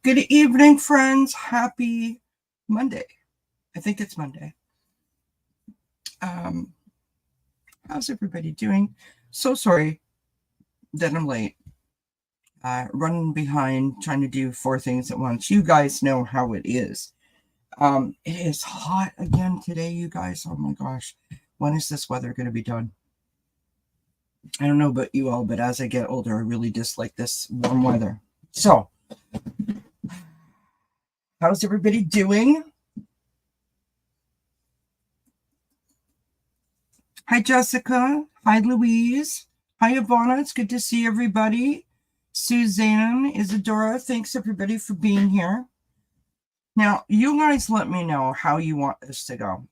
Good evening, friends. Happy Monday. I think it's Monday. How's everybody doing? So sorry that I'm late. Running behind, trying to do 4 things at once. You guys know how it is. It is hot again today, you guys. Oh my gosh. When is this weather going to be done? I don't know about you all, but as I get older, I really dislike this warm weather. So, how's everybody doing? Hi, Jessica. Hi, Louise. Hi, Ivana. It's good to see everybody. Suzanne, Isadora, thanks everybody for being here. Now, you guys let me know how you want this to go.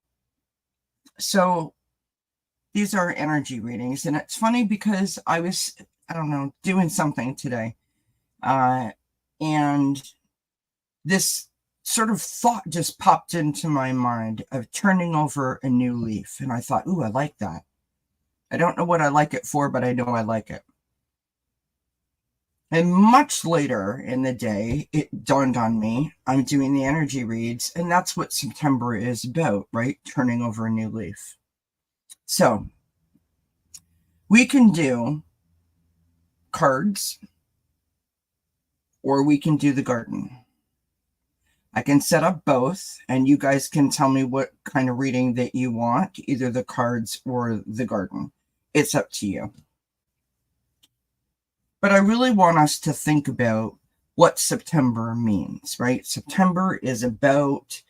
So, these are energy readings, and it's funny because I was, doing something today, and this sort of thought just popped into my mind of turning over a new leaf, and I thought, ooh, I like that. I don't know what I like it for, but I know I like it. And much later in the day, it dawned on me, I'm doing the energy reads, and that's what September is about, right? Turning over a new leaf. So we can do cards, or we can do the garden. I can set up both, and you guys can tell me what kind of reading that you want, either the cards or the garden. It's up to you. But I really want us to think about what September means, right? September is about,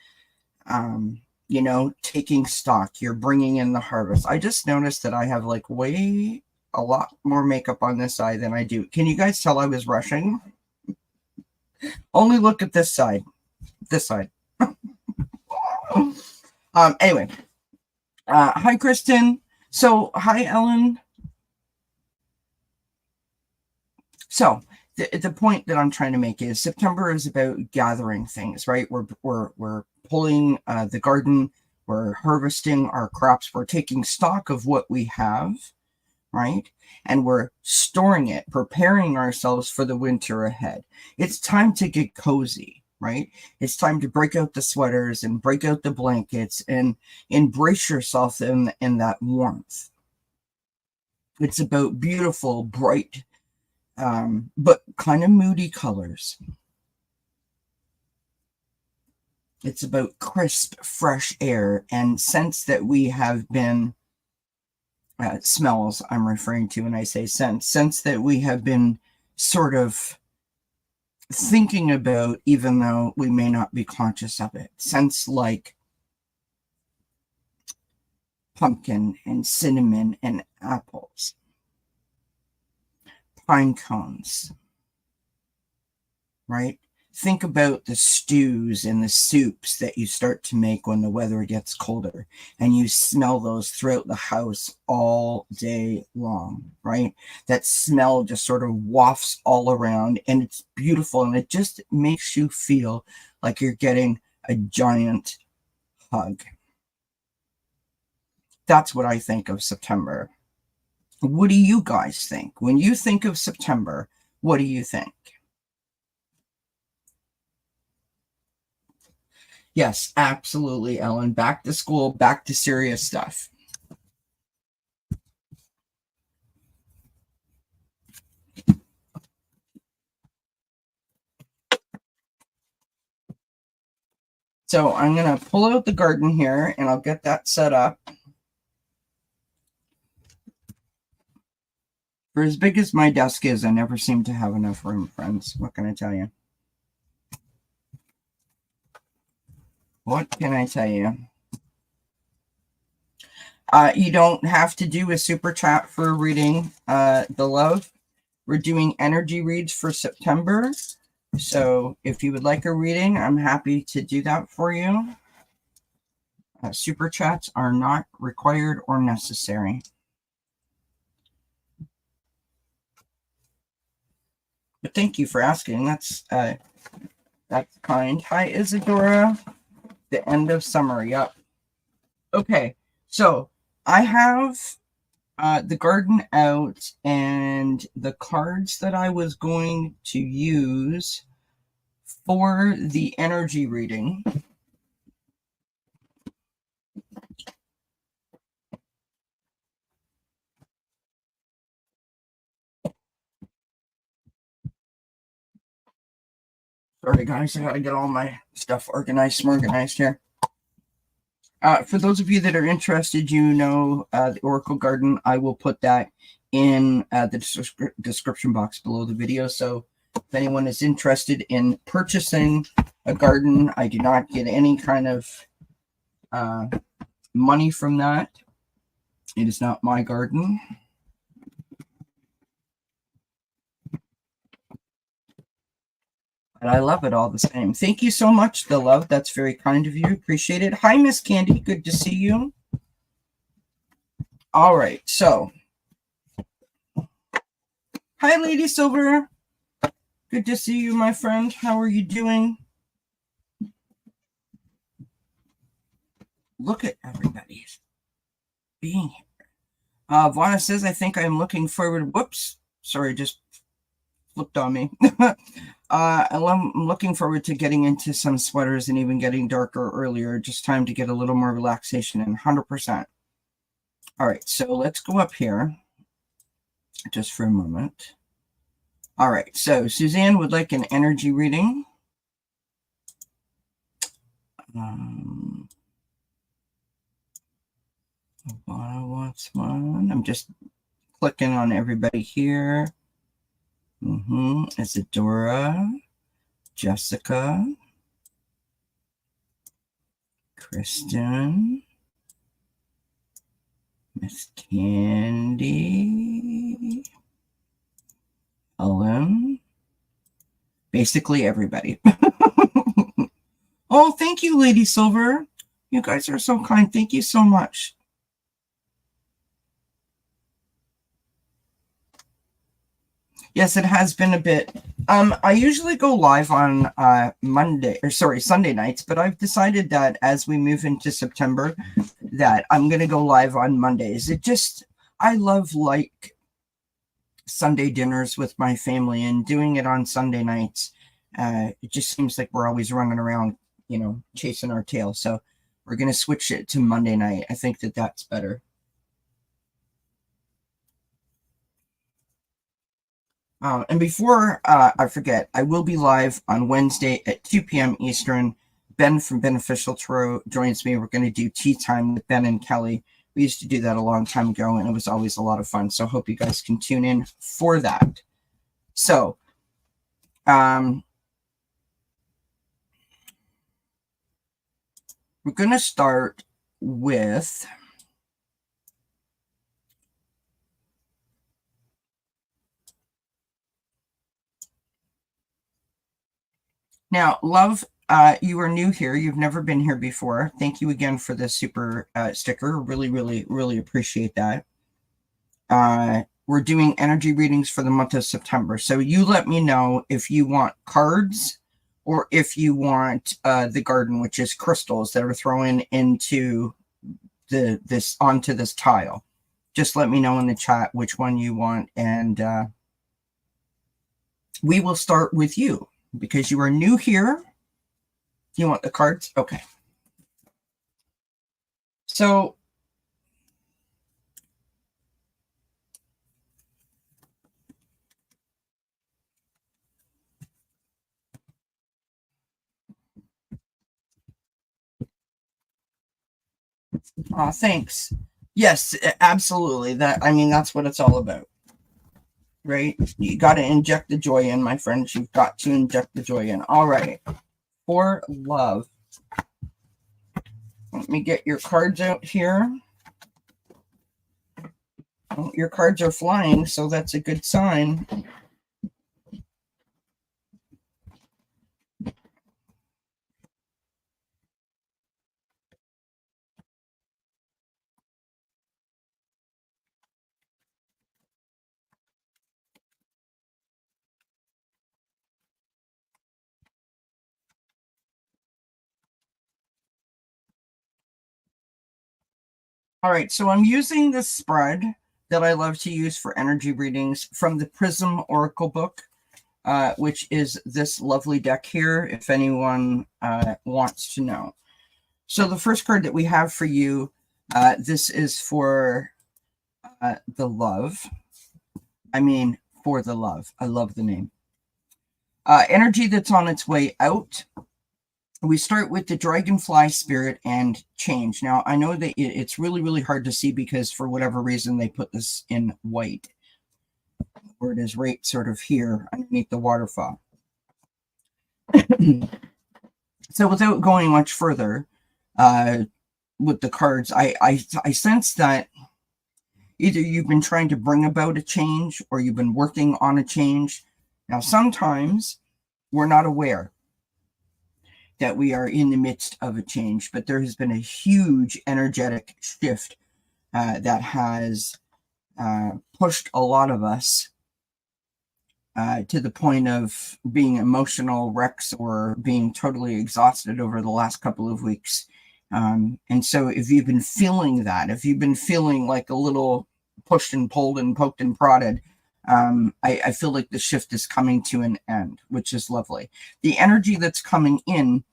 taking stock. You're bringing in the harvest. I just noticed that I have like a lot more makeup on this side than I do. Can you guys tell I was rushing? Only look at this side. This side. Anyway. Hi, Kristen. So, hi, Ellen. So the point that I'm trying to make is September is about gathering things, right? We're pulling the garden, we're harvesting our crops, we're taking stock of what we have, right? And we're storing it, preparing ourselves for the winter ahead. It's time to get cozy, right? It's time to break out the sweaters and break out the blankets and embrace yourself in that warmth. It's about beautiful, bright, but kind of moody colors. It's about crisp, fresh air and scents that we have been, smells I'm referring to when I say scents that we have been sort of thinking about, even though we may not be conscious of it. Scents like pumpkin and cinnamon and apples, pine cones, right? Think about the stews and the soups that you start to make when the weather gets colder, and you smell those throughout the house all day long, right? That smell just sort of wafts all around, and it's beautiful, and it just makes you feel like you're getting a giant hug. That's what I think of September. What do you guys think? When you think of September, what do you think? Yes, absolutely, Ellen. Back to school, back to serious stuff. So I'm going to pull out the garden here, and I'll get that set up. For as big as my desk is, I never seem to have enough room, friends. What can I tell you? What can I tell you? You don't have to do a super chat for reading the love. We're doing energy reads for September. So if you would like a reading, I'm happy to do that for you. Super chats are not required or necessary. But thank you for asking. That's kind. Hi, Isadora. The end of summer. Yep. Okay. So I have the garden out, and the cards that I was going to use for the energy reading, sorry guys, I gotta get all my stuff organized, smorganized here. For those of you that are interested, the Oracle Garden, I will put that in the description box below the video. So if anyone is interested in purchasing a garden, I do not get any kind of money from that. It is not my garden. But I love it all the same. Thank you so much, the love. That's very kind of you. Appreciate it. Hi, Miss Candy. Good to see you. All right. So, hi, Lady Silver. Good to see you, my friend. How are you doing? Look at everybody being here. Vana says, I think I'm looking forward. Whoops. Sorry, just flipped on me. I'm looking forward to getting into some sweaters and even getting darker earlier. Just time to get a little more relaxation in. 100%. All right, so let's go up here just for a moment. All right, so Suzanne would like an energy reading. Ivana wants one. I'm just clicking on everybody here. Isadora, Jessica, Kristen, Miss Candy, Ellen, basically everybody. Oh, thank you, Lady Silver. You guys are so kind. Thank you so much. Yes, it has been a bit. I usually go live on Sunday nights, but I've decided that as we move into September, that I'm going to go live on Mondays. I love like Sunday dinners with my family, and doing it on Sunday nights, it just seems like we're always running around, chasing our tail. So we're going to switch it to Monday night. I think that that's better. And before I forget, I will be live on Wednesday at 2 p.m. Eastern. Ben from Beneficial Tarot joins me. We're going to do tea time with Ben and Kelly. We used to do that a long time ago, and it was always a lot of fun. So I hope you guys can tune in for that. So, we're going to start with... Now, love, you are new here. You've never been here before. Thank you again for the super sticker. Really, really, really appreciate that. We're doing energy readings for the month of September. So you let me know if you want cards or if you want the garden, which is crystals that are thrown into onto this tile. Just let me know in the chat which one you want, and we will start with you. Because you are new here. You want the cards? Okay. So, thanks. Yes, absolutely. That's what it's all about. Right? You got to inject the joy in, my friends. You've got to inject the joy in. All right. For love. Let me get your cards out here. Oh, your cards are flying, so that's a good sign. All right, so I'm using this spread that I love to use for energy readings from the Prism Oracle book. which is this lovely deck here, if anyone wants to know. So the first card that we have for you, this is for the love. For the love. I love the name. Energy that's on its way out. We start with the dragonfly spirit and change. Now, I know that it's really, really hard to see because for whatever reason they put this in white, where it is right sort of here underneath the waterfall. So without going much further with the cards, I sense that either you've been trying to bring about a change or you've been working on a change. Now, sometimes we're not aware that we are in the midst of a change, but there has been a huge energetic shift that has pushed a lot of us to the point of being emotional wrecks or being totally exhausted over the last couple of weeks. And so if you've been feeling that, if you've been feeling like a little pushed and pulled and poked and prodded, I feel like the shift is coming to an end, which is lovely. The energy that's coming in,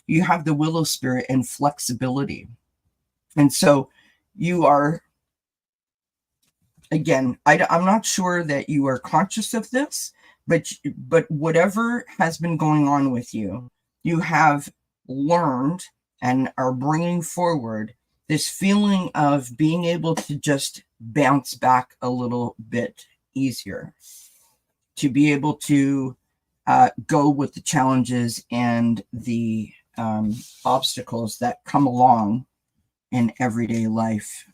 you have the willow spirit and flexibility. And so you are, again, I'm not sure that you are conscious of this, but whatever has been going on with you, you have learned and are bringing forward this feeling of being able to just bounce back a little bit easier, to be able to go with the challenges and the obstacles that come along in everyday life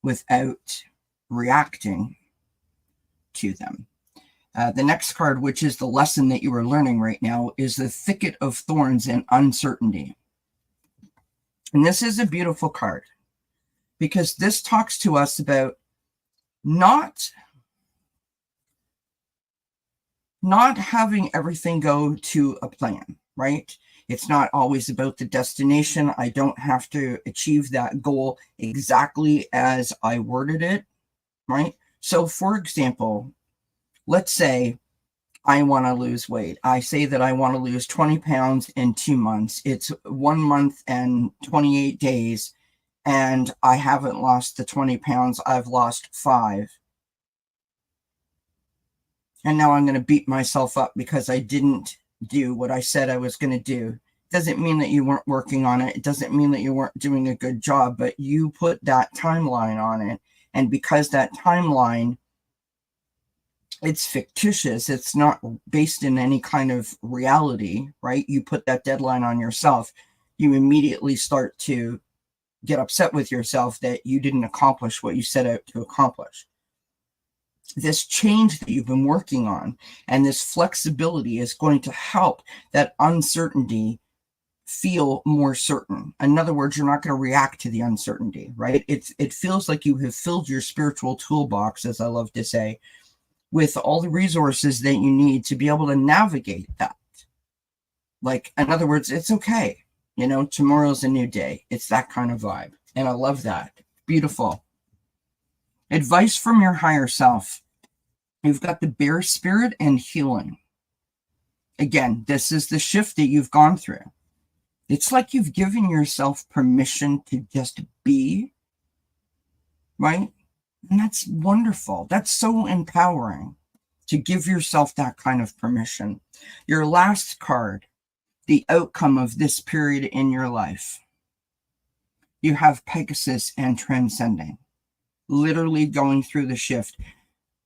without reacting to them. The next card, which is the lesson that you are learning right now, is the thicket of thorns and uncertainty. And this is a beautiful card because this talks to us about not having everything go to a plan, right? It's not always about the destination. I don't have to achieve that goal exactly as I worded it, right? So for example, let's say I want to lose weight. I say that I want to lose 20 pounds in 2 months. It's 1 month and 28 days, and I haven't lost the 20 pounds. I've lost 5. And now I'm going to beat myself up because I didn't do what I said I was going to do. It doesn't mean that you weren't working on it. It doesn't mean that you weren't doing a good job, but you put that timeline on it. And because that timeline, it's fictitious, it's not based in any kind of reality, right? You put that deadline on yourself, you immediately start to get upset with yourself that you didn't accomplish what you set out to accomplish. This change that you've been working on and this flexibility is going to help that uncertainty feel more certain. In other words, you're not going to react to the uncertainty, right? It feels like you have filled your spiritual toolbox, as I love to say, with all the resources that you need to be able to navigate that. Like, in other words, it's okay. You know, tomorrow's a new day. It's that kind of vibe. And I love that. Beautiful. Advice from your higher self. You've got the bear spirit and healing. Again, this is the shift that you've gone through. It's like you've given yourself permission to just be, right? And that's wonderful. That's so empowering to give yourself that kind of permission. Your last card, the outcome of this period in your life. You have Pegasus and transcending, literally going through the shift.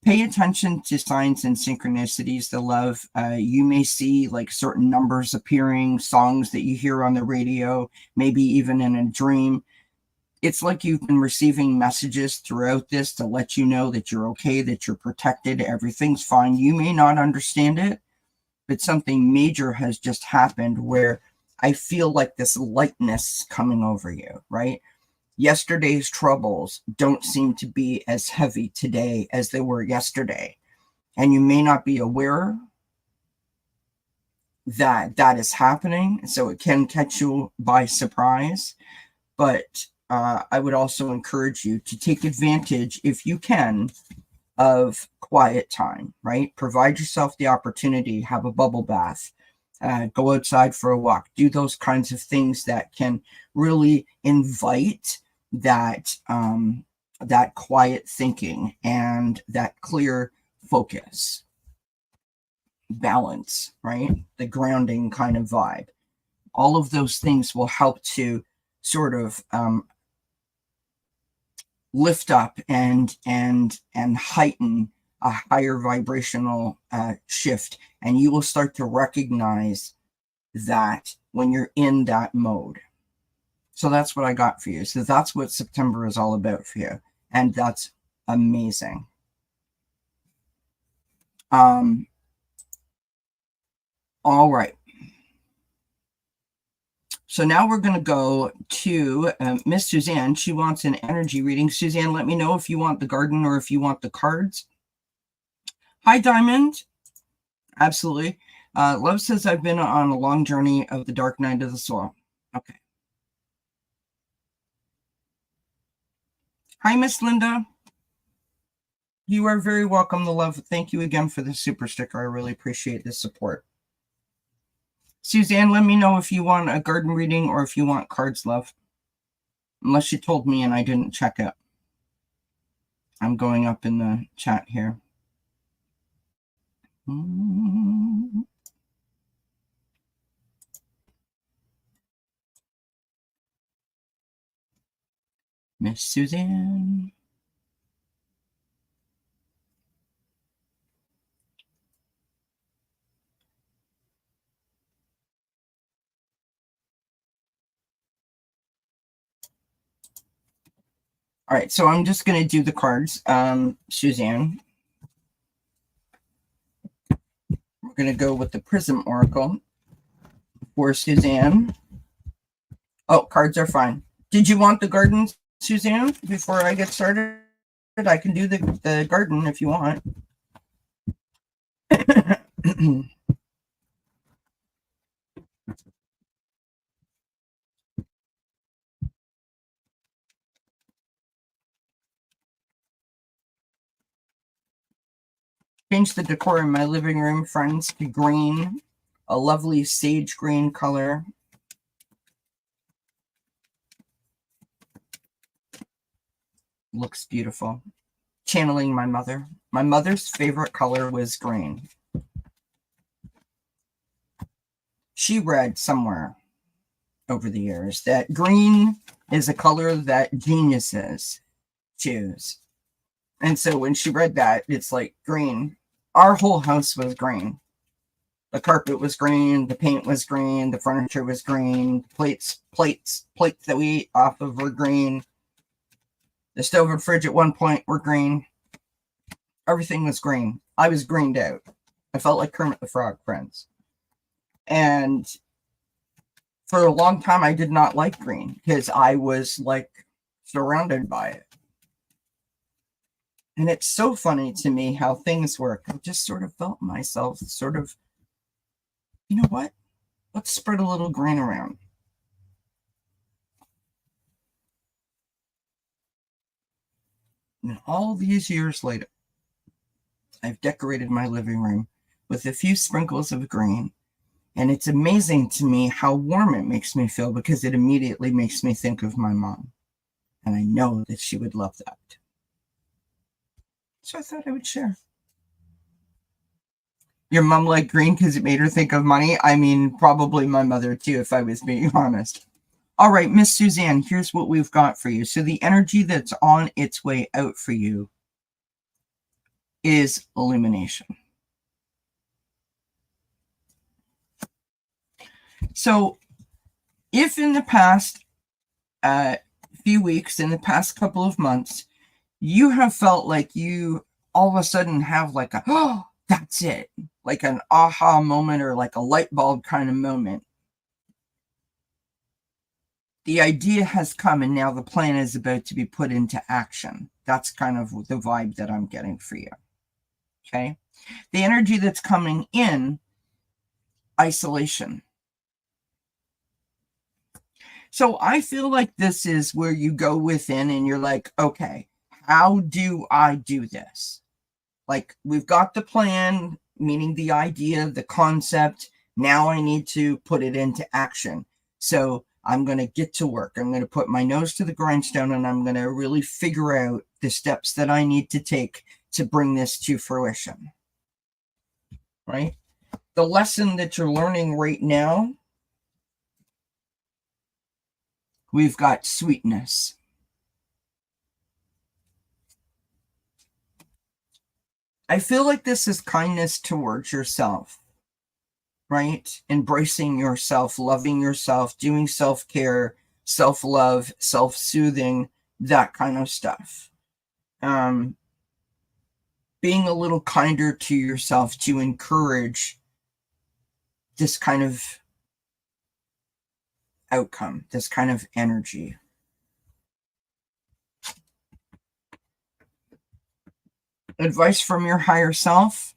Pay attention to signs and synchronicities, the love. You may see like certain numbers appearing, songs that you hear on the radio, maybe even in a dream. It's like you've been receiving messages throughout this to let you know that you're okay, that you're protected, everything's fine. You may not understand it, but something major has just happened where I feel like this lightness coming over you, right? Yesterday's troubles don't seem to be as heavy today as they were yesterday. And you may not be aware that that is happening, so it can catch you by surprise. But I would also encourage you to take advantage, if you can, of quiet time, right? Provide yourself the opportunity, have a bubble bath, go outside for a walk, do those kinds of things that can really invite that that quiet thinking and that clear focus, balance, right? The grounding kind of vibe. All of those things will help to sort of lift up and heighten a higher vibrational shift, and you will start to recognize that when you're in that mode. So that's what I got for you. So that's what September is all about for you, and that's amazing. All right. So now we're going to go to Miss Suzanne. She wants an energy reading. Suzanne, let me know if you want the garden or if you want the cards. Hi, Diamond. Absolutely. Love says, I've been on a long journey of the dark night of the soul. Okay. Hi, Miss Linda. You are very welcome, the love. Thank you again for the super sticker. I really appreciate the support. Suzanne, let me know if you want a garden reading or if you want cards, love. Unless you told me and I didn't check it. I'm going up in the chat here. Miss Suzanne. All right, so I'm just going to do the cards. Suzanne. We're going to go with the Prism Oracle for Suzanne. Oh, cards are fine. Did you want the garden, Suzanne, before I get started? I can do the garden if you want. Change the decor in my living room, friends, to green, a lovely sage green color. Looks beautiful. Channeling my mother. My mother's favorite color was green. She read somewhere over the years that green is a color that geniuses choose. And so when she read that, it's like green. Our whole house was green. The carpet was green, the paint was green, the furniture was green, plates that we eat off of were green. The stove and fridge at one point were green. Everything was green. I was greened out. I felt like Kermit the Frog, friends. And for a long time, I did not like green because I was like surrounded by it. And it's so funny to me how things work. I just sort of felt myself sort of, you know what? Let's spread a little green around. And all these years later, I've decorated my living room with a few sprinkles of green. And it's amazing to me how warm it makes me feel because it immediately makes me think of my mom. And I know that she would love that. So I thought I would share. Your mom liked green because it made her think of money? I mean, probably my mother too, if I was being honest. All right, Miss Suzanne, here's what we've got for you. So the energy that's on its way out for you is illumination. So if in the past few weeks, in the past couple of months, you have felt like you all of a sudden have like a, oh, that's it, like an aha moment or like a light bulb kind of moment. The idea has come and now the plan is about to be put into action. That's kind of the vibe that I'm getting for you. Okay. The energy that's coming in, isolation. So I feel like this is where you go within and you're like, okay, how do I do this? Like, we've got the plan, meaning the idea, the concept. Now I need to put it into action. So I'm going to get to work. I'm going to put my nose to the grindstone, and I'm going to really figure out the steps that I need to take to bring this to fruition. Right? The lesson that you're learning right now, we've got sweetness. I feel like this is kindness towards yourself, right? Embracing yourself, loving yourself, doing self-care, self-love, self-soothing, that kind of stuff. Being a little kinder to yourself to encourage this kind of outcome, this kind of energy. Advice from your higher self.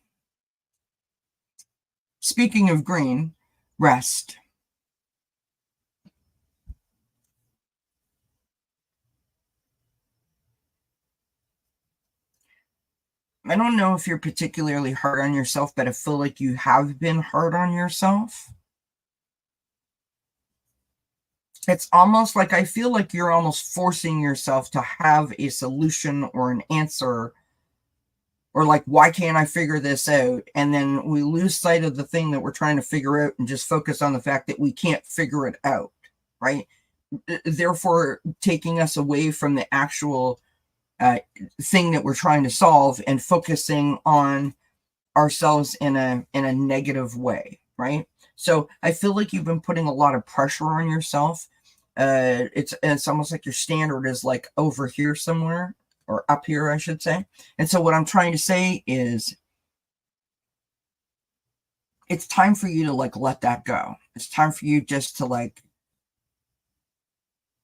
Speaking of green, rest. I don't know if you're particularly hard on yourself, but I feel like you have been hard on yourself. It's almost like I feel like you're almost forcing yourself to have a solution or an answer, or like, why can't I figure this out? And then we lose sight of the thing that we're trying to figure out and just focus on the fact that we can't figure it out, right? Therefore, taking us away from the actual thing that we're trying to solve and focusing on ourselves in a negative way, right? So I feel like you've been putting a lot of pressure on yourself. It's almost like your standard is like over here somewhere, or up here, I should say. And so what I'm trying to say is, it's time for you to like let that go. It's time for you just to like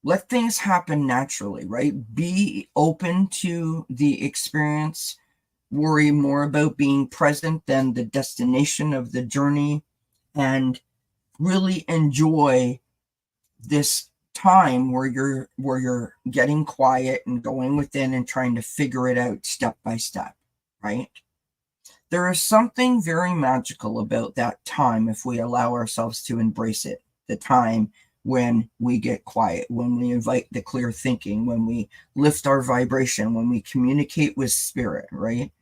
let things happen naturally, right? Be open to the experience. Worry more about being present than the destination of the journey, and really enjoy this time where you're getting quiet and going within and trying to figure it out step by step, right? There is something very magical about that time if we allow ourselves to embrace it. The time when we get quiet, when we invite the clear thinking, when we lift our vibration, when we communicate with spirit, right?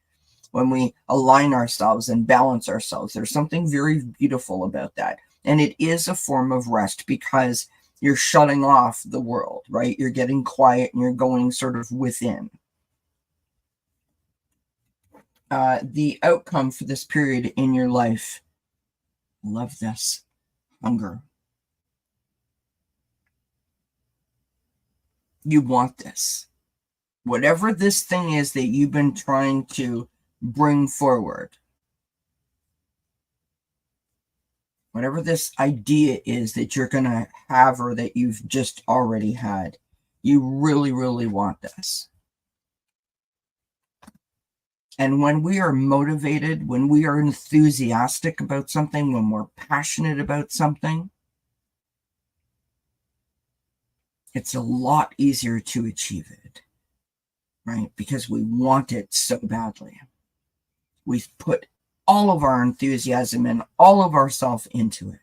When we align ourselves and balance ourselves. There's something very beautiful about that. And it is a form of rest because you're shutting off the world, right? You're getting quiet and you're going sort of within. The outcome for this period in your life, love this, hunger. You want this. Whatever this thing is that you've been trying to bring forward, whatever this idea is that you're going to have or that you've just already had, you really, really want this. And when we are motivated, when we are enthusiastic about something, when we're passionate about something, it's a lot easier to achieve it, right? Because we want it so badly. We've put all of our enthusiasm and all of ourself into it.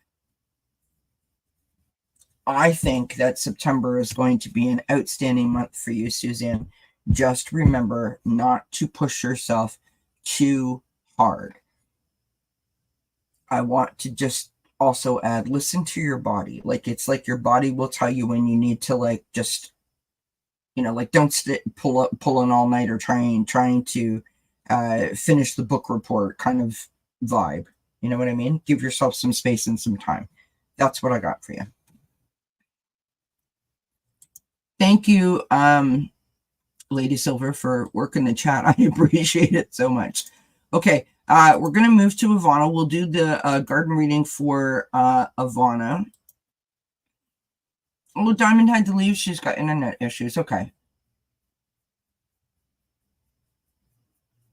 I think that September is going to be an outstanding month for you, Suzanne. Just remember not to push yourself too hard. I want to just also add, listen to your body. Like, it's like your body will tell you when you need to, like, just, you know, like, don't pull an all-nighter trying to finish the book report kind of vibe. You know what I mean? Give yourself some space and some time. That's what I got for you. Thank you, Lady Silver, for working the chat. I appreciate it so much. Okay, we're going to move to Ivana. We'll do the garden reading for Ivana. Oh, Diamond had to leave. She's got internet issues. Okay.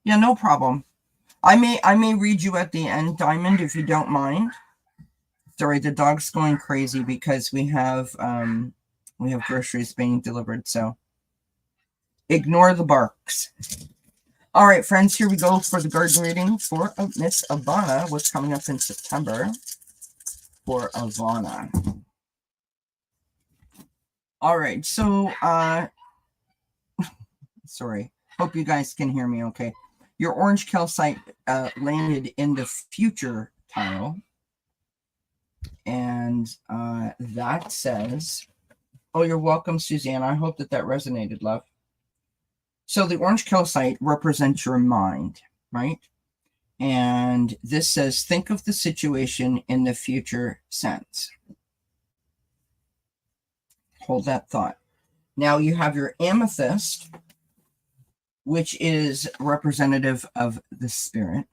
Yeah, no problem. I may read you at the end, Diamond, if you don't mind. Sorry, the dog's going crazy because we have groceries being delivered, so ignore the barks. All right, friends, here we go for the garden reading for Miss Ivana. What's coming up in September for Ivana? All right, so, sorry. Hope you guys can hear me okay. Your orange calcite landed in the future tile. And that says, oh, you're welcome, Suzanne. I hope that resonated, love. So the orange calcite represents your mind, right? And this says, think of the situation in the future sense. Hold that thought. Now you have your amethyst, which is representative of the spirit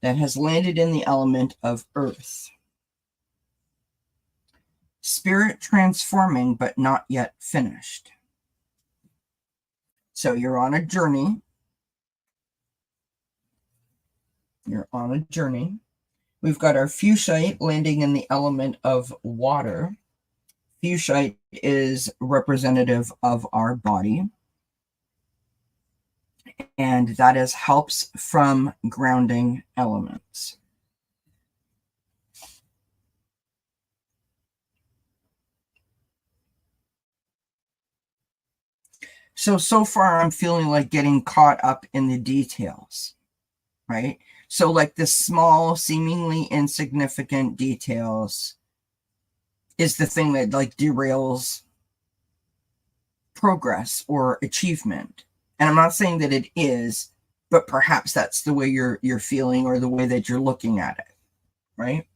that has landed in the element of earth. Spirit transforming, but not yet finished. So you're on a journey. You're on a journey. We've got our fuchsite landing in the element of water. Fuchsite is representative of our body. And that is helps from grounding elements. So far I'm feeling like getting caught up in the details, right? So like the small, seemingly insignificant details is the thing that like derails progress or achievement. And I'm not saying that it is, but perhaps that's the way you're feeling or the way that you're looking at it, right?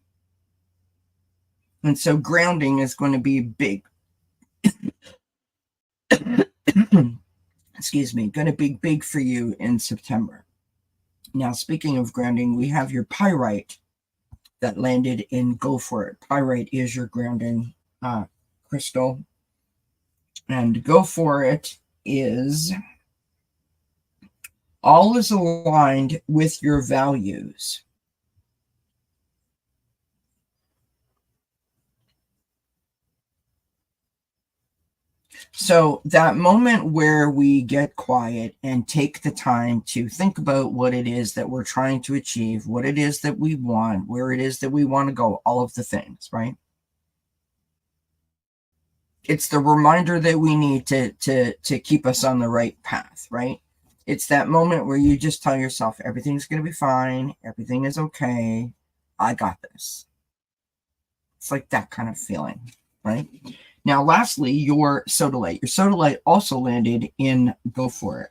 And so grounding is going to be big. Excuse me, going to be big for you in September. Now, speaking of grounding, we have your pyrite that landed in Go For It. Pyrite is your grounding crystal. And Go For It is all is aligned with your values. So that moment where we get quiet and take the time to think about what it is that we're trying to achieve, what it is that we want, where it is that we want to go, all of the things, right? It's the reminder that we need to keep us on the right path, right? It's that moment where you just tell yourself, everything's going to be fine. Everything is okay. I got this. It's like that kind of feeling, right? Now, lastly, your sodalite. Your sodalite also landed in Go For It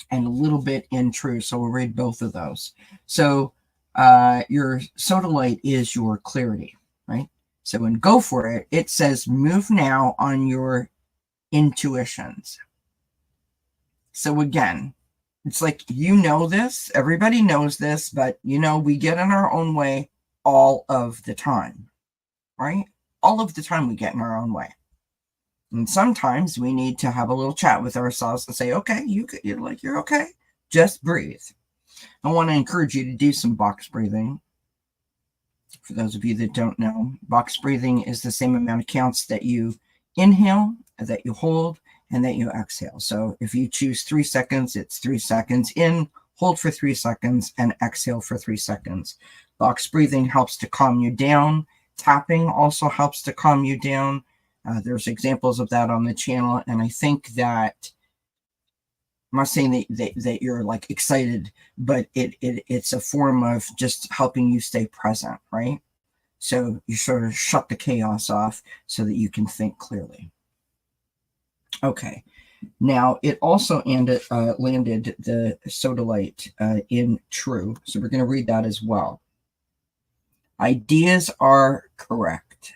and a little bit in True. So we'll read both of those. So your sodalite is your clarity, right? So in Go For It, it says move now on your intuitions. So again, it's like, you know this, everybody knows this, but you know, we get in our own way all of the time, right? All of the time we get in our own way. And sometimes we need to have a little chat with ourselves and say, okay, you're okay. Just breathe. I want to encourage you to do some box breathing. For those of you that don't know, box breathing is the same amount of counts that you inhale, that you hold, and that you exhale. So if you choose 3 seconds, it's 3 seconds in, hold for 3 seconds, and exhale for 3 seconds. Box breathing helps to calm you down. Tapping also helps to calm you down. There's examples of that on the channel, and I think that I'm not saying that you're like excited, but it's a form of just helping you stay present, right? So you sort of shut the chaos off so that you can think clearly. Okay. Now, it also landed the sodalite in True. So we're going to read that as well. Ideas are correct.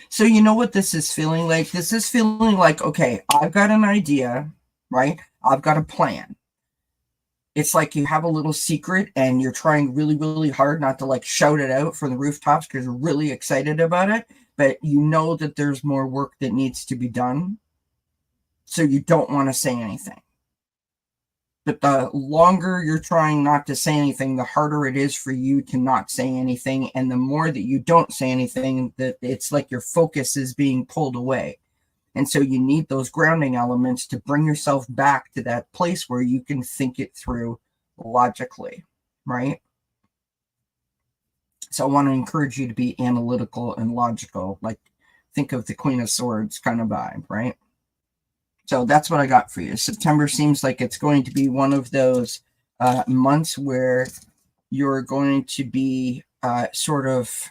So you know what this is feeling like? This is feeling like, okay, I've got an idea, right? I've got a plan. It's like you have a little secret and you're trying really, really hard not to like shout it out from the rooftops because you're really excited about it, but you know that there's more work that needs to be done. So you don't want to say anything. But the longer you're trying not to say anything, the harder it is for you to not say anything. And the more that you don't say anything, that it's like your focus is being pulled away. And so you need those grounding elements to bring yourself back to that place where you can think it through logically, right? So I want to encourage you to be analytical and logical, like think of the Queen of Swords kind of vibe, right? So that's what I got for you. September seems like it's going to be one of those months where you're going to be sort of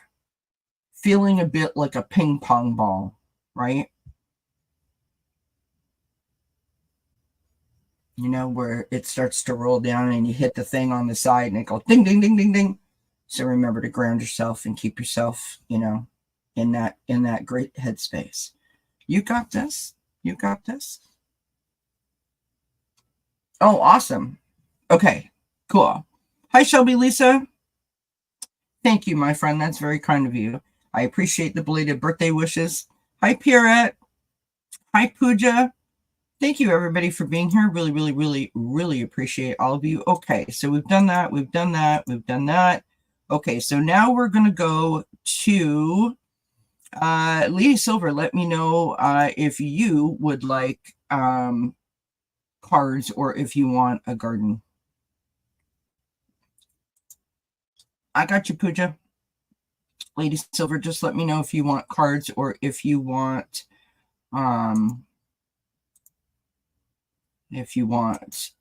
feeling a bit like a ping pong ball, right? You know, where it starts to roll down and you hit the thing on the side and it goes ding, ding, ding, ding, ding. So remember to ground yourself and keep yourself, you know, in that great headspace. You got this. You got this. Oh, awesome. Okay, cool. Hi, Shelby Lisa. Thank you, my friend. That's very kind of you. I appreciate the belated birthday wishes. Hi, Pierrette. Hi, Pooja. Thank you, everybody, for being here. Really, really, really, really appreciate all of you. Okay, so we've done that. We've done that. We've done that. Okay, so now we're going to go to Lady Silver. Let me know if you would like cards or if you want a garden. I got you, Pooja. Lady Silver, just let me know if you want cards or if you want you want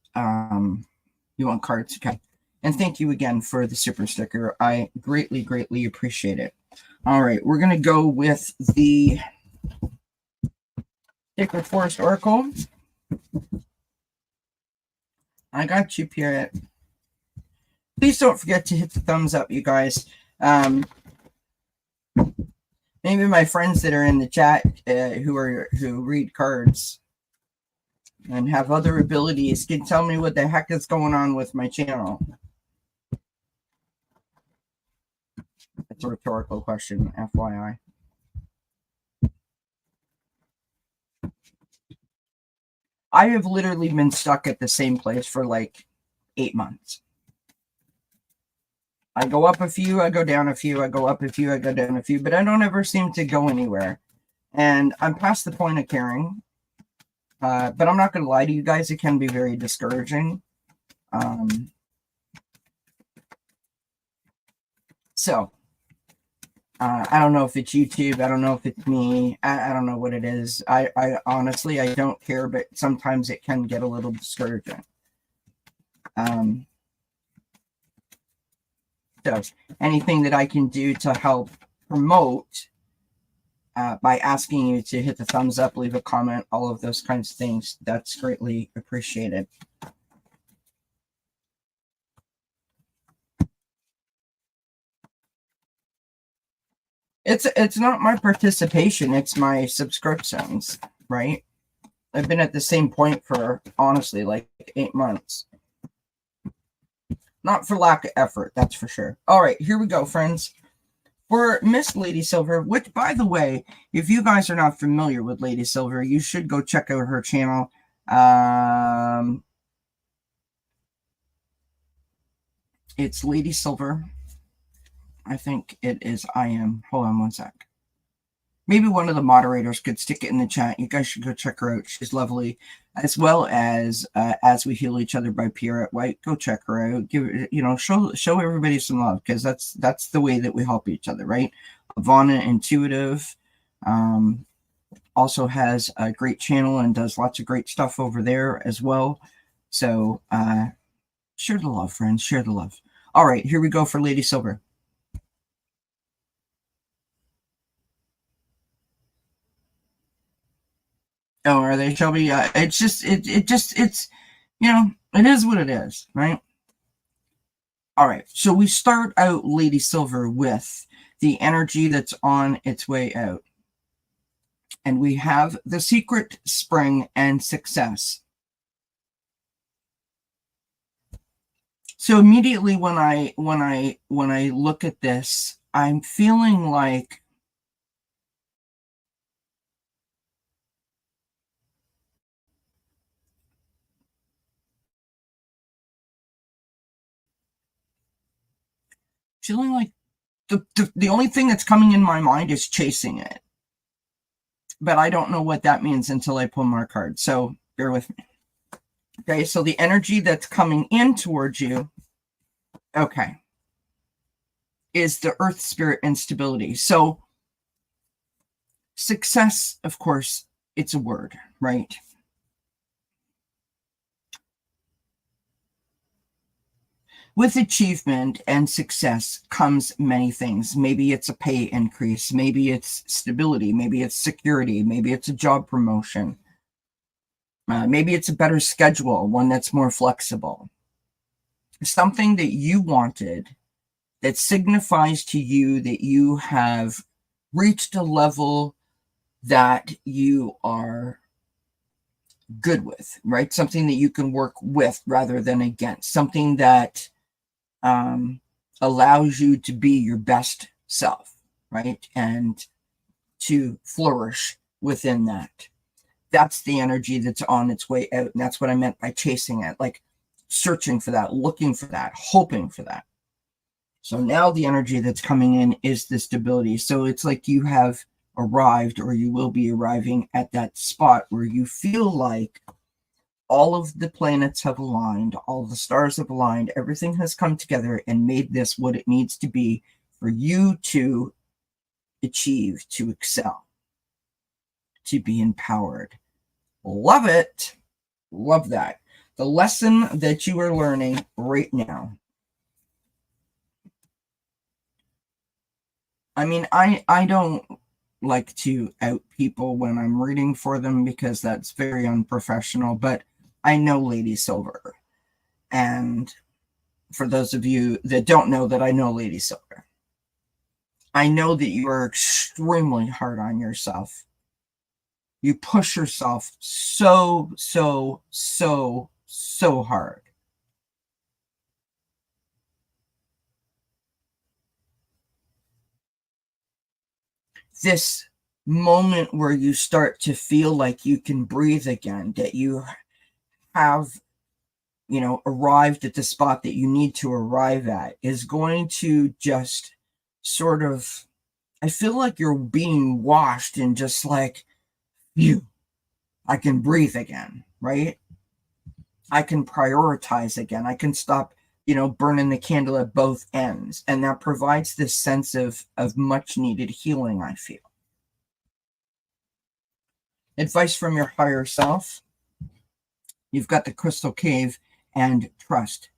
cards. Okay. And thank you again for the super sticker. I greatly, greatly appreciate it. All right, we're going to go with the Sacred Forest Oracle. I got you, Pierre. Please don't forget to hit the thumbs up, you guys. Maybe my friends that are in the chat who read cards and have other abilities can tell me what the heck is going on with my channel. That's a rhetorical question, FYI. I have literally been stuck at the same place for like 8 months. I go up a few, I go down a few, I go up a few, I go down a few, but I don't ever seem to go anywhere. And I'm past the point of caring. But I'm not going to lie to you guys, it can be very discouraging. So, I don't know if it's YouTube. I don't know if it's me. I don't know what it is. I honestly, I don't care, but sometimes it can get a little discouraging. So anything that I can do to help promote by asking you to hit the thumbs up, leave a comment, all of those kinds of things, that's greatly appreciated. It's not my participation, it's my subscriptions, right? I've been at the same point for honestly like 8 months. Not for lack of effort, that's for sure. All right, here we go, friends. For Miss Lady Silver, which, by the way, if you guys are not familiar with Lady Silver, you should go check out her channel. It's Lady Silver. I think it is I am. Hold on one sec. Maybe one of the moderators could stick it in the chat. You guys should go check her out. She's lovely. As well as We Heal Each Other by Pierrette White. Go check her out. Give show everybody some love, because that's the way that we help each other, right? Ivana Intuitive also has a great channel and does lots of great stuff over there as well. So share the love, friends. Share the love. All right, here we go for Lady Silver. Oh, are they, Shelby? It's it is what it is, right? All right, so we start out Lady Silver with the energy that's on its way out. And we have the secret, spring, and success. So immediately when I look at this, I'm feeling like feeling like the only thing that's coming in my mind is chasing it. But I don't know what that means until I pull my card. So bear with me. Okay, so the energy that's coming in towards you, okay, is the earth spirit instability. So success, of course, it's a word, right? With achievement and success comes many things. Maybe it's a pay increase. Maybe it's stability. Maybe it's security. Maybe it's a job promotion. Maybe it's a better schedule, one that's more flexible. Something that you wanted that signifies to you that you have reached a level that you are good with, right? Something that you can work with rather than against. Something that allows you to be your best self, right? And to flourish within that. That's the energy that's on its way out. And that's what I meant by chasing it, like searching for that, looking for that, hoping for that. So now the energy that's coming in is the stability. So it's like you have arrived, or you will be arriving at that spot where you feel like all of the planets have aligned, all the stars have aligned, everything has come together and made this what it needs to be for you to achieve, to excel, to be empowered. Love it. Love that. The lesson that you are learning right now. I mean, I don't like to out people when I'm reading for them because that's very unprofessional, but I know Lady Silver. And for those of you that don't know that I know Lady Silver, I know that you are extremely hard on yourself. You push yourself so hard. This moment where you start to feel like you can breathe again, that you have, arrived at the spot that you need to arrive at, is going to just sort of, I feel like you're being washed and just like, I can breathe again, right? I can prioritize again. I can stop, burning the candle at both ends. And that provides this sense of much needed healing, I feel. Advice from your higher self. You've got the crystal cave and trust.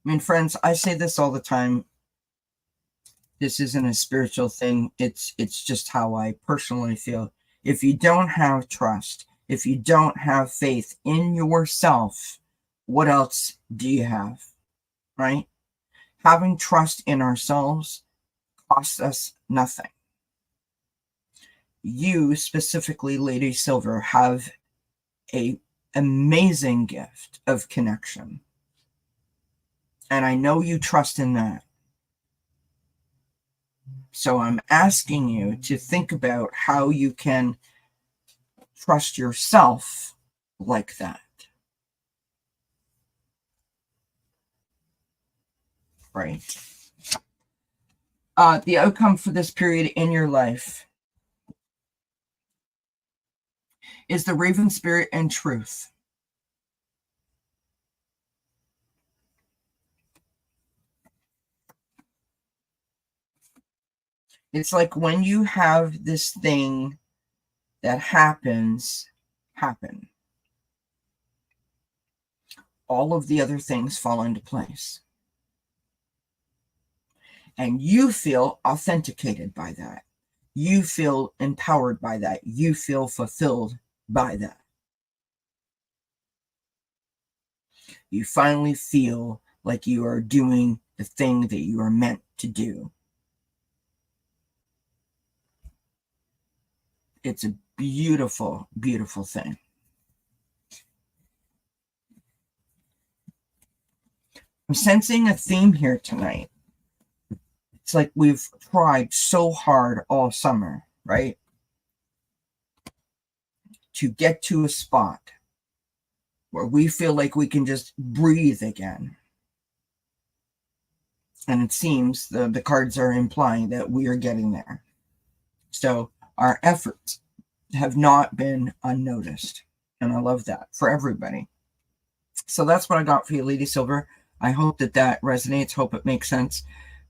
I mean, friends, I say this all the time. This isn't a spiritual thing. It's just how I personally feel. If you don't have trust, if you don't have faith in yourself, what else do you have, right? Having trust in ourselves costs us nothing. You, specifically, Lady Silver, have an amazing gift of connection. And I know you trust in that. So I'm asking you to think about how you can trust yourself like that. Right. The outcome for this period in your life is the Raven Spirit and Truth. It's like when you have this thing that happen, all of the other things fall into place. And you feel authenticated by that. You feel empowered by that. You feel fulfilled by that. You finally feel like you are doing the thing that you are meant to do. It's a beautiful, beautiful thing. I'm sensing a theme here tonight. It's like we've tried so hard all summer, right? To get to a spot where we feel like we can just breathe again. And it seems the cards are implying that we are getting there. So our efforts have not been unnoticed. And I love that for everybody. So that's what I got for you, Lady Silver. I hope that resonates. Hope it makes sense.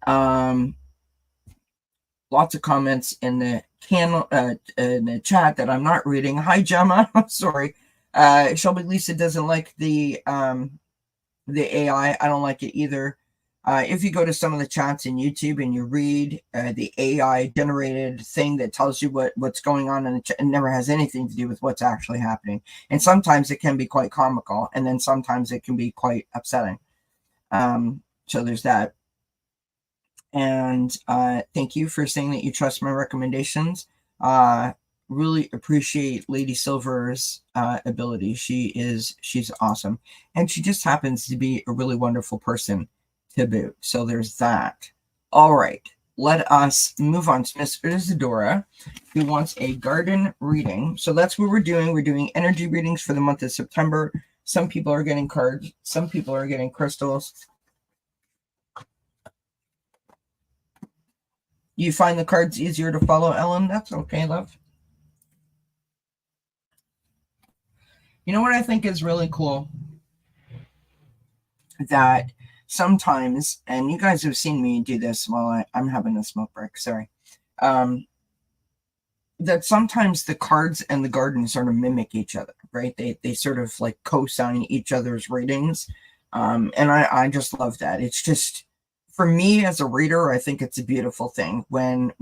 Lots of comments in the in the chat that I'm not reading. Hi, Gemma. Sorry. Shelby Lisa doesn't like the AI. I don't like it either. If you go to some of the chats in YouTube and you read the AI generated thing that tells you what's going on in the chat, it never has anything to do with what's actually happening. And sometimes it can be quite comical, and then sometimes it can be quite upsetting. So there's that. And thank you for saying that you trust my recommendations. Really appreciate Lady Silver's ability. She's awesome, and she just happens to be a really wonderful person to boot. So there's that. All right, let us move on to Miss Isadora, who wants a garden reading. So that's what we're doing. We're doing energy readings for the month of September. Some people are getting cards. Some people are getting crystals. You find the cards easier to follow, Ellen? That's okay, love. You know what I think is really cool? That sometimes, and you guys have seen me do this while I'm having a smoke break, sorry. That sometimes the cards and the garden sort of mimic each other, right? They sort of like co-sign each other's readings. And I just love that. It's just, for me as a reader, I think it's a beautiful thing when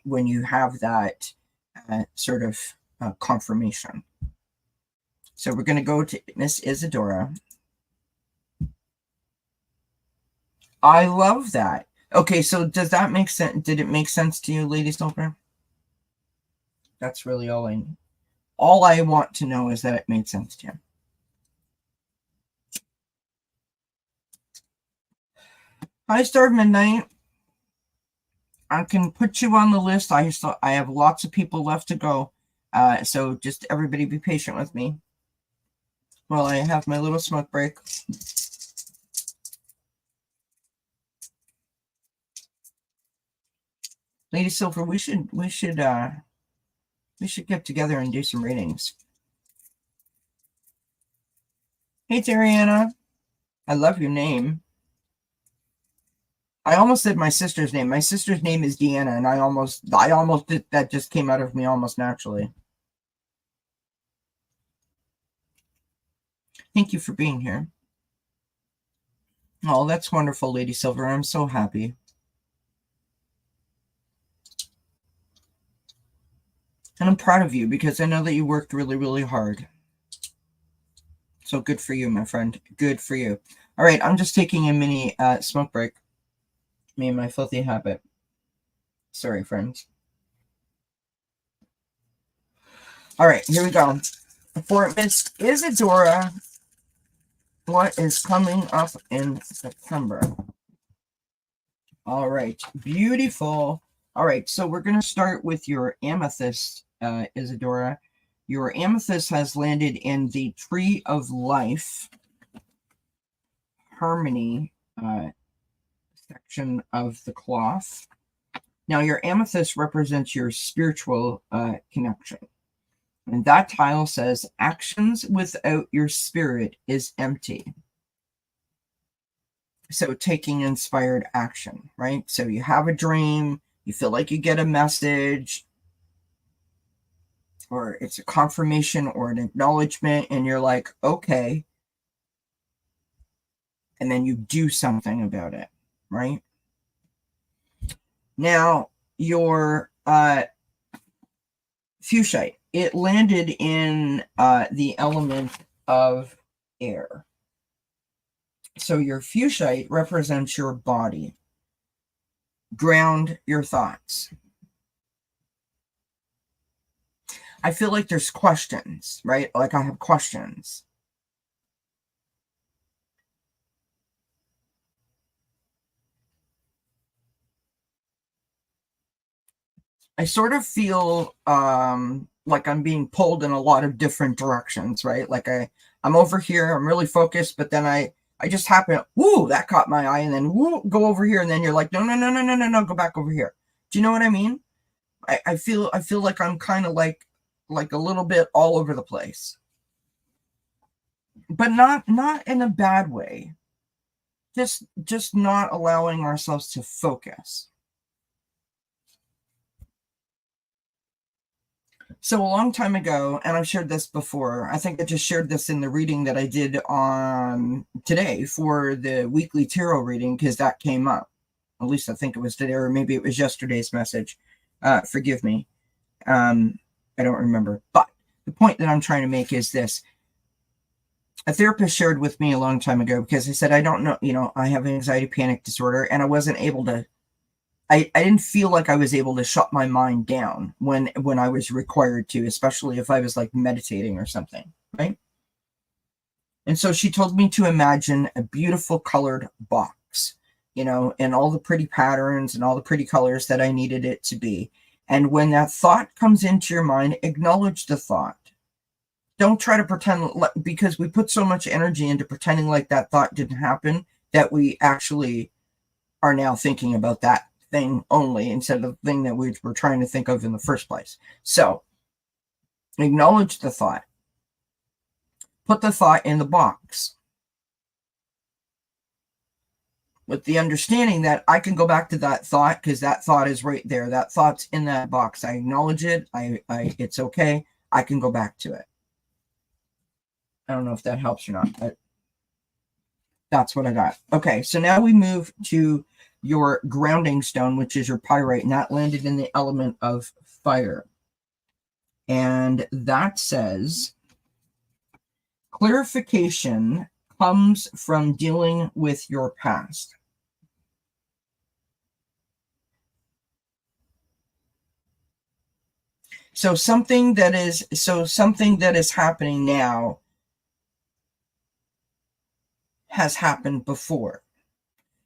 you have that sort of confirmation. So we're going to go to Miss Isadora. I love that. Okay, so does that make sense? Did it make sense to you, Lady Silver? That's really all I want to know is that it made sense to you. Hi, Star Midnight. I can put you on the list. I have lots of people left to go. So just everybody be patient with me while I have my little smoke break. Lady Silver, we should get together and do some readings. Hey, Tariana. I love your name. I almost said my sister's name. My sister's name is Deanna, and I almost did, that just came out of me almost naturally. Thank you for being here. Oh, that's wonderful, Lady Silver. I'm so happy. And I'm proud of you because I know that you worked really, really hard. So good for you, my friend. Good for you. All right, I'm just taking a mini smoke break. Me and my filthy habit. Sorry, friends. All right, here we go. For Miss Isadora, what is coming up in September? All right, beautiful. All right, so we're going to start with your amethyst, Isadora. Your amethyst has landed in the Tree of Life Harmony section of the cloth. Now, your amethyst represents your spiritual connection. And that tile says, actions without your spirit is empty. So taking inspired action, right? So you have a dream, you feel like you get a message, or it's a confirmation or an acknowledgement, and you're like, okay. And then you do something about it, right? Now, your fuchsite, it landed in the element of air. So your fuchsite represents your body. Ground your thoughts. I feel like there's questions, right? Like I have questions. I sort of feel like I'm being pulled in a lot of different directions, right? Like I'm over here, I'm really focused, but then I just happen, woo, that caught my eye, and then woo, go over here, and then you're like, no, no, no, no, no, no, no, go back over here. Do you know what I mean? I feel like I'm kind of like a little bit all over the place, but not in a bad way. Just not allowing ourselves to focus. So a long time ago, and I've shared this before, I think I just shared this in the reading that I did on today for the weekly tarot reading, because that came up. At least I think it was today, or maybe it was yesterday's message. Forgive me. I don't remember. But the point that I'm trying to make is this. A therapist shared with me a long time ago, because I said, I don't know, I have anxiety panic disorder, and I wasn't able to, I didn't feel like I was able to shut my mind down when I was required to, especially if I was like meditating or something, right? And so she told me to imagine a beautiful colored box, and all the pretty patterns and all the pretty colors that I needed it to be. And when that thought comes into your mind, acknowledge the thought. Don't try to pretend, because we put so much energy into pretending like that thought didn't happen, that we actually are now thinking about that thing only instead of the thing that we were trying to think of in the first place. So acknowledge the thought. Put the thought in the box, with the understanding that I can go back to that thought, because that thought is right there. That thought's in that box. I acknowledge it. It's okay. I can go back to it. I don't know if that helps or not, but that's what I got. Okay, so now we move to your grounding stone, which is your pyrite, and that landed in the element of fire. And that says, clarification comes from dealing with your past. So something that is happening now has happened before.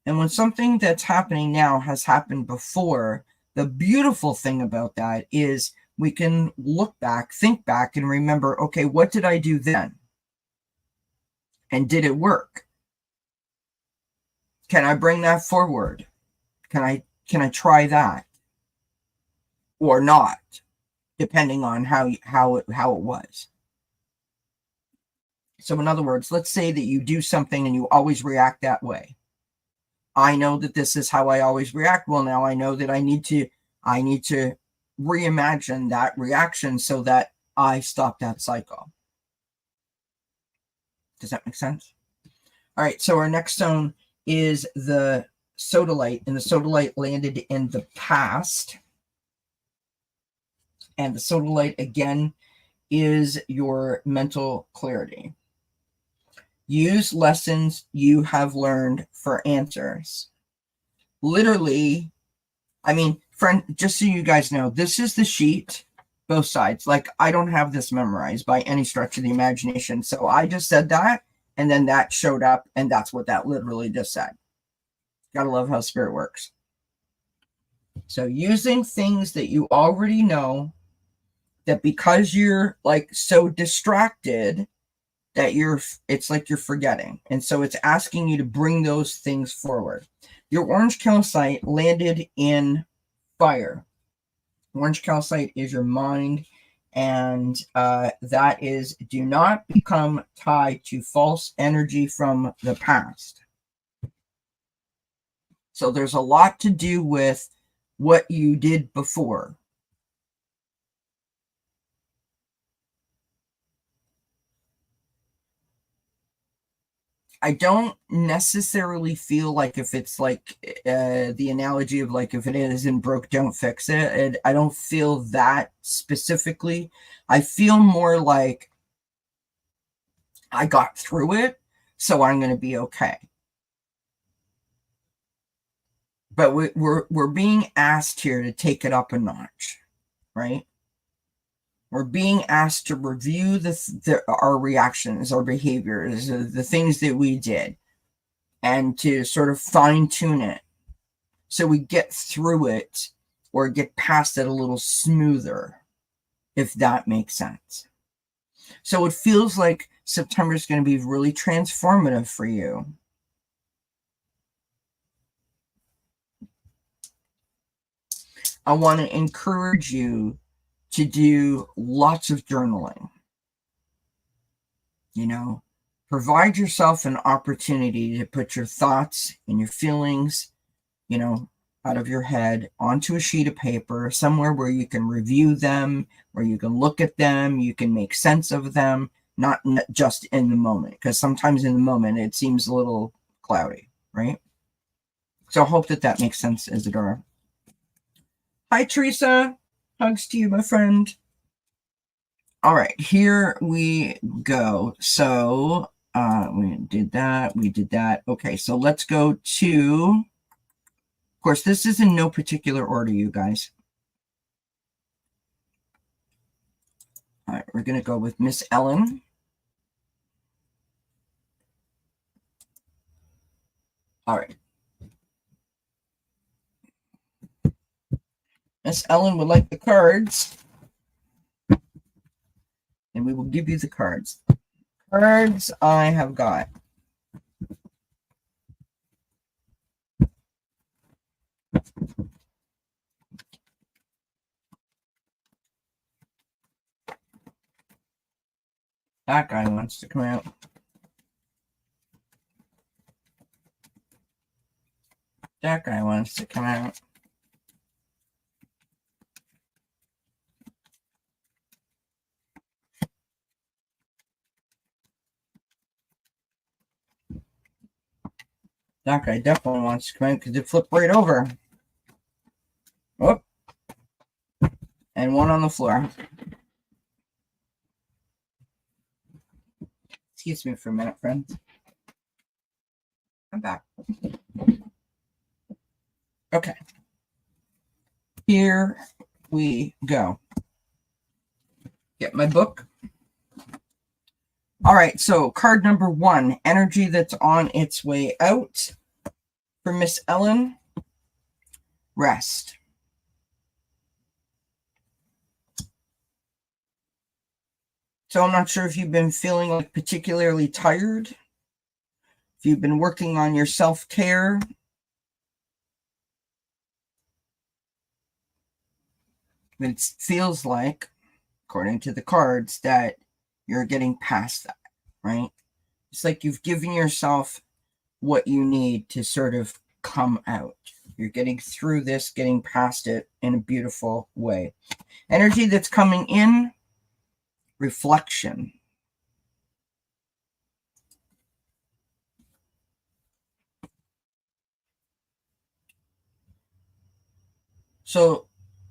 And when something that's happening now has happened before, the beautiful thing about that is we can look back, think back, and remember, okay, what did I do then? And did it work? Can I bring that forward? Can I try that? Or not, depending on how it was. So in other words, let's say that you do something and you always react that way. I know that this is how I always react. Well, now I know that I need to reimagine that reaction so that I stop that cycle. Does that make sense? All right, so our next stone is the sodalite, and the sodalite landed in the past. And the sodalite, again, is your mental clarity. Use lessons you have learned for answers. Literally, I mean, friend, just so you guys know, this is the sheet, both sides. Like, I don't have this memorized by any stretch of the imagination. So I just said that, and then that showed up, and that's what that literally just said. Gotta love how spirit works. So using things that you already know, that because you're like so distracted that it's like you're forgetting. And so it's asking you to bring those things forward. Your orange calcite landed in fire. Orange calcite is your mind, and that is, do not become tied to false energy from the past. So there's a lot to do with what you did before. I don't necessarily feel like, if it's like the analogy of like, if it isn't broke, don't fix it. I don't feel that specifically. I feel more like I got through it, so I'm going to be okay. But we're being asked here to take it up a notch, right? We're being asked to review our reactions, our behaviors, the things that we did, and to sort of fine tune it so we get through it or get past it a little smoother, if that makes sense. So it feels like September is going to be really transformative for you. I want to encourage you to do lots of journaling. You know, provide yourself an opportunity to put your thoughts and your feelings, you know, out of your head onto a sheet of paper, somewhere where you can review them, where you can look at them, you can make sense of them, not just in the moment, because sometimes in the moment it seems a little cloudy, right? So I hope that that makes sense, Isadora. Hi, Teresa. Hugs to you, my friend. All right, here we go. So we did that. We did that. Okay, so let's go to, of course, this is in no particular order, you guys. All right, we're going to go with Miss Ellen. All right. Miss Ellen would like the cards, and we will give you the cards. Cards I have got. That guy wants to come out. That guy wants to come out. That guy definitely wants to come out because it flipped right over. Oh. And one on the floor. Excuse me for a minute, friends. I'm back. Okay. Here we go. Get my book. All right, so card number 1, energy that's on its way out for Miss Ellen. Rest. So I'm not sure if you've been feeling like particularly tired, if you've been working on your self-care. It feels like, according to the cards, that you're getting past that, right? It's like you've given yourself what you need to sort of come out. You're getting through this, getting past it in a beautiful way. Energy that's coming in, reflection. So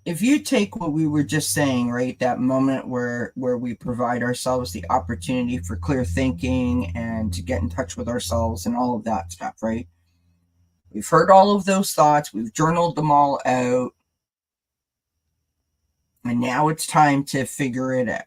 if you take what we were just saying, right, that moment where we provide ourselves the opportunity for clear thinking and to get in touch with ourselves and all of that stuff, right? We've heard all of those thoughts, we've journaled them all out, and now it's time to figure it out.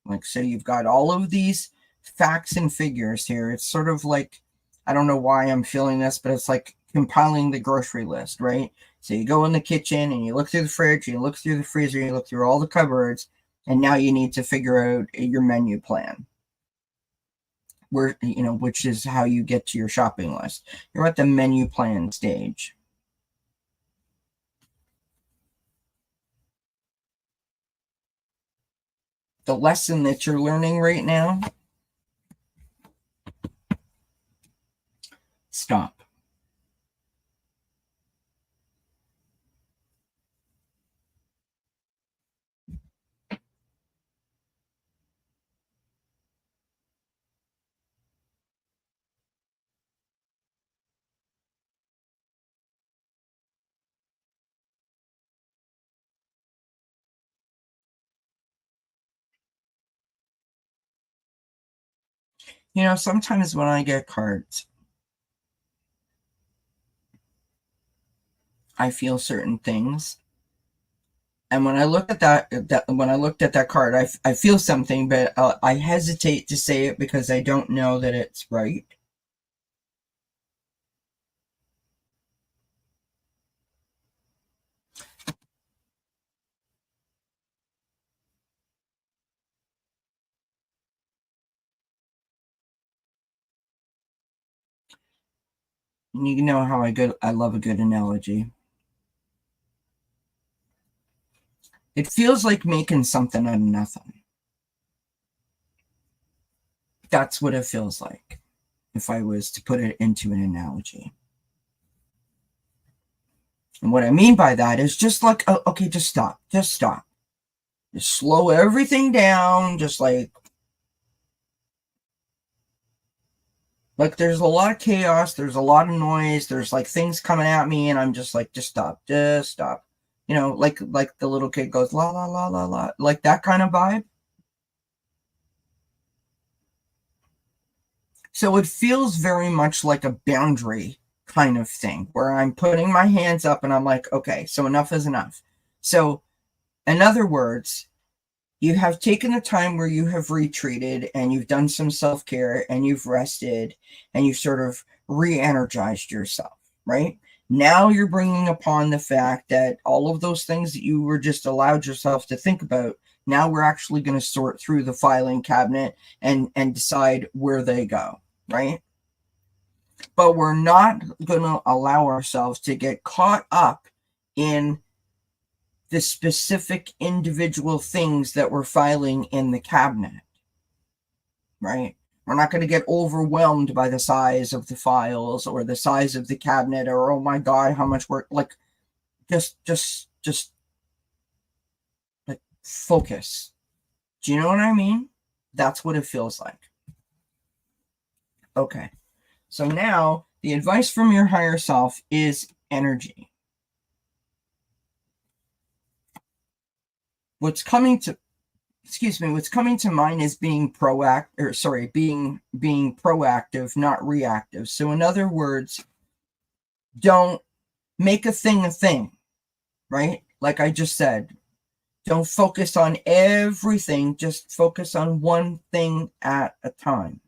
Like, so you've got all of these facts and figures here. It's sort of like, I don't know why I'm feeling this, but it's like compiling the grocery list, right? So you go in the kitchen and you look through the fridge, you look through the freezer, you look through all the cupboards, and now you need to figure out your menu plan. Where, you know, which is how you get to your shopping list. You're at the menu plan stage. The lesson that you're learning right now, stop. You know, sometimes when I get cards, I feel certain things. And when I look at when I looked at that card, I feel something, but I hesitate to say it because I don't know that it's right. You know how I love a good analogy. It feels like making something out of nothing. That's what it feels like if I was to put it into an analogy. And what I mean by that is just like, oh, okay, just stop. Just slow everything down. Just like there's a lot of chaos. There's a lot of noise. There's like things coming at me. And I'm just like, just stop. You know, like the little kid goes, la, la, la, la, la, like that kind of vibe. So it feels very much like a boundary kind of thing where I'm putting my hands up and I'm like, okay, so enough is enough. So in other words, you have taken the time where you have retreated and you've done some self-care and you've rested and you've sort of re-energized yourself, right? Now you're bringing upon the fact that all of those things that you were just allowed yourself to think about, now we're actually going to sort through the filing cabinet and decide where they go, right? But we're not going to allow ourselves to get caught up in the specific individual things that we're filing in the cabinet, right? We're not going to get overwhelmed by the size of the files or the size of the cabinet or, oh my God, how much work. Like, just like focus. Do you know what I mean? That's what it feels like. Okay. So now the advice from your higher self is energy. What's coming to mind is being proactive, being proactive, not reactive. So in other words, don't make a thing, right? Like I just said, don't focus on everything, just focus on one thing at a time.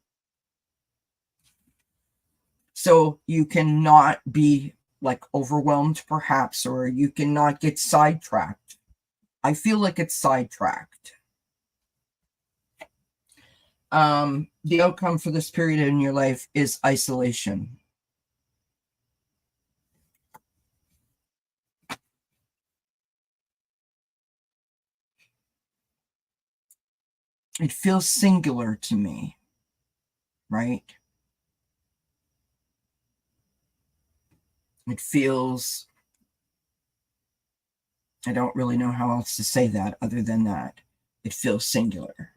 So you cannot be like overwhelmed perhaps, or you cannot get sidetracked. I feel like it's sidetracked. The outcome for this period in your life is isolation. It feels singular to me, right? It feels, I don't really know how else to say that other than that. It feels singular.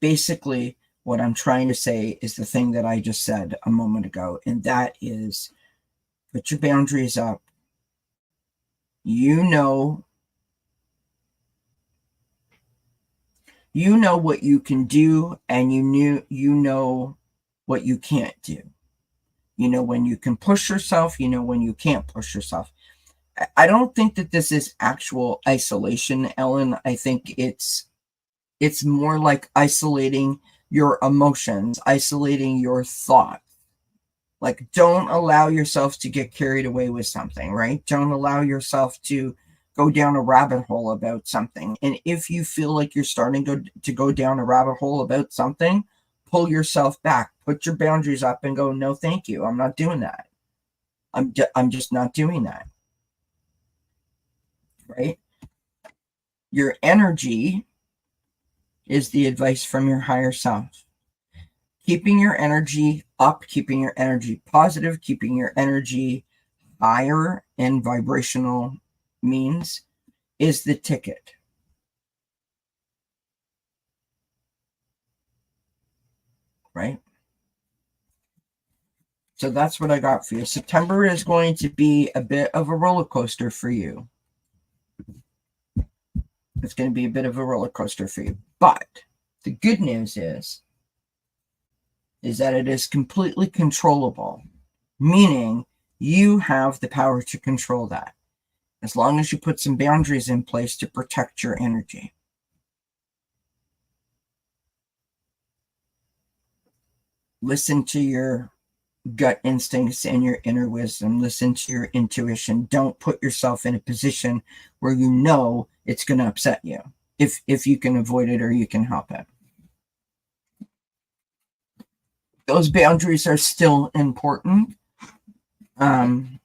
Basically, what I'm trying to say is the thing that I just said a moment ago, and that is put your boundaries up. You know what you can do, and you know what you can't do. You know when you can push yourself, you know when you can't push yourself. I don't think that this is actual isolation, Ellen. I think it's more like isolating your emotions, isolating your thoughts. Like, don't allow yourself to get carried away with something, right? Don't allow yourself to go down a rabbit hole about something. And if you feel like you're starting to go down a rabbit hole about something, pull yourself back, put your boundaries up and go, no, thank you. I'm not doing that. I'm just not doing that. Right? Your energy is the advice from your higher self. Keeping your energy up, keeping your energy positive, keeping your energy higher in vibrational means is the ticket. Right? So that's what I got for you. September is going to be a bit of a roller coaster for you. It's going to be a bit of a roller coaster for you. But the good news is that it is completely controllable, meaning you have the power to control that, as long as you put some boundaries in place to protect your energy. Listen to your gut instincts and your inner wisdom. Listen to your intuition. Don't put yourself in a position where you know it's going to upset you, if you can avoid it or you can help it. Those boundaries are still important, The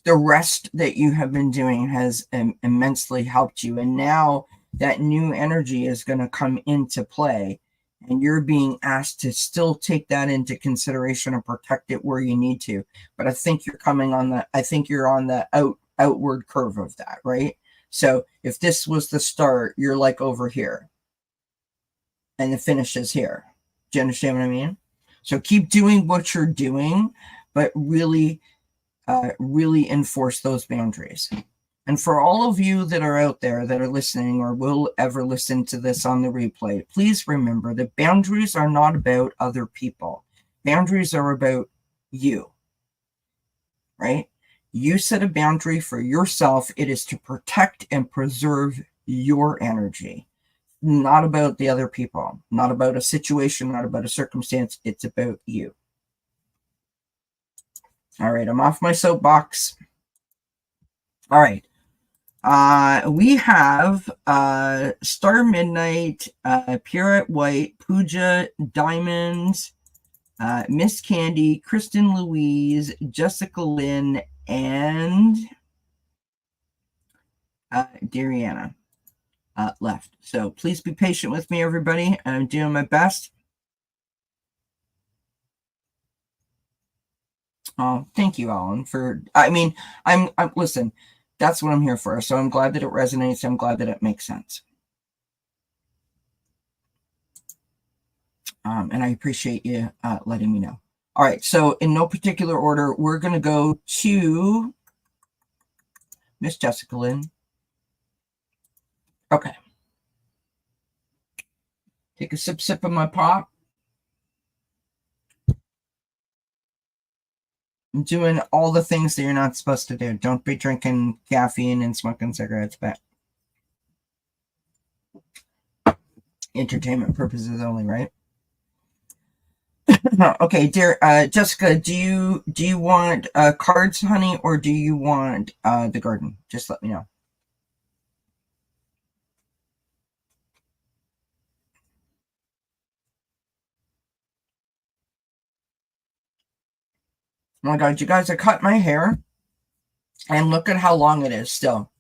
rest that you have been doing has immensely helped you. And now that new energy is going to come into play, and you're being asked to still take that into consideration and protect it where you need to. But I think you're on the outward curve of that, right? So if this was the start, you're like over here and the finish is here. Do you understand what I mean? So keep doing what you're doing, but really enforce those boundaries. And for all of you that are out there that are listening or will ever listen to this on the replay, please remember that boundaries are not about other people. Boundaries are about you, right? You set a boundary for yourself. It is to protect and preserve your energy, not about the other people, not about a situation, not about a circumstance. It's about you. All right, I'm off my soapbox. All right. We have Star Midnight, Pierrette White, Pooja Diamonds, Miss Candy, Kristen Louise, Jessica Lynn, and Dariana left. So please be patient with me, everybody. I'm doing my best. Oh, thank you, Alan, I'm listen, that's what I'm here for. So I'm glad that it resonates. I'm glad that it makes sense. And I appreciate you letting me know. All right, so in no particular order, we're going to go to Miss Jessica Lynn. Okay. Take a sip of my pop. I'm doing all the things that you're not supposed to do. Don't be drinking caffeine and smoking cigarettes, but entertainment purposes only, right? Okay, dear Jessica, do you want cards, honey, or do you want the garden? Just let me know. Oh my God, you guys, I cut my hair and look at how long it is still.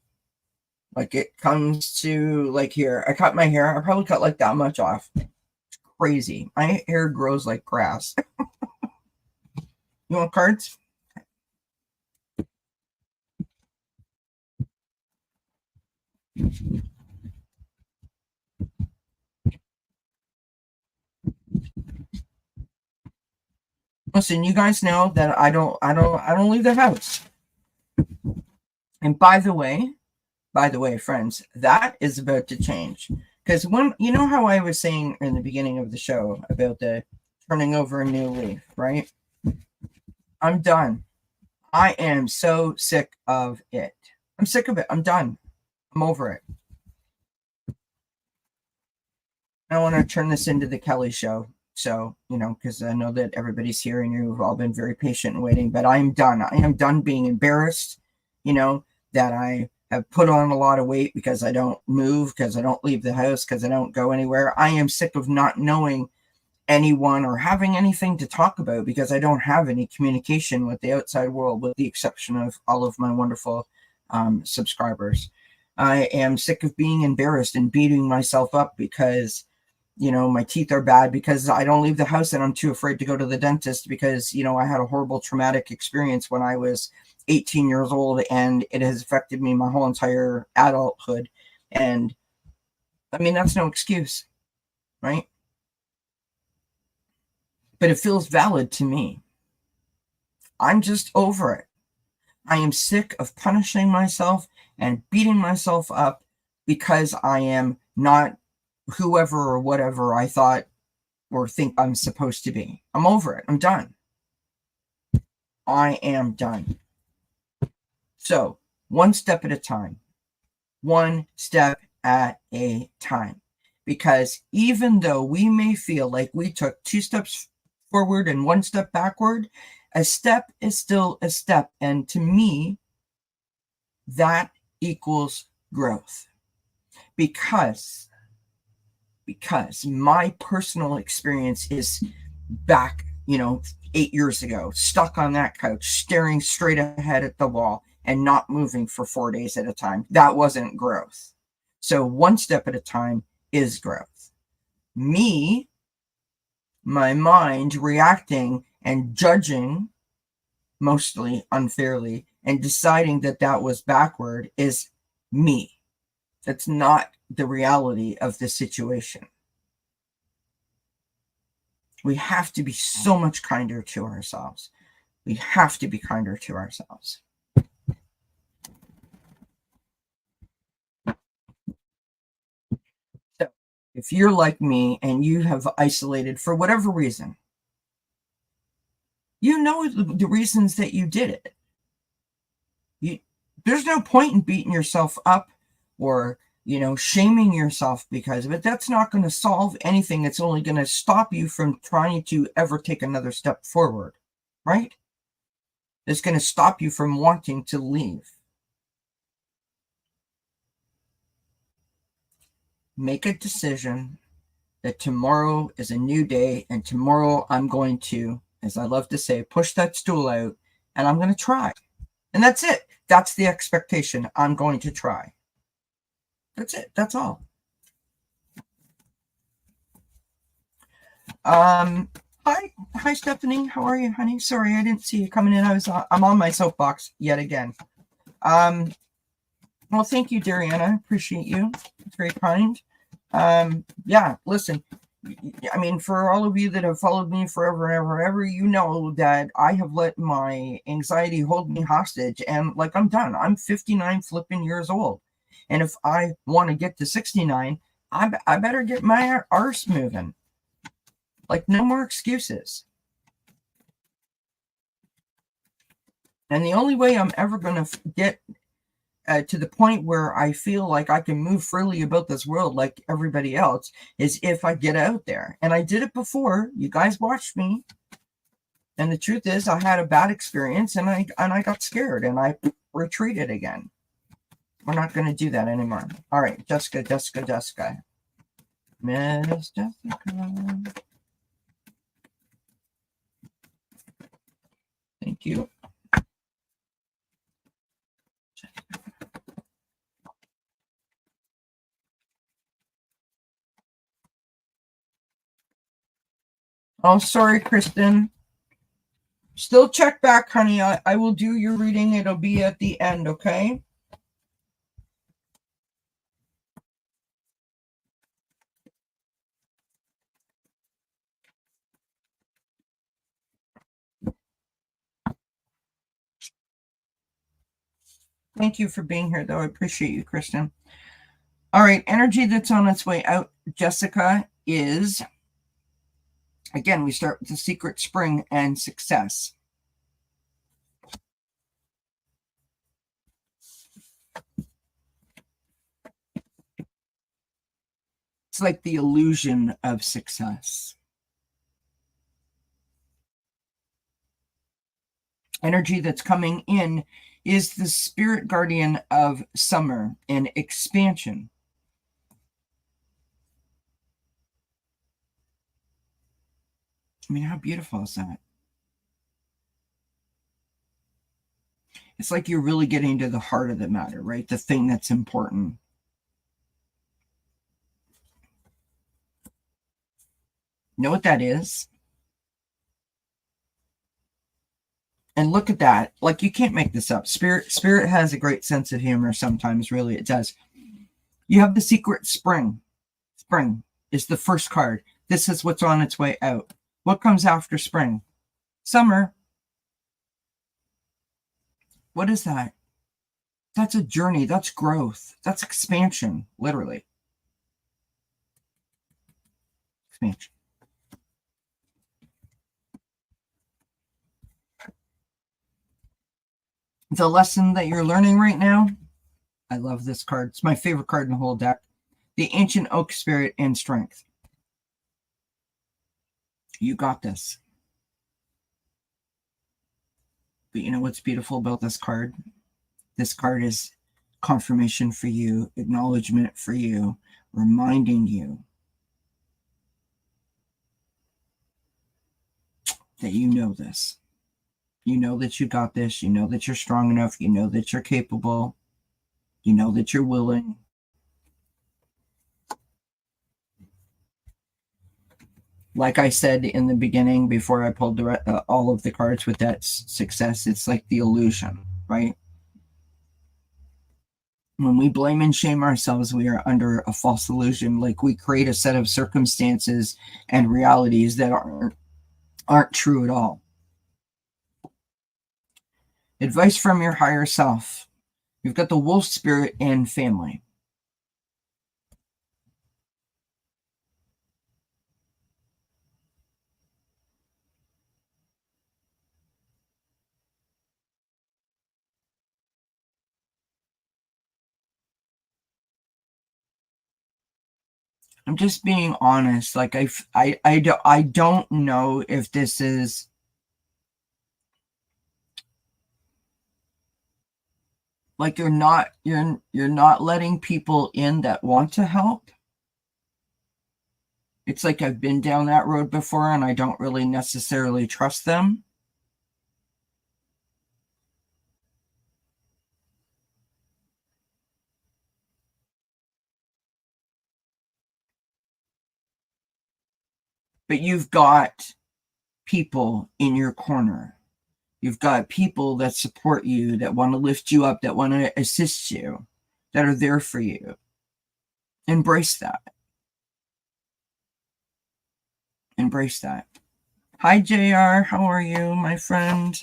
Like it comes to like here. I cut my hair. I probably cut like that much off. It's crazy. My hair grows like grass. You want cards? Listen, you guys know that I don't leave the house. And by the way, friends, that is about to change. Because when you know how I was saying in the beginning of the show about the turning over a new leaf, right? I'm done. I am so sick of it. I'm sick of it. I'm done. I'm over it. I want to turn this into the Kelly show. So, because I know that everybody's here and you've all been very patient and waiting, but I am done. I am done being embarrassed, that I have put on a lot of weight because I don't move, because I don't leave the house, because I don't go anywhere. I am sick of not knowing anyone or having anything to talk about because I don't have any communication with the outside world, with the exception of all of my wonderful subscribers. I am sick of being embarrassed and beating myself up because my teeth are bad, because I don't leave the house and I'm too afraid to go to the dentist because, I had a horrible traumatic experience when I was 18 years old and it has affected me my whole entire adulthood. And I mean, that's no excuse, right? But it feels valid to me. I'm just over it. I am sick of punishing myself and beating myself up because I am not whoever or whatever I thought or think I'm supposed to be. I'm over it. I'm done. I am done. So, one step at a time. One step at a time. Because even though we may feel like we took 2 steps forward and 1 step backward, a step is still a step. And to me, that equals growth. Because my personal experience is back, 8 years ago, stuck on that couch, staring straight ahead at the wall and not moving for 4 days at a time. That wasn't growth. So one step at a time is growth. Me, my mind reacting and judging, mostly unfairly, and deciding that that was backward is me. That's not the reality of the situation. We have to be so much kinder to ourselves. We have to be kinder to ourselves. So if you're like me and you have isolated for whatever reason, you know the reasons that you did it. There's no point in beating yourself up or shaming yourself because of it. That's not going to solve anything. It's only going to stop you from trying to ever take another step forward, right? It's going to stop you from wanting to leave. Make a decision that tomorrow is a new day, and tomorrow I'm going to, as I love to say, push that stool out and I'm going to try. And that's it. That's the expectation. I'm going to try. That's it. That's all. Hi, Stephanie. How are you, honey? Sorry, I didn't see you coming in. I'm on my soapbox yet again. Well, thank you, Dariana. Appreciate you. It's very kind. Yeah, listen. I mean, for all of you that have followed me forever and ever and ever, you know that I have let my anxiety hold me hostage, and like I'm done. I'm 59 flipping years old, and if I want to get to 69, I better get my arse moving. Like, no more excuses. And the only way I'm ever going to get to the point where I feel like I can move freely about this world like everybody else is if I get out there. And I did it before. You guys watched me. And the truth is, I had a bad experience and I got scared and I retreated again. We're not going to do that anymore. All right, Jessica. Miss Jessica. Thank you. Oh, sorry, Kristen. Still check back, honey. I will do your reading. It'll be at the end, okay? Thank you for being here, though. I appreciate you, Kristen. All right, energy that's on its way out, Jessica, is, again, we start with the secret spring and success. It's like the illusion of success. Energy that's coming in is the spirit guardian of summer and expansion. I mean, how beautiful is that? It's like you're really getting to the heart of the matter, right? The thing that's important. You know what that is? And look at that. Like, you can't make this up. Spirit has a great sense of humor sometimes, really, it does. You have the secret spring. Spring is the first card. This is what's on its way out. What comes after spring? Summer. What is that? That's a journey. That's growth. That's expansion, literally. Expansion. The lesson that you're learning right now, I love this card. It's my favorite card in the whole deck. The Ancient Oak Spirit and Strength. You got this. But you know what's beautiful about this card? This card is confirmation for you, acknowledgement for you, reminding you that you know this. You know that you got this. You know that you're strong enough. You know that you're capable. You know that you're willing. Like I said in the beginning, before I pulled all of the cards with that success, it's like the illusion, right? When we blame and shame ourselves, we are under a false illusion. Like we create a set of circumstances and realities that aren't true at all. Advice from your higher self. You've got the wolf spirit and family. I'm just being honest. Like I don't know if this is like you're not letting people in that want to help. It's like I've been down that road before and I don't really necessarily trust them. But you've got people in your corner. You've got people that support you, that want to lift you up, that want to assist you, that are there for you. Embrace that. Embrace that. Hi, JR. How are you, my friend?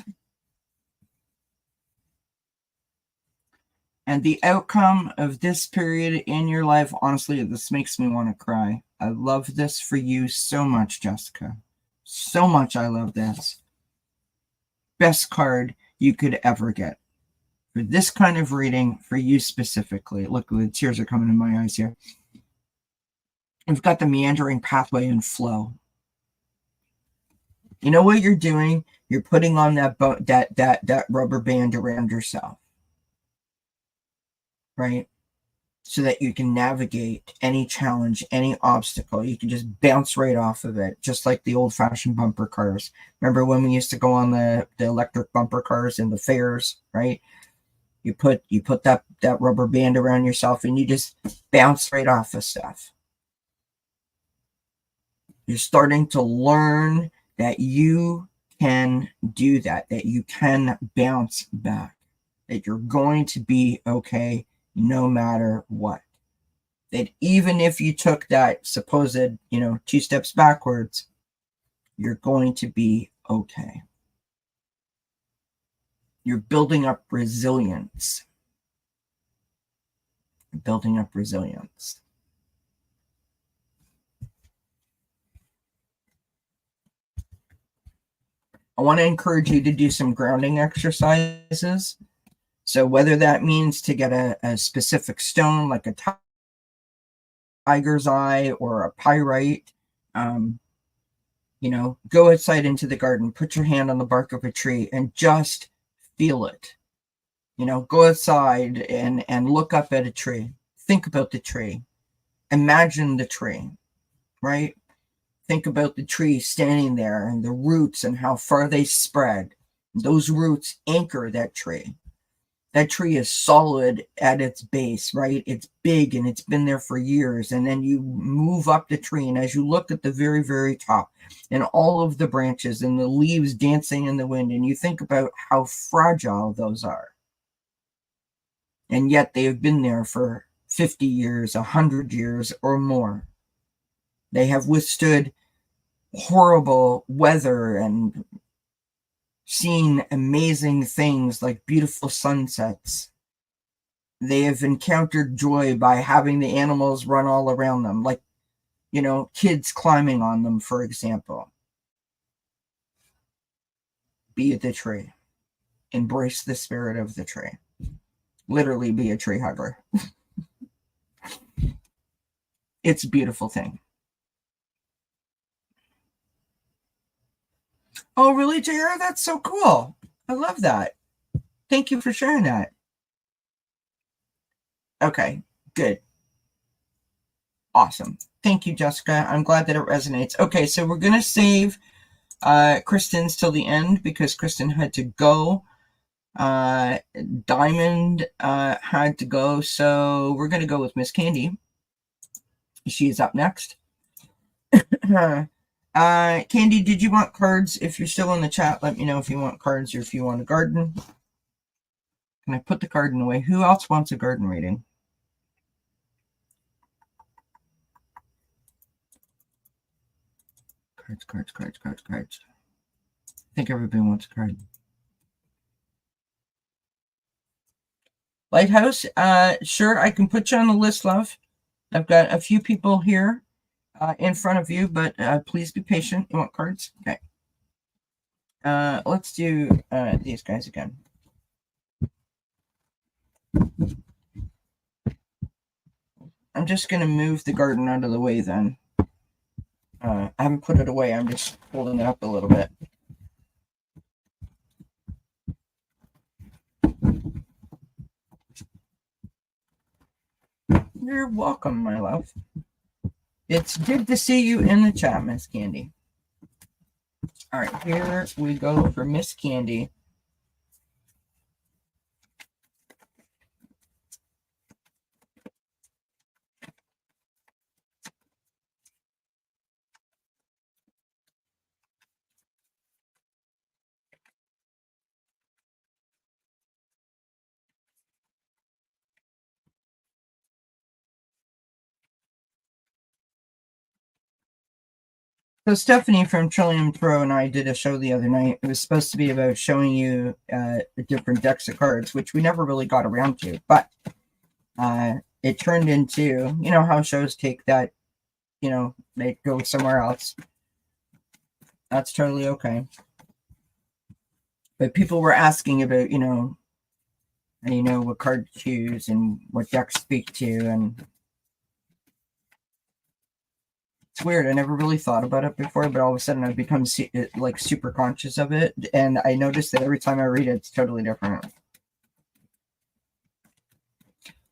And the outcome of this period in your life, honestly, this makes me want to cry. I love this for you so much, Jessica. So much I love this. Best card you could ever get. For this kind of reading, for you specifically. Look, the tears are coming in my eyes here. We've got the meandering pathway and flow. You know what you're doing? You're putting on that rubber band around yourself, right? So that you can navigate any challenge, any obstacle. You can just bounce right off of it, just like the old-fashioned bumper cars. Remember when we used to go on the electric bumper cars in the fairs, right? You put that rubber band around yourself and you just bounce right off of stuff. You're starting to learn that you can do that you can bounce back, that you're going to be okay no matter what. That even if you took that supposed, 2 steps backwards, you're going to be okay. You're building up resilience. You're building up resilience. I want to encourage you to do some grounding exercises. So whether that means to get a specific stone, like a tiger's eye or a pyrite, go outside into the garden, put your hand on the bark of a tree and just feel it. Go outside and look up at a tree. Think about the tree. Imagine the tree, right? Think about the tree standing there and the roots and how far they spread. Those roots anchor that tree. That tree is solid at its base, right? It's big and it's been there for years. And then you move up the tree. And as you look at the very, very top and all of the branches and the leaves dancing in the wind, and you think about how fragile those are. And yet they have been there for 50 years, 100 years or more. They have withstood horrible weather and seen amazing things like beautiful sunsets. They have encountered joy by having the animals run all around them, like, kids climbing on them, for example. Be the tree. Embrace the spirit of the tree. Literally be a tree hugger. It's a beautiful thing. Oh, really, JR? That's so cool. I love that. Thank you for sharing that. Okay, good. Awesome. Thank you, Jessica. I'm glad that it resonates. Okay, so we're going to save Kristen's till the end because Kristen had to go. Diamond had to go, so we're going to go with Miss Candy. She's up next. Candy, did you want cards? If you're still in the chat, let me know if you want cards or if you want a garden. Can I put the garden away? Who else wants a garden reading? Cards. I think everybody wants a card. Lighthouse, sure, I can put you on the list, love. I've got a few people here in front of you, but please be patient. You want cards? Okay. Let's do these guys again. I'm just going to move the garden out of the way then. I haven't put it away. I'm just holding it up a little bit. You're welcome, my love. It's good to see you in the chat, Miss Candy. All right, here we go for Miss Candy. So Stephanie from Trillium Tarot and I did a show the other night. It was supposed to be about showing you different decks of cards, which we never really got around to. But it turned into, you know how shows take that, you know, they go somewhere else. That's totally okay. But people were asking about, you know, what card to choose and what decks speak to, and it's weird. I never really thought about it before, but all of a sudden I've become like super conscious of it, and I noticed that every time I read it, it's totally different.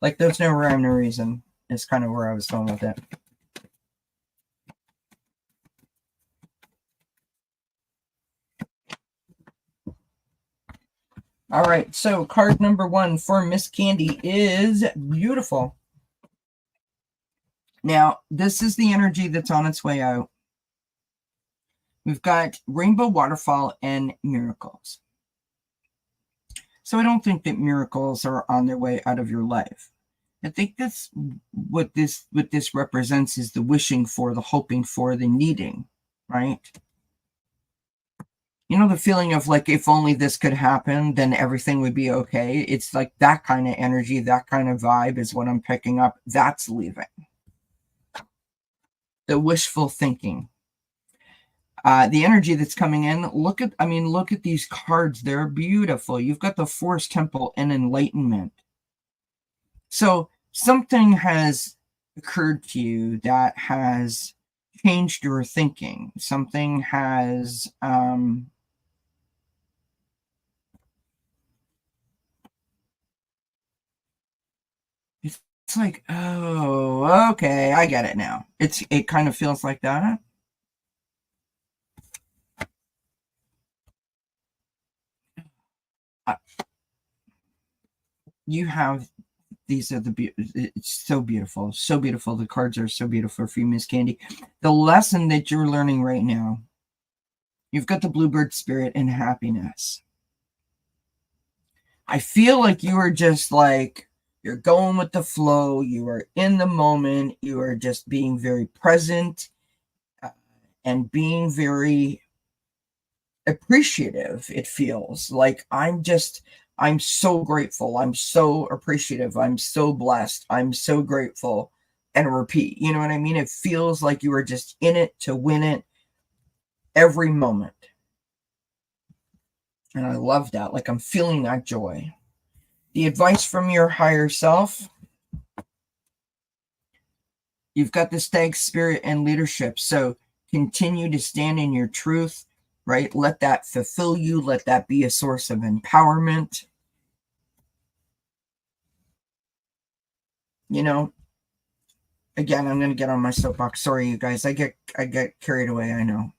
Like there's no rhyme, no reason. Is kind of where I was going with it. All right, so card number 1 for Miss Candy is beautiful. Now, this is the energy that's on its way out. We've got Rainbow Waterfall and Miracles. So I don't think that miracles are on their way out of your life. I think that's what this represents is the wishing for, the hoping for, the needing, right? You know, the feeling of like, if only this could happen, then everything would be okay. It's like that kind of energy, that kind of vibe is what I'm picking up. That's leaving. The wishful thinking. The energy that's coming in, look at these cards. They're beautiful. You've got the Force Temple and Enlightenment. So something has occurred to you that has changed your thinking. Something has it's like, oh, okay, I get it now. It kind of feels like that. You have these are it's so beautiful, so beautiful. The cards are so beautiful for you, Miss Candy. The lesson that you're learning right now, you've got the Bluebird spirit and happiness. I feel like you are just like, you're going with the flow. You are in the moment. You are just being very present and being very appreciative. It feels like I'm so grateful. I'm so appreciative. I'm so blessed. I'm so grateful. And repeat. You know what I mean? It feels like you are just in it to win it every moment. And I love that. Like I'm feeling that joy. The advice from your higher self. You've got the Stag spirit and leadership. So continue to stand in your truth, right? Let that fulfill you. Let that be a source of empowerment. You know, again, I'm going to get on my soapbox. Sorry, you guys. I get carried away. I know.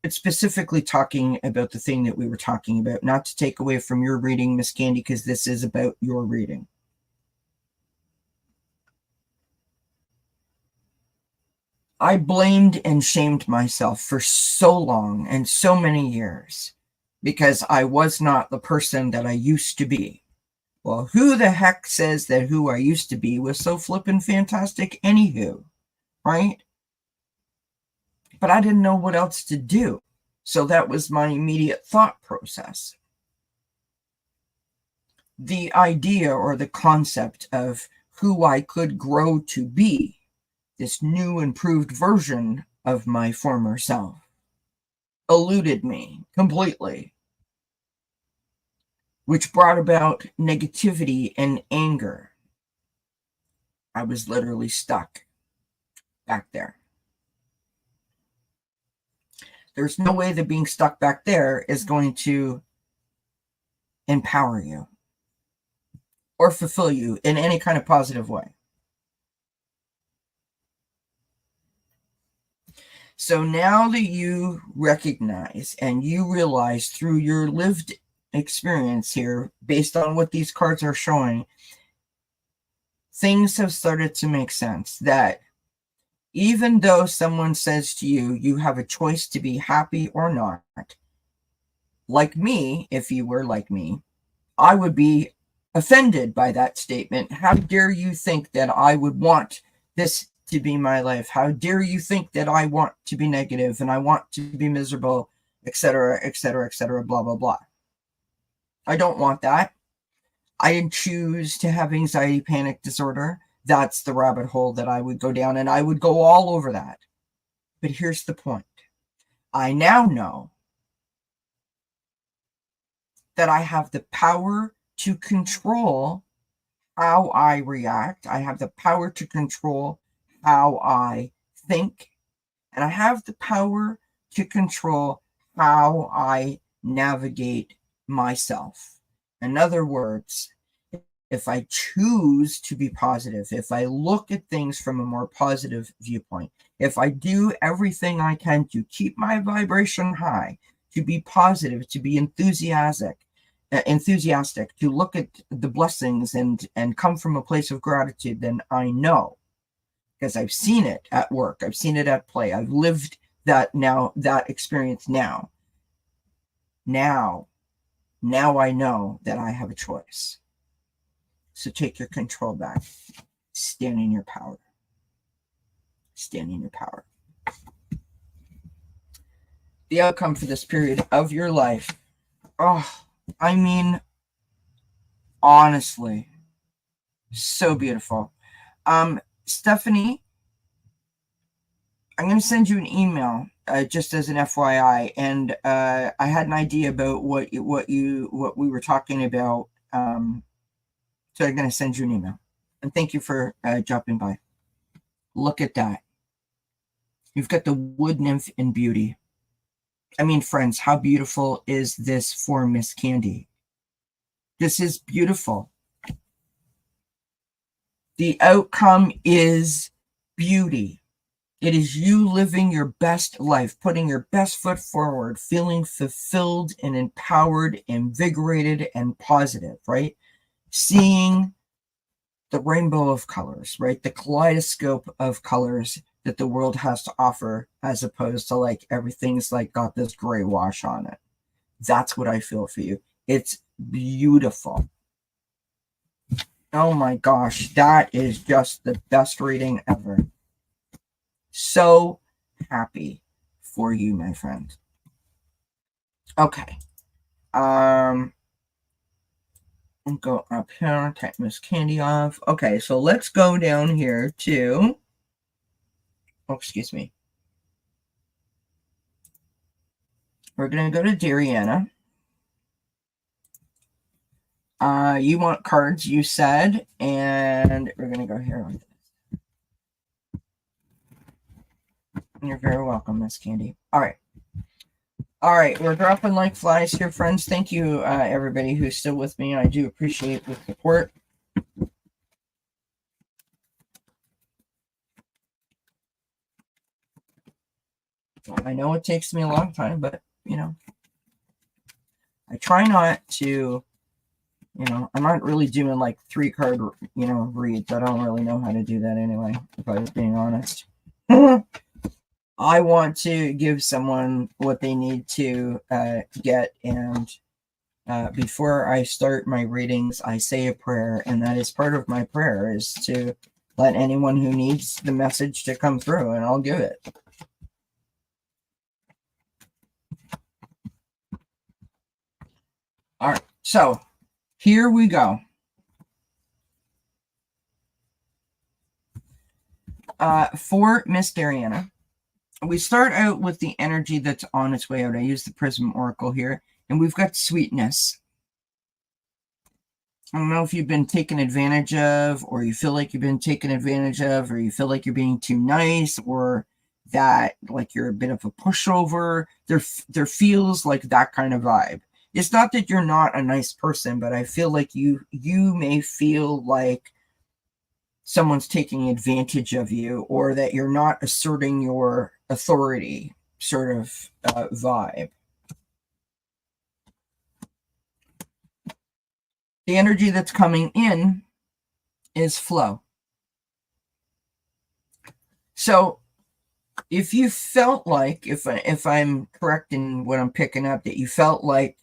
It's specifically talking about the thing that we were talking about, not to take away from your reading, Miss Candy, because this is about your reading. I blamed and shamed myself for so long and so many years because I was not the person that I used to be. Well, who the heck says that who I used to be was so flippin' fantastic anywho, right? But I didn't know what else to do. So that was my immediate thought process. The idea or the concept of who I could grow to be, this new improved version of my former self, eluded me completely, which brought about negativity and anger. I was literally stuck back there. There's no way that being stuck back there is going to empower you or fulfill you in any kind of positive way. So now that you recognize and you realize through your lived experience here, based on what these cards are showing, things have started to make sense. That even though someone says to you, you have a choice to be happy or not, like me, if you were like me, I would be offended by that statement. How dare you think that I would want this to be my life? How dare you think that I want to be negative and I want to be miserable, etc., etc., etc., blah, blah, blah. I don't want that. I didn't choose to have anxiety panic disorder. That's the rabbit hole that I would go down, and I would go all over that. But here's the point. I now know that I have the power to control how I react. I have the power to control how I think. And I have the power to control how I navigate myself. In other words, if I choose to be positive, if I look at things from a more positive viewpoint, if I do everything I can to keep my vibration high, to be positive, to be enthusiastic, to look at the blessings and come from a place of gratitude, then I know, because I've seen it at work, I've seen it at play, I've lived that experience now. Now I know that I have a choice. So take your control back. Stand in your power. Stand in your power. The outcome for this period of your life. Oh, I mean, honestly, so beautiful. Stephanie, I'm going to send you an email just as an FYI, and I had an idea about what we were talking about. So I'm going to send you an email, and thank you for dropping by. Look at that. You've got the wood nymph in beauty. I mean, friends, how beautiful is this for Miss Candy? This is beautiful. The outcome is beauty. It is you living your best life, putting your best foot forward, feeling fulfilled and empowered, invigorated, and positive, right? Seeing the rainbow of colors, right? The kaleidoscope of colors that the world has to offer, as opposed to like everything's like got this gray wash on it. That's what I feel for you. It's beautiful. Oh my gosh, that is just the best reading ever. So happy for you, my friend. Okay. I'll go up here, take Miss Candy off. Okay, so let's go down here to, oh, excuse me. We're going to go to Dariana. You want cards, you said, and we're going to go here with this. You're very welcome, Miss Candy. All right. All right, we're dropping like flies here, friends. Thank you, everybody who's still with me. I do appreciate the support. I know it takes me a long time, but I try not to, I'm not really doing like 3-card, reads. I don't really know how to do that anyway, if I was being honest. I want to give someone what they need to get, and before I start my readings, I say a prayer, and that is part of my prayer, is to let anyone who needs the message to come through, and I'll give it. All right, so here we go. For Miss Dariana, we start out with the energy that's on its way out. I use the Prism Oracle here, and we've got sweetness. I don't know if you've been taken advantage of, or you feel like you've been taken advantage of, or you feel like you're being too nice, or that like you're a bit of a pushover. There feels like that kind of vibe. It's not that you're not a nice person, but I feel like you may feel like someone's taking advantage of you, or that you're not asserting your authority, sort of vibe. The energy that's coming in is flow. So if you felt like, if I'm correct in what I'm picking up, that you felt like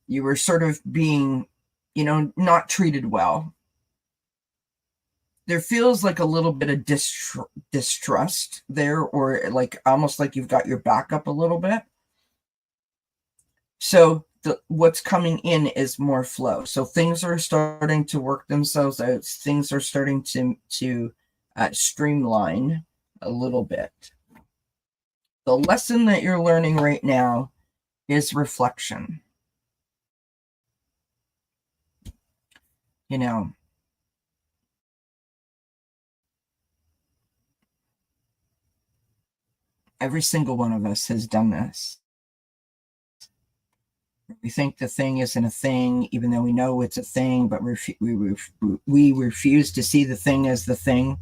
you were sort of being, not treated well, there feels like a little bit of distrust there, or like almost like you've got your back up a little bit. So what's coming in is more flow. So things are starting to work themselves out. Things are starting to streamline a little bit. The lesson that you're learning right now is reflection. Every single one of us has done this. We think the thing isn't a thing, even though we know it's a thing, but we refuse to see the thing as the thing.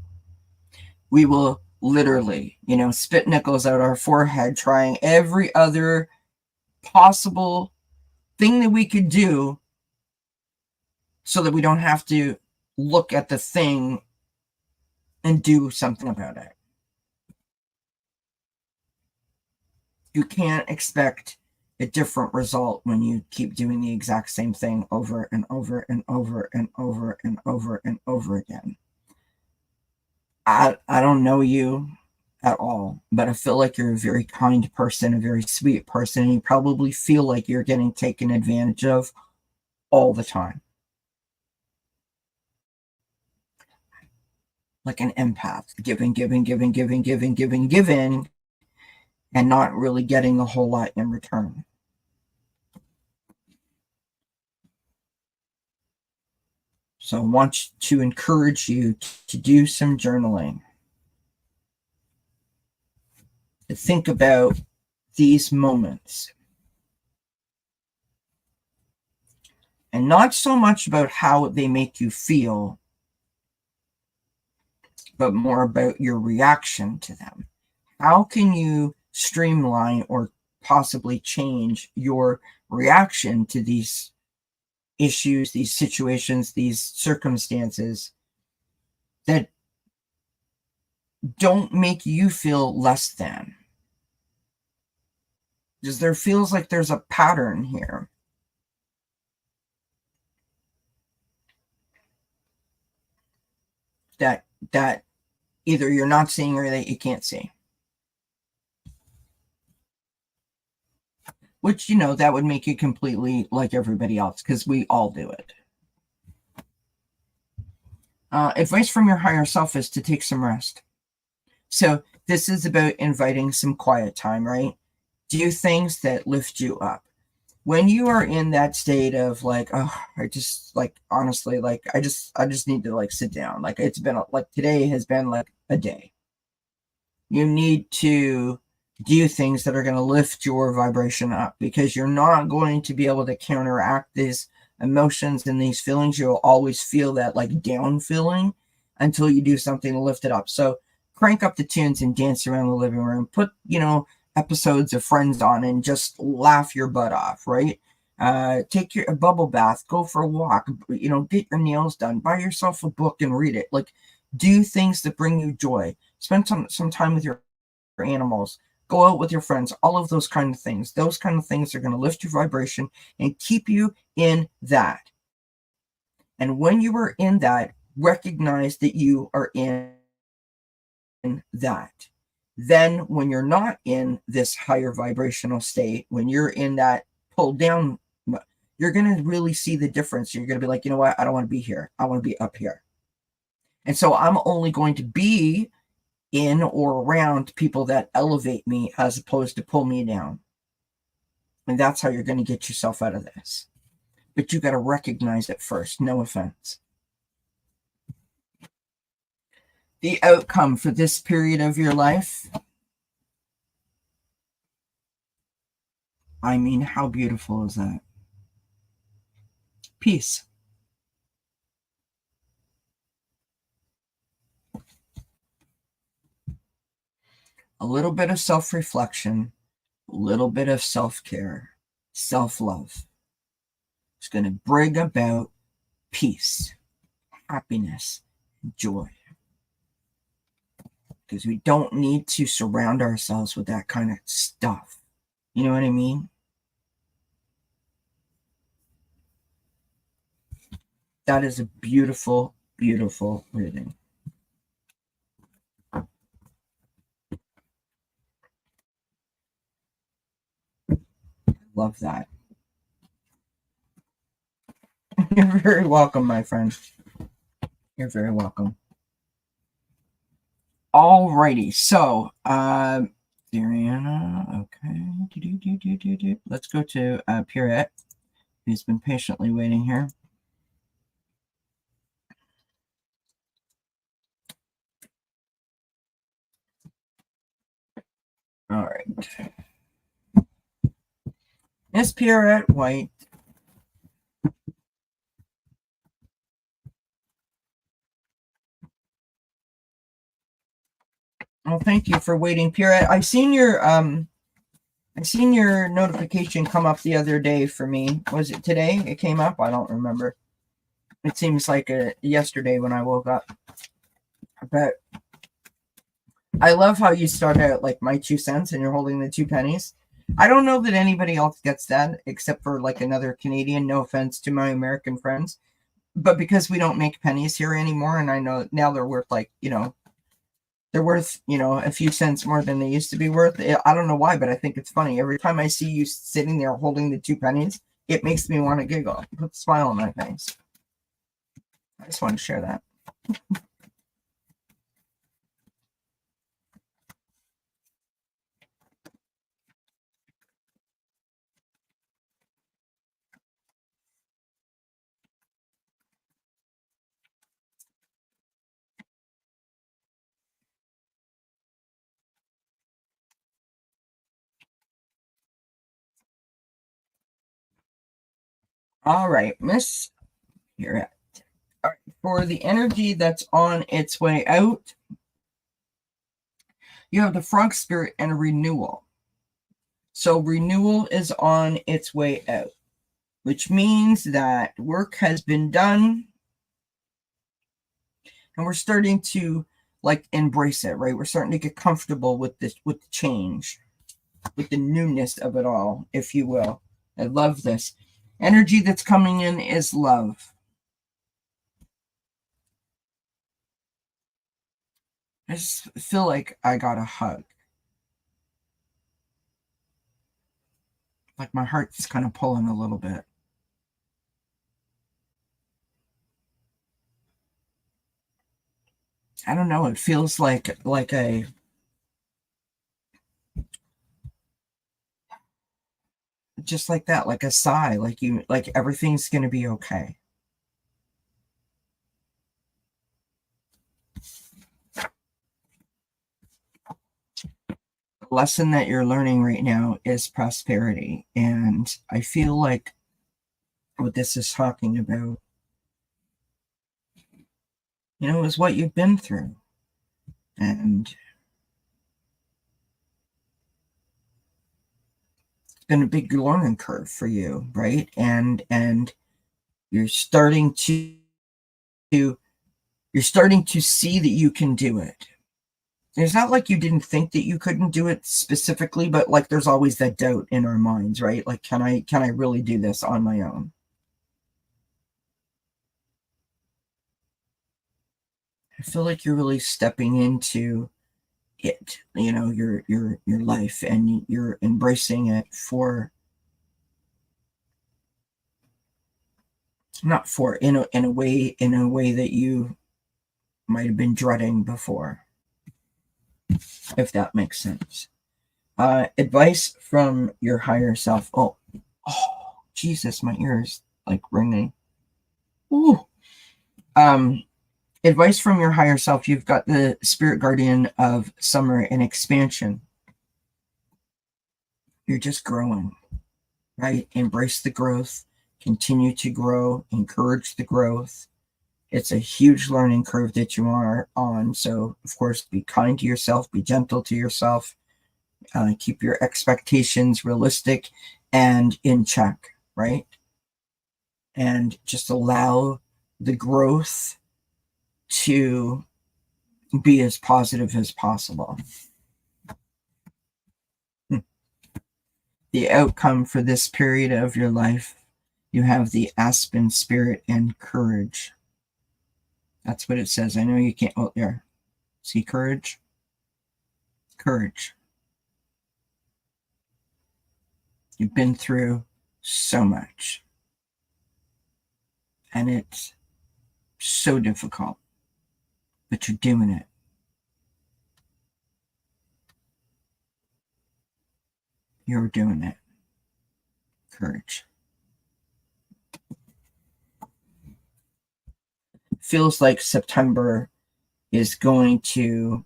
We will literally, spit nickels out our forehead, trying every other possible thing that we could do so that we don't have to look at the thing and do something about it. You can't expect a different result when you keep doing the exact same thing over and over and over and over and over and over again. I don't know you at all, but I feel like you're a very kind person, a very sweet person, and you probably feel like you're getting taken advantage of all the time. Like an empath, giving, and not really getting a whole lot in return. So I want to encourage you to do some journaling, to think about these moments, and not so much about how they make you feel, but more about your reaction to them. How can you streamline or possibly change your reaction to these issues, these situations, these circumstances that don't make you feel less than? Because there feels like there's a pattern here. That either you're not seeing or that you can't see. Which, that would make you completely like everybody else, because we all do it. Advice from your higher self is to take some rest. So this is about inviting some quiet time, right? Do things that lift you up. When you are in that state of like, oh, I just like, honestly, like, I just need to like sit down. Like it's been like, today has been like a day. You need to do things that are going to lift your vibration up, because you're not going to be able to counteract these emotions and these feelings. You'll always feel that like down feeling until you do something to lift it up. So crank up the tunes and dance around the living room. Put, episodes of Friends on and just laugh your butt off, right? Take a bubble bath, go for a walk, get your nails done, buy yourself a book and read it. Like, do things that bring you joy. Spend some time with your animals. Go out with your friends. All of those kind of things. Those kind of things are going to lift your vibration and keep you in that. And when you are in that, recognize that you are in that. Then when you're not in this higher vibrational state, when you're in that pulled down, you're going to really see the difference. You're going to be like, you know what? I don't want to be here. I want to be up here. And so I'm only going to be in or around people that elevate me as opposed to pull me down. And that's how you're going to get yourself out of this. But you got to recognize it first. No offense. The outcome for this period of your life, I mean, how beautiful is that? Peace. A little bit of self-reflection, a little bit of self-care, self-love. It's going to bring about peace, happiness, and joy. Because we don't need to surround ourselves with that kind of stuff. You know what I mean? That is a beautiful, beautiful reading. Love that. You're very welcome, my friend. You're very welcome. Alrighty, so Dariana, okay. Let's go to Pierrette, who's been patiently waiting here. All right. Miss Pierrette White. Well, thank you for waiting, Pierrette. I've seen your notification come up the other day for me. Was it today it came up? I don't remember. It seems like yesterday when I woke up. But I love how you start out like my 2 cents and you're holding the 2 pennies. I don't know that anybody else gets that except for like another Canadian. No offense to my American friends. But because we don't make pennies here anymore, and I know now they're worth like, they're worth, a few cents more than they used to be worth. I don't know why, but I think it's funny. Every time I see you sitting there holding the 2 pennies, it makes me want to giggle. Put a smile on my face. I just want to share that. All right, Miss Pierrette. All right, for the energy that's on its way out, you have the frog spirit and renewal. So renewal is on its way out, which means that work has been done and we're starting to like embrace it, right? We're starting to get comfortable with this, with the change, with the newness of it all, if you will. I love this. Energy that's coming in is love. I just feel like I got a hug. Like my heart's kind of pulling a little bit. I don't know. It feels like a just like that, like a sigh, like everything's gonna be okay. The lesson that you're learning right now is prosperity, and I feel like what this is talking about, is what you've been through. And it's been a big learning curve for you, right? And you're starting to see that you can do it. It's not like you didn't think that you couldn't do it specifically, but like there's always that doubt in our minds, right? Like, can I really do this on my own? I feel like you're really stepping into it, your life, and you're embracing it for, not for, in a way that you might have been dreading before, if that makes sense. Advice from your higher self. Oh, Jesus, my ears like ringing. Ooh. Advice from your higher self. You've got the spirit guardian of summer and expansion. You're just growing, right? Embrace the growth, continue to grow, encourage the growth. It's a huge learning curve that you are on. So, of course, be kind to yourself, be gentle to yourself, keep your expectations realistic and in check, right? And just allow the growth to be as positive as possible. The outcome for this period of your life, you have the aspen spirit and courage. That's what it says. I know you can't. Oh, there. See courage? Courage. You've been through so much. And it's so difficult. But you're doing it. You're doing it. Courage. Feels like September is going to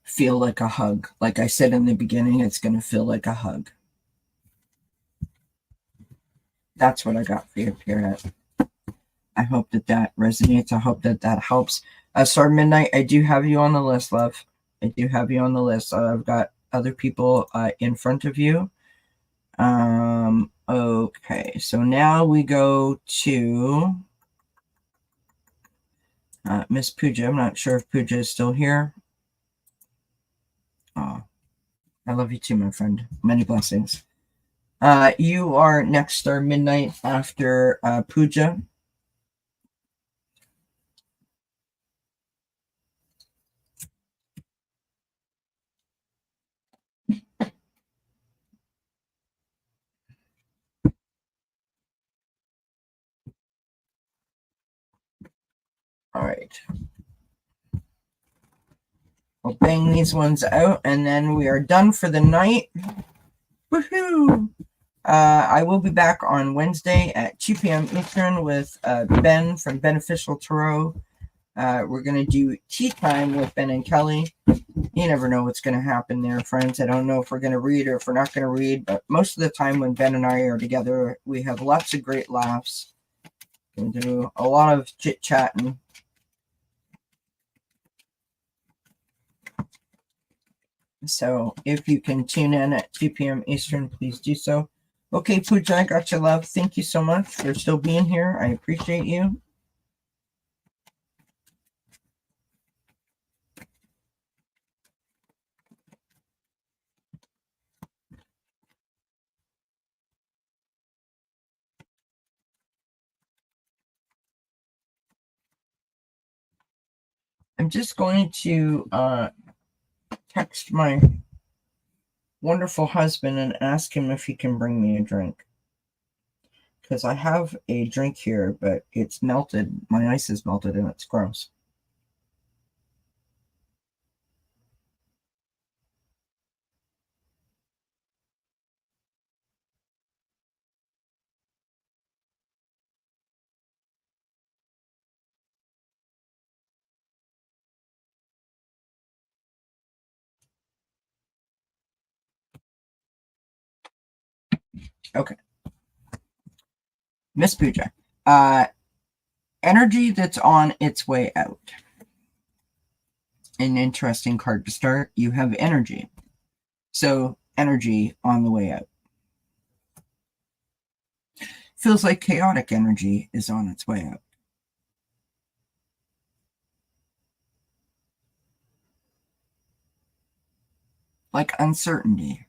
feel like a hug. Like I said in the beginning, it's going to feel like a hug. That's what I got for you, Pierrette. I hope that resonates. I hope that helps. Star Midnight, I do have you on the list, love. I do have you on the list. I've got other people in front of you. Okay, so now we go to Miss Pooja. I'm not sure if Pooja is still here. Oh, I love you too, my friend. Many blessings. You are next, Star Midnight, after Pooja. All right. We'll bang these ones out, and then we are done for the night. Woohoo! I will be back on Wednesday at 2 p.m. Eastern with Ben from Beneficial Tarot. We're going to do tea time with Ben and Kelly. You never know what's going to happen there, friends. I don't know if we're going to read or if we're not going to read, but most of the time when Ben and I are together, we have lots of great laughs. We do a lot of chit-chatting. So if you can tune in at 2 p.m. Eastern, please do so. Okay, Pooja, I got your love. Thank you so much for still being here. I appreciate you. I'm just going to text my wonderful husband and ask him if he can bring me a drink. Because I have a drink here, but it's melted. My ice is melted and it's gross. Okay. Miss Pooja. Energy that's on its way out. An interesting card to start. You have energy. So energy on the way out. Feels like chaotic energy is on its way out. Like uncertainty.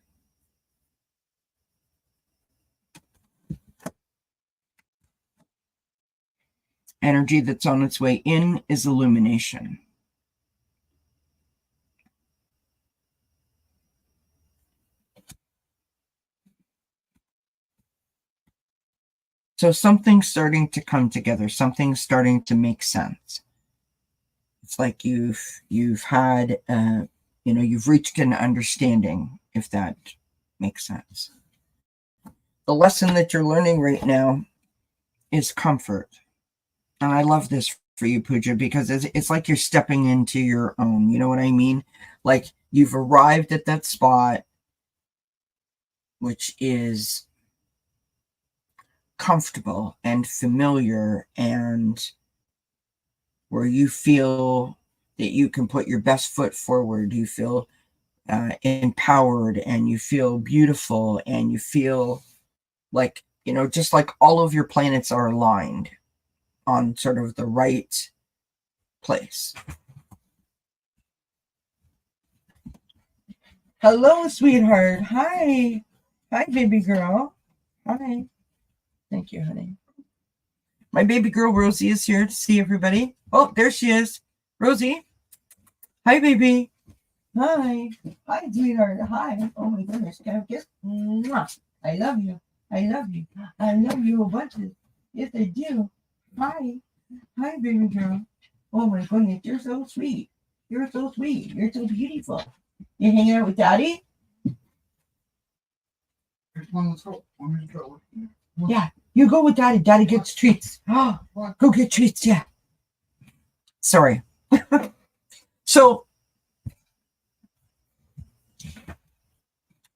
Energy that's on its way in is illumination. So something's starting to come together. Something's starting to make sense. It's like you've had, you've reached an understanding, if that makes sense. The lesson that you're learning right now is comfort. And I love this for you, Pooja, because it's like you're stepping into your own. You know what I mean? Like you've arrived at that spot, which is comfortable and familiar, and where you feel that you can put your best foot forward. You feel empowered, and you feel beautiful, and you feel like, just like all of your planets are aligned on sort of the right place. Hello, sweetheart. Hi. Hi, baby girl. Hi. Thank you, honey. My baby girl Rosie is here to see everybody. Oh, there she is. Rosie. Hi, baby. Hi. Hi, sweetheart. Hi. Oh my goodness. Can I kiss? I love you. I love you. I love you a bunch. Yes, I do. Hi. Hi, baby girl. Oh my goodness. You're so sweet. You're so sweet. You're so beautiful. You hanging out with Daddy? Yeah. You go with Daddy. Daddy gets treats. Oh, go get treats. Yeah. Sorry. So,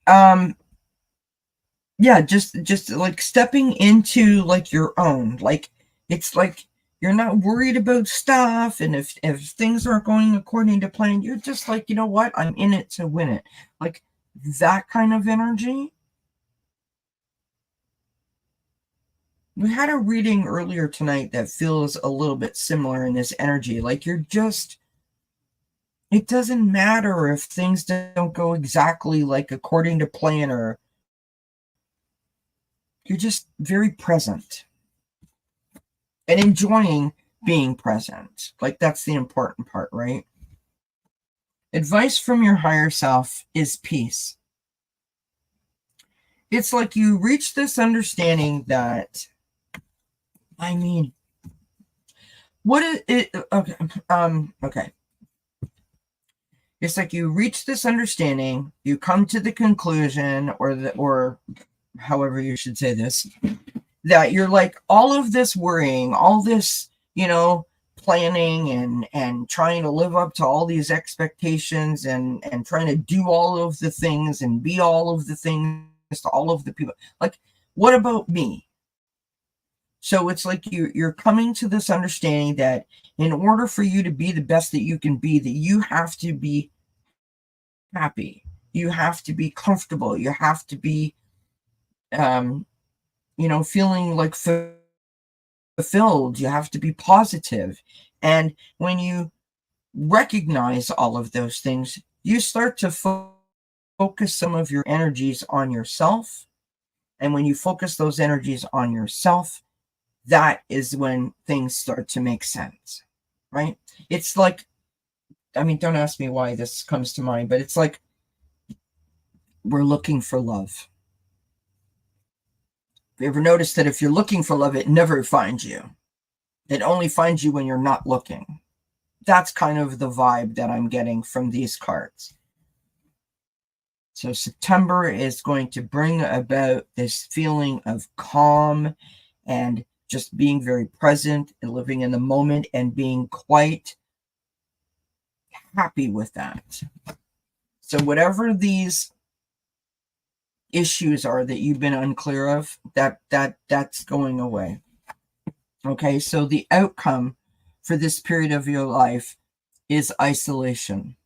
yeah, just like stepping into like your own. Like it's like you're not worried about stuff, and if things aren't going according to plan, you're just like, you know what? I'm in it to win it. Like that kind of energy. We had a reading earlier tonight that feels a little bit similar in this energy. Like you're just, it doesn't matter if things don't go exactly like according to plan, or you're just very present and enjoying being present. Like that's the important part, right? Advice from your higher self is peace. It's like you reach this understanding that, I mean, what is it? Okay. Okay. It's like you reach this understanding, you come to the conclusion, or however you should say this, that you're like, all of this worrying, all this, planning and trying to live up to all these expectations, and trying to do all of the things and be all of the things to all of the people. Like, what about me? So it's like you're coming to this understanding that in order for you to be the best that you can be, that you have to be happy, you have to be comfortable, you have to be feeling like fulfilled, you have to be positive. And when you recognize all of those things, you start to focus some of your energies on yourself. And when you focus those energies on yourself, that is when things start to make sense, right? It's like, don't ask me why this comes to mind, but it's like we're looking for love. Have you ever noticed that if you're looking for love, it never finds you? It only finds you when you're not looking. That's kind of the vibe that I'm getting from these cards. So September is going to bring about this feeling of calm and just being very present and living in the moment and being quite happy with that. So whatever these issues are that you've been unclear of, that's going away. Okay, so the outcome for this period of your life is isolation.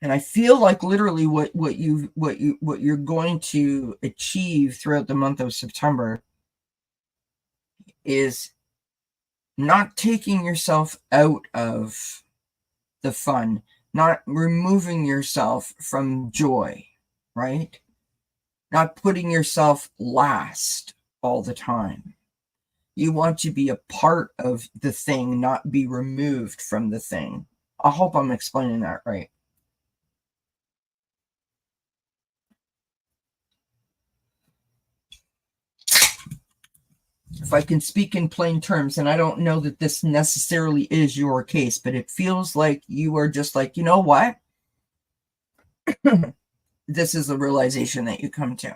And I feel like literally what you're going to achieve throughout the month of September is not taking yourself out of the fun, not removing yourself from joy, right? Not putting yourself last all the time. You want to be a part of the thing, not be removed from the thing. I hope I'm explaining that right. If I can speak in plain terms, and I don't know that this necessarily is your case, but it feels like you are just like, you know what? This is a realization that you come to.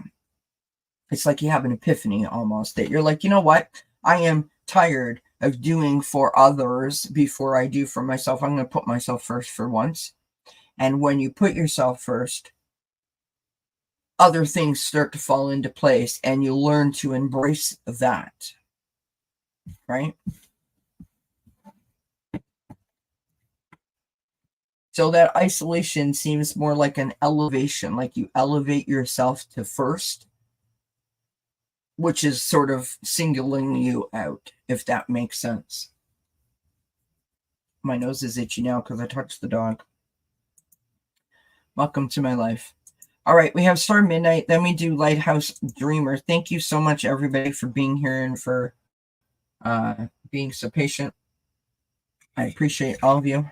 It's like you have an epiphany almost, that you're like, you know what? I am tired of doing for others before I do for myself. I'm going to put myself first for once. And when you put yourself first, other things start to fall into place and you learn to embrace that, right? So that isolation seems more like an elevation, like you elevate yourself to first, which is sort of singling you out, if that makes sense. My nose is itchy now because I touched the dog. Welcome to my life. All right, we have Star Midnight. Then we do Lighthouse Dreamer. Thank you so much, everybody, for being here and for being so patient. I appreciate all of you.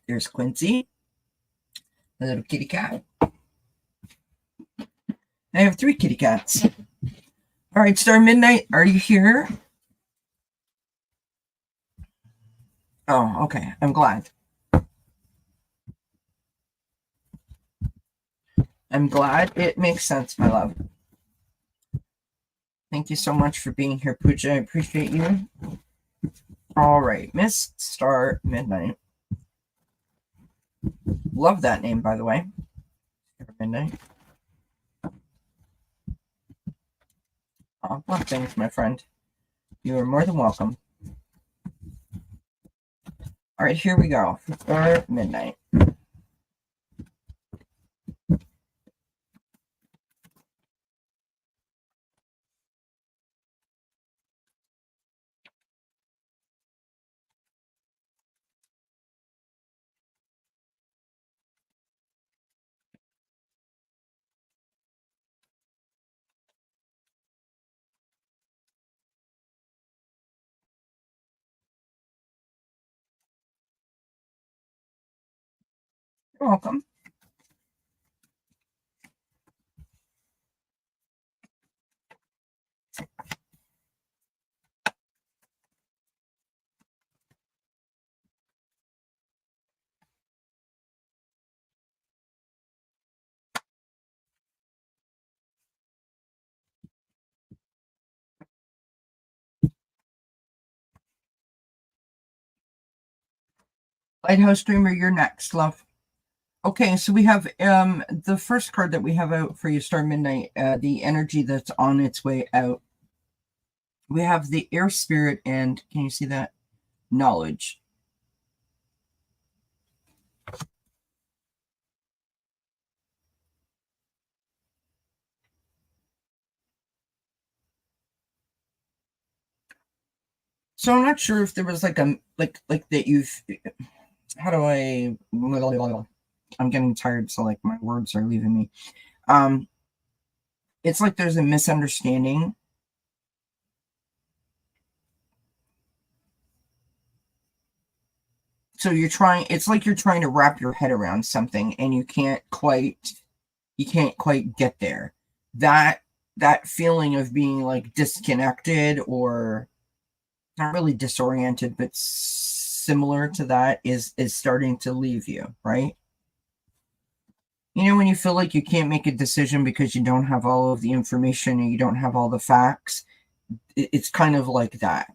There's Quincy, a little kitty cat. I have 3 kitty cats. All right, Star Midnight, are you here? Oh, okay. I'm glad. I'm glad. It makes sense, my love. Thank you so much for being here, Pooja. I appreciate you. All right, Miss Star Midnight. Love that name, by the way. Star Midnight. Oh, well, thanks, my friend. You are more than welcome. All right, here we go. Star Midnight. You're welcome. Lighthouse Dreamer, you're next, love. Okay, so we have the first card that we have out for you, Star Midnight, the energy that's on its way out. We have the Air Spirit, and can you see that? Knowledge. So I'm not sure if there was like a like that you've. How do I? I'm getting tired, so like my words are leaving me. It's like there's a misunderstanding. So you're trying. It's like you're trying to wrap your head around something, and you can't quite get there. That feeling of being like disconnected or not really disoriented, but similar to that is starting to leave you, right? You know, when you feel like you can't make a decision because you don't have all of the information and you don't have all the facts, it's kind of like that.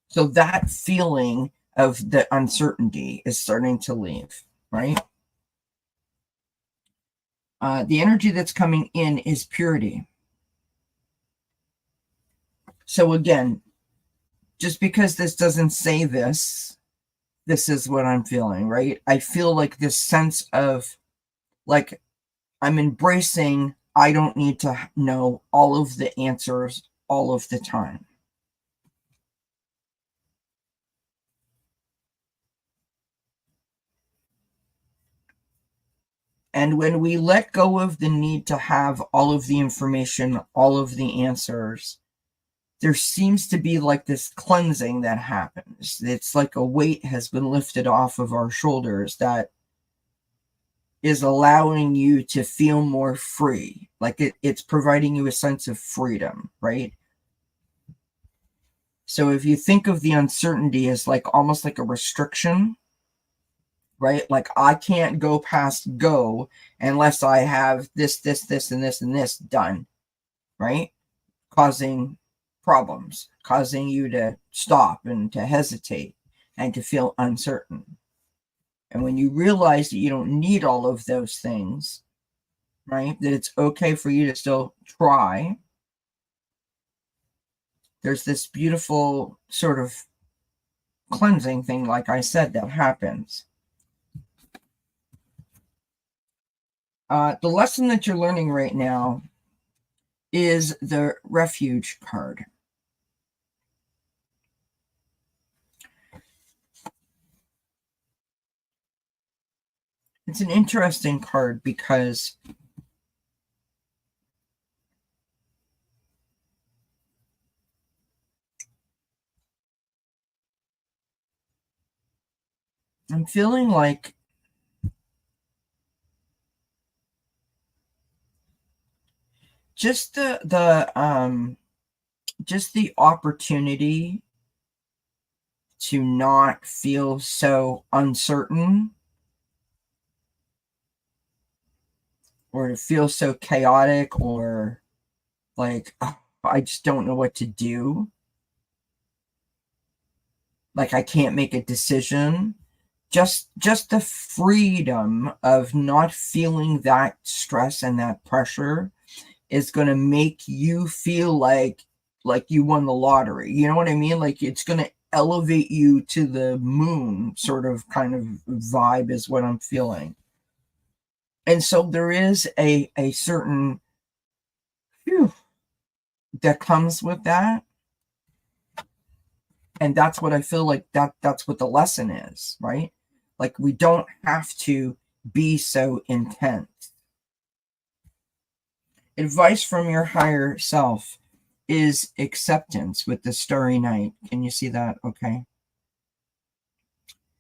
So that feeling of the uncertainty is starting to leave, right? The energy that's coming in is purity. So again, just because this doesn't say this is what I'm feeling, right? I feel like this sense of like I'm embracing, I don't need to know all of the answers all of the time. And when we let go of the need to have all of the information, all of the answers, there seems to be like this cleansing that happens. It's like a weight has been lifted off of our shoulders that is allowing you to feel more free. Like it's providing you a sense of freedom, right? So if you think of the uncertainty as like almost like a restriction, right? Like I can't go past go unless I have this, and this done, right? Causing problems, causing you to stop and to hesitate and to feel uncertain. And when you realize that you don't need all of those things, right? That it's okay for you to still try. There's this beautiful sort of cleansing thing, like I said, that happens. The lesson that you're learning right now is the refuge card. It's an interesting card because I'm feeling like just the opportunity to not feel so uncertain or to feel so chaotic or like, oh, I just don't know what to do. Like I can't make a decision. Just the freedom of not feeling that stress and that pressure is going to make you feel like you won the lottery. You know what I mean? Like it's going to elevate you to the moon sort of kind of vibe is what I'm feeling. And so there is a certain that comes with that. And that's what I feel like that's what the lesson is, right? Like we don't have to be so intense. Advice from your higher self is acceptance with the Starry Night. Can you see that? Okay.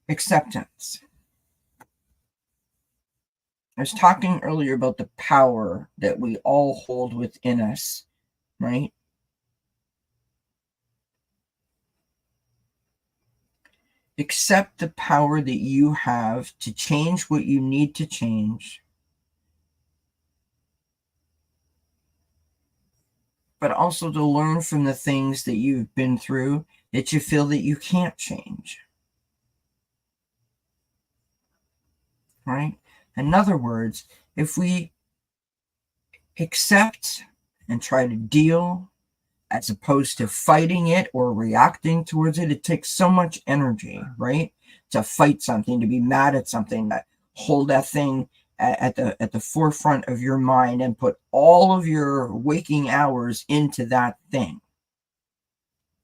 Acceptance. I was talking earlier about the power that we all hold within us, right? Accept the power that you have to change what you need to change, but also to learn from the things that you've been through that you feel that you can't change. Right? In other words, if we accept and try to deal as opposed to fighting it or reacting towards it, it takes so much energy, right? To fight something, to be mad at something, that hold that thing at the forefront of your mind and put all of your waking hours into that thing.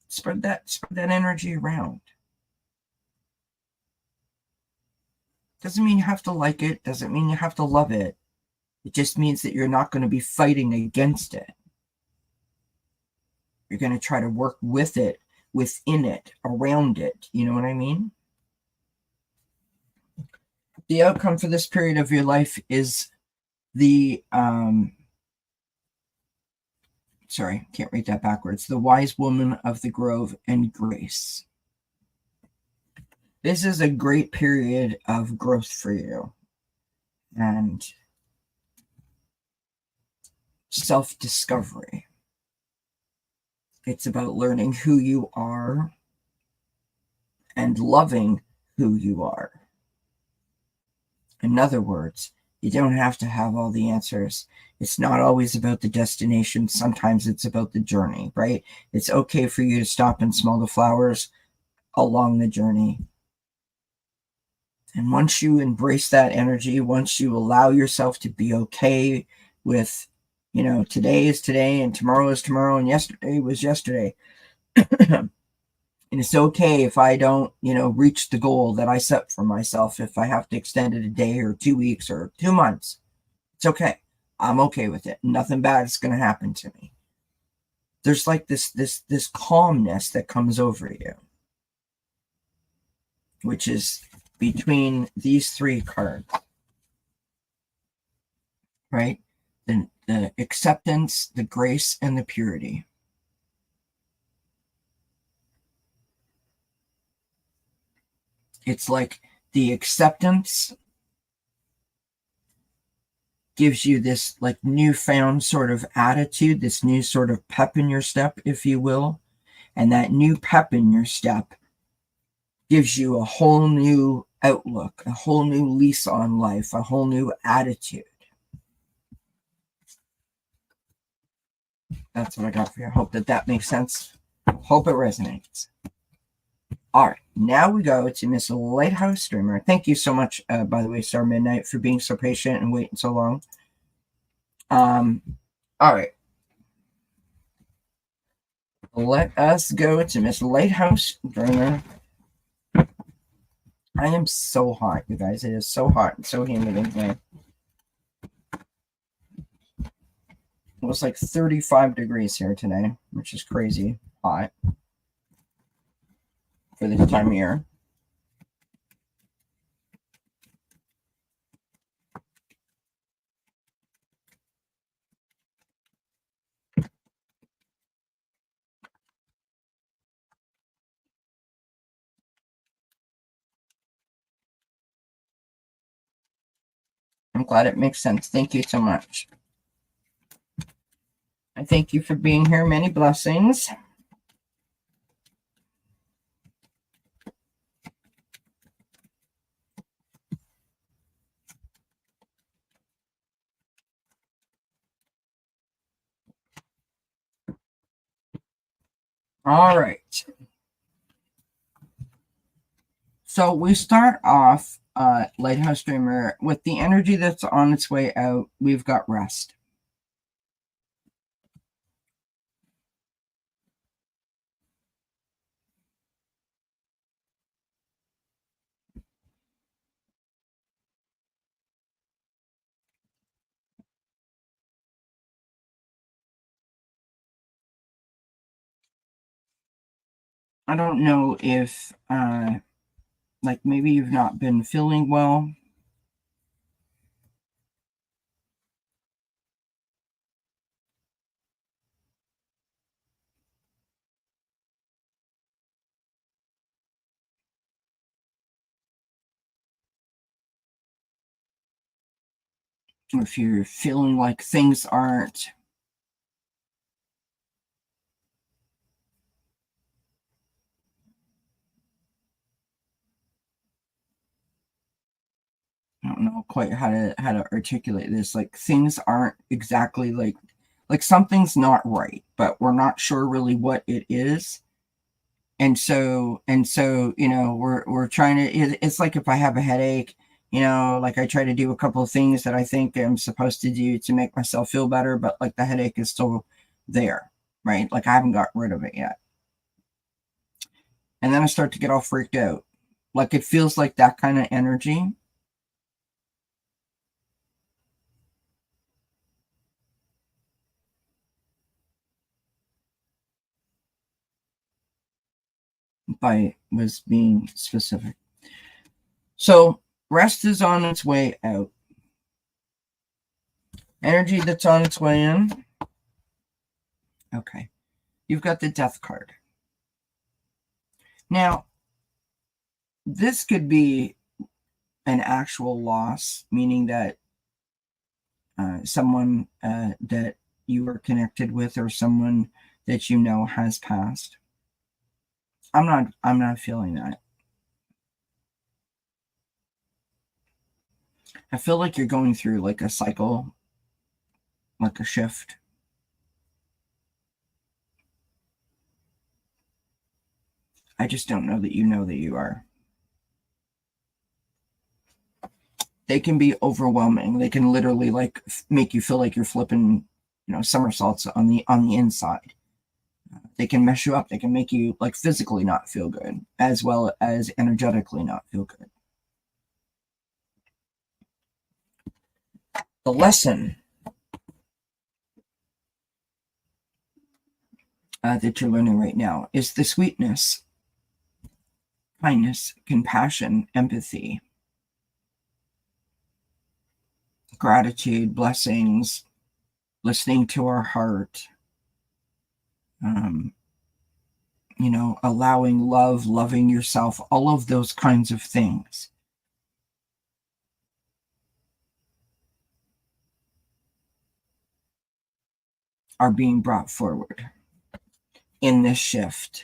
Spread that energy around. Doesn't mean you have to like it, doesn't mean you have to love it. It just means that you're not going to be fighting against it. You're going to try to work with it, within it, around it. You know what I mean? The outcome for this period of your life is the sorry, can't read that backwards. The wise woman of the grove and grace. This is a great period of growth for you and self-discovery. It's about learning who you are and loving who you are. In other words, You don't have to have all the answers. It's not always about the destination. Sometimes it's about the journey, right? It's okay for you to stop and smell the flowers along the journey. And once you embrace that energy, once you allow yourself to be okay with, today is today and tomorrow is tomorrow and yesterday was yesterday. And it's okay if I don't, reach the goal that I set for myself, if I have to extend it a day or 2 weeks or 2 months. It's okay. I'm okay with it. Nothing bad is going to happen to me. There's like this calmness that comes over you, which is between these three cards, right? The acceptance, the grace, and the purity. It's like the acceptance gives you this like newfound sort of attitude, this new sort of pep in your step, if you will. And that new pep in your step gives you a whole new outlook, a whole new lease on life, a whole new attitude. That's what I got for you. I hope that makes sense. Hope it resonates. All right, now we go to Miss Lighthouse Dreamer. Thank you so much, by the way, Star Midnight, for being so patient and waiting so long. All right. Let us go to Miss Lighthouse Dreamer. I am so hot, you guys. It is so hot and so humid in here. It was like 35 degrees here today, which is crazy hot for this time of year. I'm glad it makes sense. Thank you so much. I thank you for being here. Many blessings. All right. So we start off, Lighthouse Dreamer, with the energy that's on its way out. We've got rest. I don't know if, like maybe you've not been feeling well. If you're feeling like things aren't I don't know quite how to articulate this. Like things aren't exactly like something's not right, but we're not sure really what it is. And so we're trying to. It's like if I have a headache, like I try to do a couple of things that I think I'm supposed to do to make myself feel better, but like the headache is still there, right? Like I haven't got rid of it yet. And then I start to get all freaked out. Like it feels like that kind of energy. By was being specific. So rest is on its way out. Energy that's on its way in. Okay. You've got the death card. Now, this could be an actual loss, meaning that someone that you were connected with or someone that you know has passed. I'm not feeling that. I feel like you're going through like a cycle, like a shift. I just don't know that you are. They can be overwhelming. They can literally like make you feel like you're flipping, somersaults on the inside. They can mess you up. They can make you like physically not feel good, as well as energetically not feel good. The lesson that you're learning right now is the sweetness, kindness, compassion, empathy, gratitude, blessings, listening to our heart, um, allowing love, loving yourself, all of those kinds of things are being brought forward in this shift.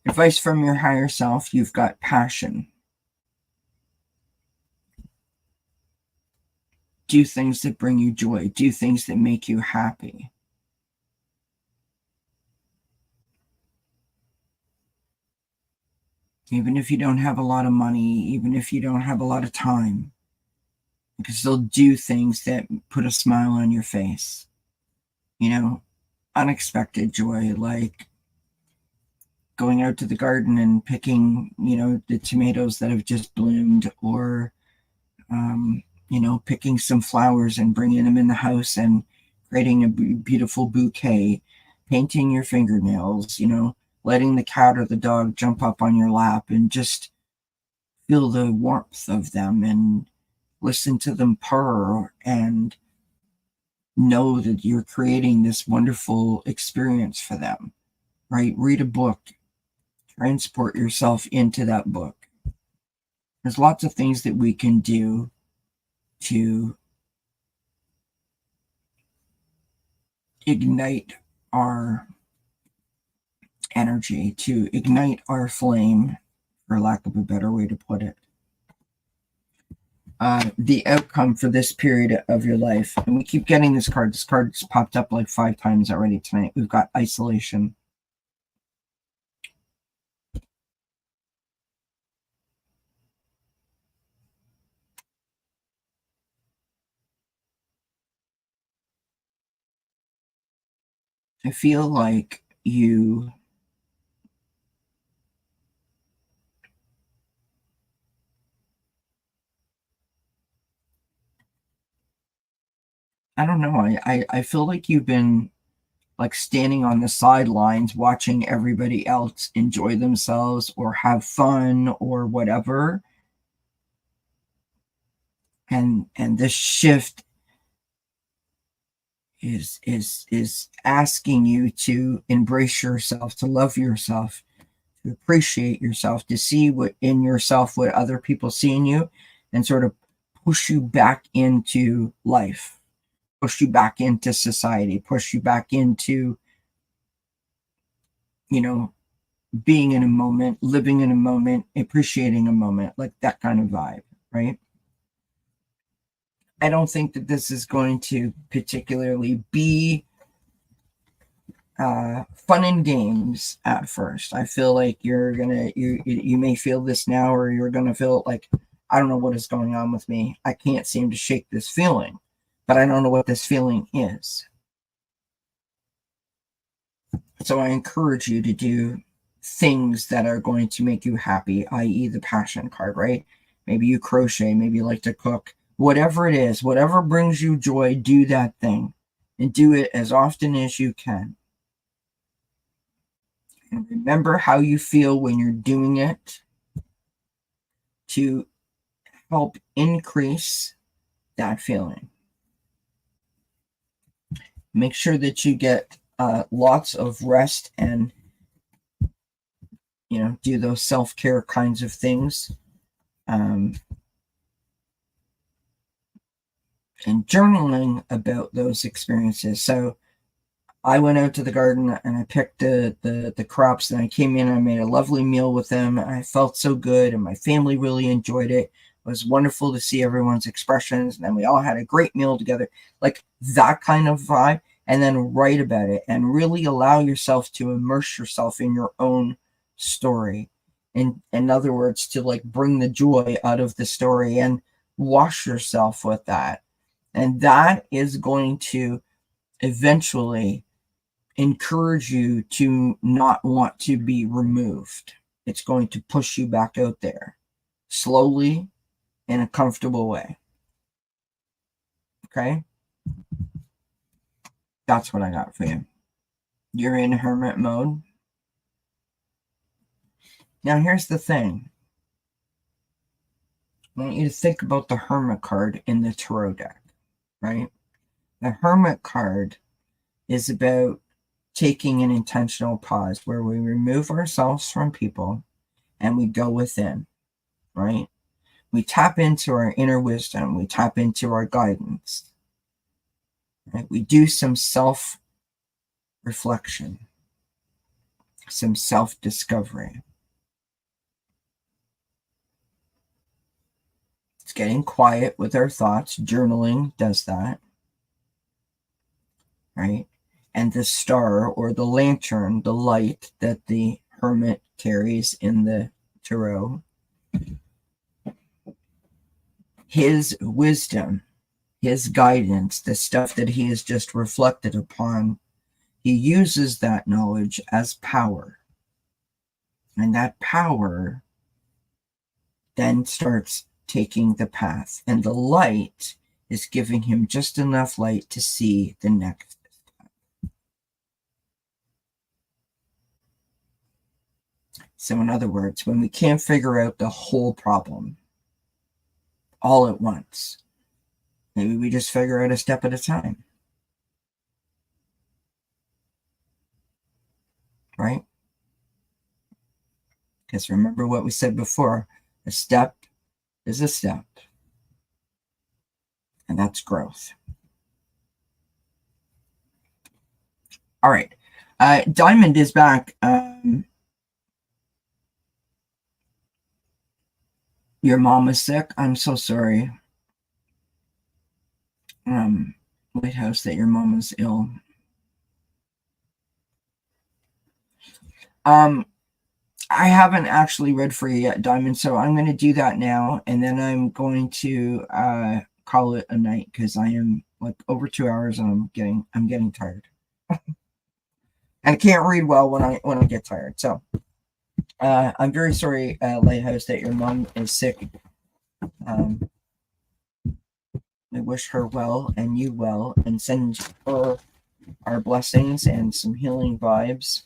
Advice from your higher self: you've got passion. Do things that bring you joy. Do things that make you happy. Even if you don't have a lot of money, even if you don't have a lot of time, you can still do things that put a smile on your face. Unexpected joy, like going out to the garden and picking, the tomatoes that have just bloomed, or, picking some flowers and bringing them in the house and creating a beautiful bouquet, painting your fingernails, letting the cat or the dog jump up on your lap and just feel the warmth of them and listen to them purr and know that you're creating this wonderful experience for them, right? Read a book, transport yourself into that book. There's lots of things that we can do to ignite our energy, to ignite our flame, for lack of a better way to put it. The outcome for this period of your life, and we keep getting this card. This card's popped up like 5 times already tonight. We've got isolation. I feel like I don't know. I feel like you've been like standing on the sidelines watching everybody else enjoy themselves or have fun or whatever. And this shift is asking you to embrace yourself, to love yourself, to appreciate yourself, to see what in yourself what other people see in you, and sort of push you back into life, push you back into society, push you back into, being in a moment, living in a moment, appreciating a moment, like that kind of vibe, right? I don't think that this is going to particularly be fun and games at first. I feel like you may feel this now, or you're gonna feel like, I don't know what is going on with me. I can't seem to shake this feeling, but I don't know what this feeling is. So I encourage you to do things that are going to make you happy, i.e., the passion card, right? Maybe you crochet, maybe you like to cook, whatever it is, whatever brings you joy, do that thing and do it as often as you can. And remember how you feel when you're doing it to help increase that feeling. Make sure that you get lots of rest and, do those self-care kinds of things. And journaling about those experiences. So I went out to the garden and I picked the crops, and I came in and I made a lovely meal with them. I felt so good, and my family really enjoyed it. It was wonderful to see everyone's expressions, and then we all had a great meal together. Like that kind of vibe, and then write about it and really allow yourself to immerse yourself in your own story. In other words, to like bring the joy out of the story and wash yourself with that. And that is going to eventually encourage you to not want to be removed. It's going to push you back out there slowly in a comfortable way. Okay? That's what I got for you. You're in hermit mode. Now, here's the thing. I want you to think about the hermit card in the tarot deck, right? The hermit card is about taking an intentional pause where we remove ourselves from people and we go within, right? We tap into our inner wisdom. We tap into our guidance. Right? We do some self-reflection, some self-discovery. It's getting quiet with our thoughts. Journaling does that, right? And the star or the lantern, the light that the hermit carries in the tarot, his wisdom, his guidance, the stuff that he has just reflected upon, he uses that knowledge as power. And that power then starts taking the path. And the light is giving him just enough light to see the next step. So in other words, when we can't figure out the whole problem all at once, maybe we just figure out a step at a time. Right? Because remember what we said before, a step is a step. And that's growth. All right. Diamond is back. Your mom is sick. I'm so sorry. Lighthouse, that your mom is ill. I haven't actually read for you yet, Diamond, so I'm going to do that now, and then I'm going to call it a night because I am like over 2 hours and I'm getting tired. And I can't read well when I get tired. So I'm very sorry, Lighthouse, that your mom is sick. I wish her well and you well, and send her our blessings and some healing vibes.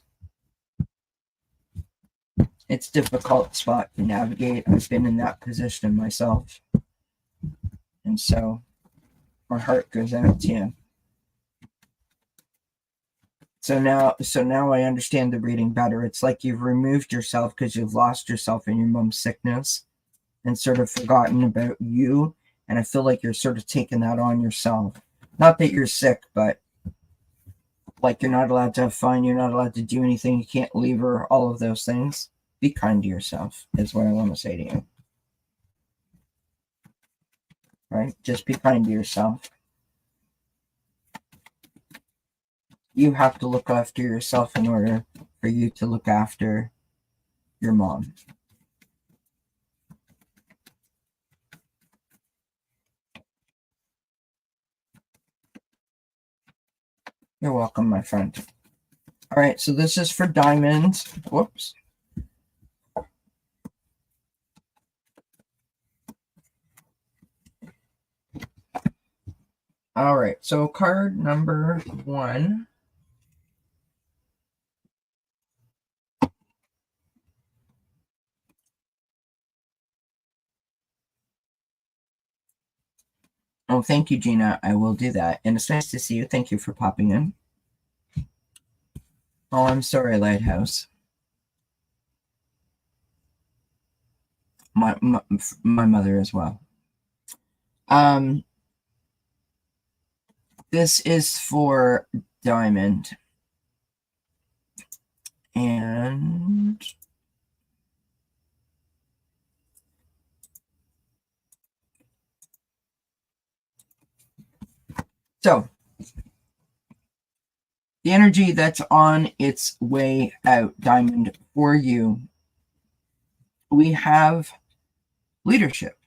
It's a difficult spot to navigate. I've been in that position myself. And so my heart goes out to you. So now I understand the reading better. It's like you've removed yourself because you've lost yourself in your mom's sickness and sort of forgotten about you. And I feel like you're sort of taking that on yourself. Not that you're sick, but like you're not allowed to have fun. You're not allowed to do anything. You can't leave her, all of those things. Be kind to yourself is what I want to say to you. Right? Just be kind to yourself. You have to look after yourself in order for you to look after your mom. You're welcome, my friend. All right, so this is for Diamond. Whoops. All right, so card number 1. Oh, thank you, Gina. I will do that. And it's nice to see you. Thank you for popping in. Oh, I'm sorry, Lighthouse. My mother as well. This is for Diamond. And so the energy that's on its way out, Diamond, for you, we have leadership,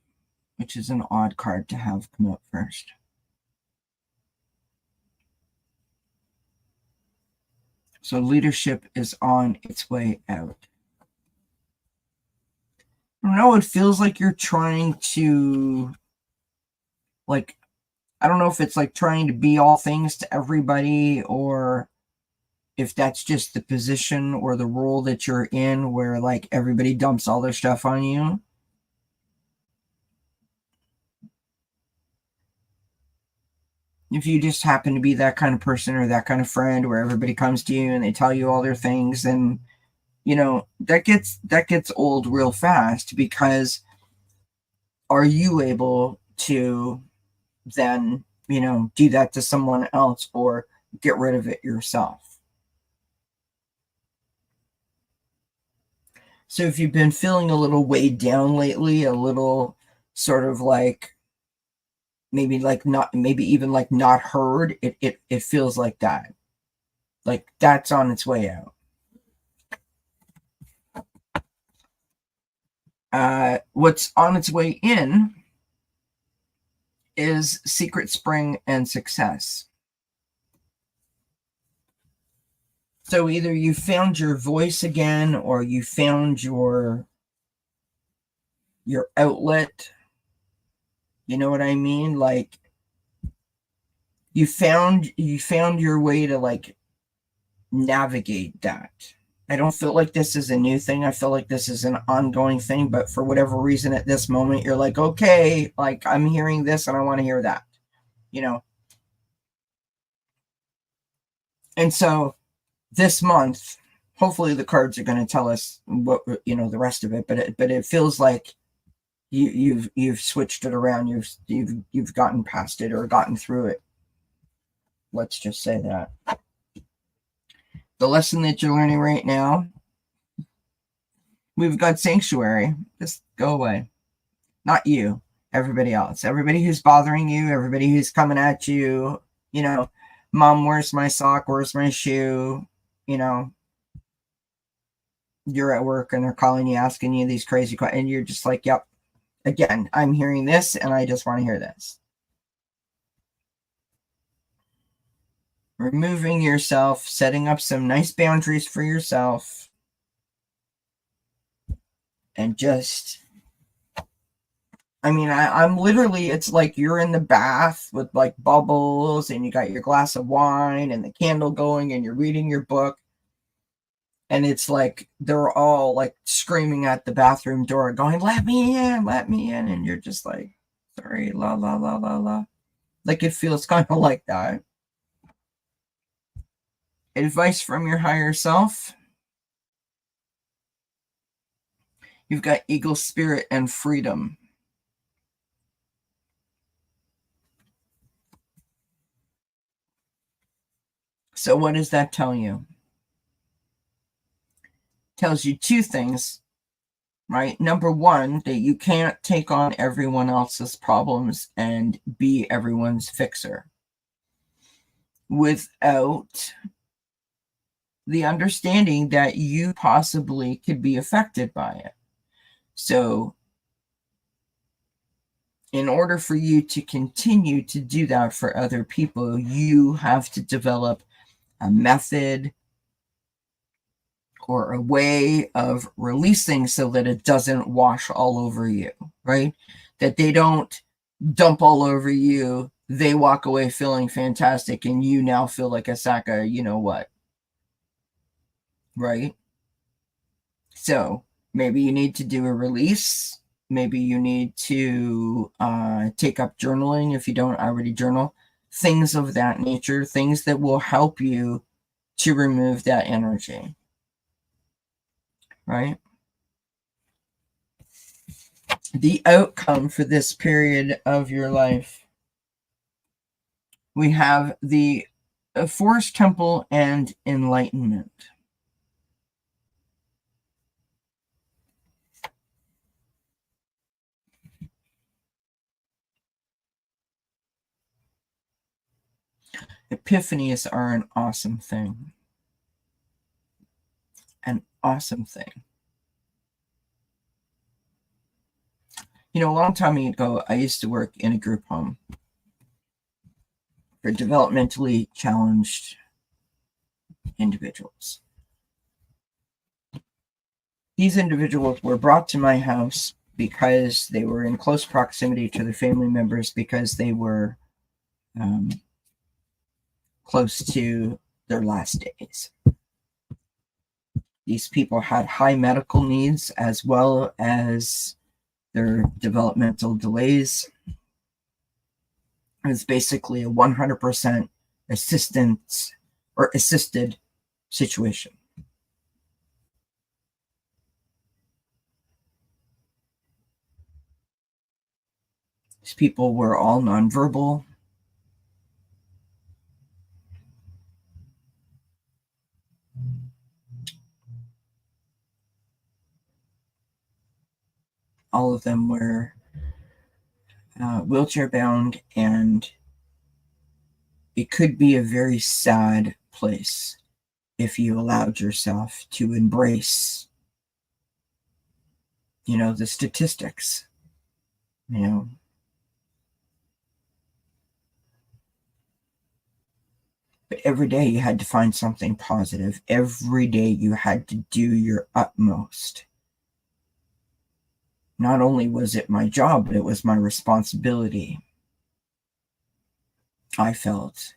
which is an odd card to have come out first. So leadership is on its way out. I don't know, it feels like you're trying to, like, I don't know if it's like trying to be all things to everybody, or if that's just the position or the role that you're in where like everybody dumps all their stuff on you. If you just happen to be that kind of person or that kind of friend where everybody comes to you and they tell you all their things, then you know that gets old real fast, because are you able to then, you know, do that to someone else or get rid of it yourself? So if you've been feeling a little weighed down lately, a little sort of like maybe like not, maybe even like not heard, it feels like that. Like that's on its way out. What's on its way in is Secret Spring and success. So either you found your voice again, or you found your outlet. You know what I mean? Like you found your way to like navigate that. I don't feel like this is a new thing. I feel like this is an ongoing thing, but for whatever reason at this moment you're like, okay, like I'm hearing this and I want to hear that, you know. And so this month, hopefully the cards are going to tell us what, you know, the rest of it, but it feels like you've switched it around. You've gotten past it or gotten through it. Let's just say that. The lesson that you're learning right now, we've got sanctuary. Just go away. Not you, everybody else. Everybody who's bothering you, everybody who's coming at you, you know, Mom, where's my sock? Where's my shoe? You know, you're at work and they're calling you, asking you these crazy questions, and you're just like, yep, again, I'm hearing this and I just want to hear this. Removing yourself, setting up some nice boundaries for yourself, and just, I mean, I'm literally, it's like you're in the bath with like bubbles and you got your glass of wine and the candle going and you're reading your book. And it's like they're all like screaming at the bathroom door going, let me in, let me in. And you're just like, sorry, la, la, la, la, la. Like it feels kind of like that. Advice from your higher self. You've got eagle spirit and freedom. So what does that tell you? It tells you two things, right? Number one, that you can't take on everyone else's problems and be everyone's fixer without the understanding that you possibly could be affected by it. So in order for you to continue to do that for other people, you have to develop a method or a way of releasing so that it doesn't wash all over you, right? That they don't dump all over you, they walk away feeling fantastic, and you now feel like a sack of you know what, right? So maybe you need to do a release. Maybe you need to take up journaling if you don't already journal. Things of that nature, things that will help you to remove that energy, right? The outcome for this period of your life, we have the Forest Temple and enlightenment. Epiphanies are an awesome thing. An awesome thing. You know, a long time ago, I used to work in a group home for developmentally challenged individuals. These individuals were brought to my house because they were in close proximity to their family members, because they were close to their last days. These people had high medical needs as well as their developmental delays. It was basically a 100% assistance or assisted situation. These people were all nonverbal. All of them were wheelchair bound, and it could be a very sad place if you allowed yourself to embrace, you know, the statistics, you know. But every day you had to find something positive. Every day you had to do your utmost. Not only was it my job, but it was my responsibility, I felt,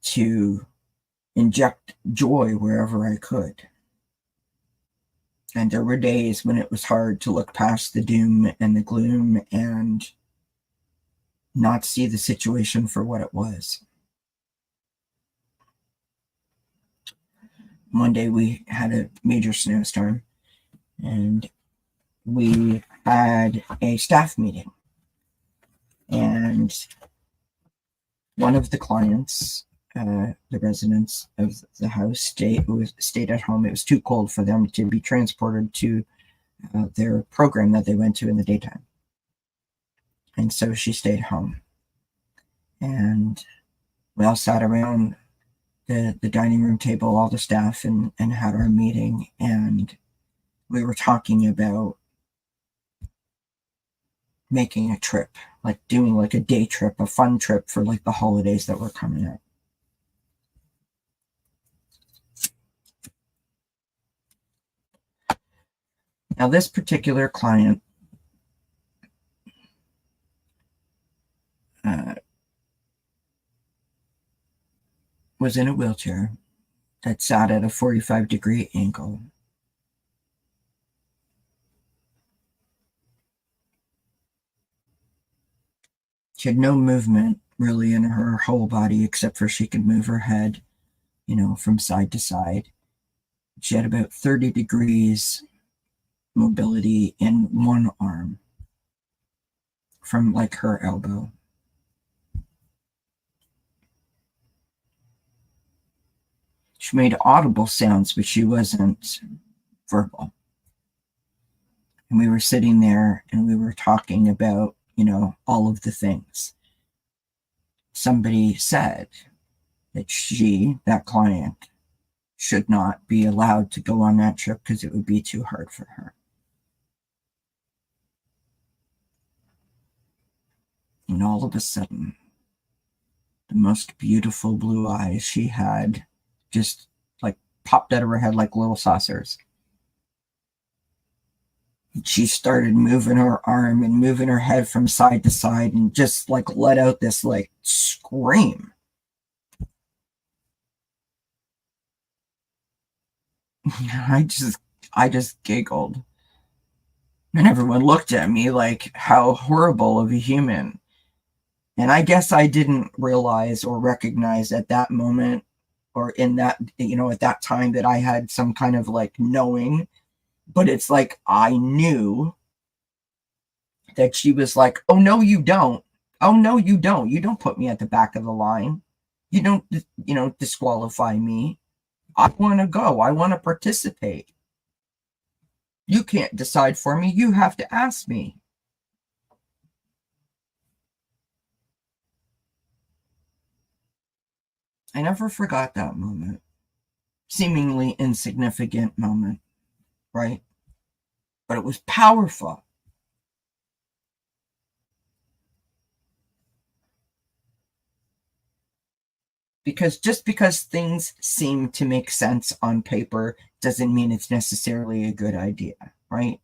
to inject joy wherever I could. And there were days when it was hard to look past the doom and the gloom and not see the situation for what it was. One day we had a major snowstorm, and we had a staff meeting, and one of the clients, the residents of the house, stayed at home. It was too cold for them to be transported to their program that they went to in the daytime, and so she stayed home. And we all sat around the dining room table, all the staff, and had our meeting, and we were talking about making a trip, like doing like a day trip, a fun trip for like the holidays that were coming up. Now, this particular client was in a wheelchair that sat at a 45-degree angle. She had no movement really in her whole body, except for she could move her head, you know, from side to side. She had about 30 degrees mobility in one arm from like her elbow. She made audible sounds, but she wasn't verbal. And we were sitting there and we were talking about, you know, all of the things. Somebody said that that client, should not be allowed to go on that trip because it would be too hard for her. And all of a sudden, the most beautiful blue eyes she had just like popped out of her head like little saucers. She started moving her arm and moving her head from side to side and just like let out this like scream. I just giggled. And everyone looked at me like, how horrible of a human. And I guess I didn't realize or recognize at that moment, or in that, you know, at that time, that I had some kind of like knowing. But it's like I knew that she was like, oh, no, you don't. Oh, no, you don't. You don't put me at the back of the line. You don't, you know, disqualify me. I want to go. I want to participate. You can't decide for me. You have to ask me. I never forgot that moment. Seemingly insignificant moment, right? But it was powerful. Because just because things seem to make sense on paper doesn't mean it's necessarily a good idea, right?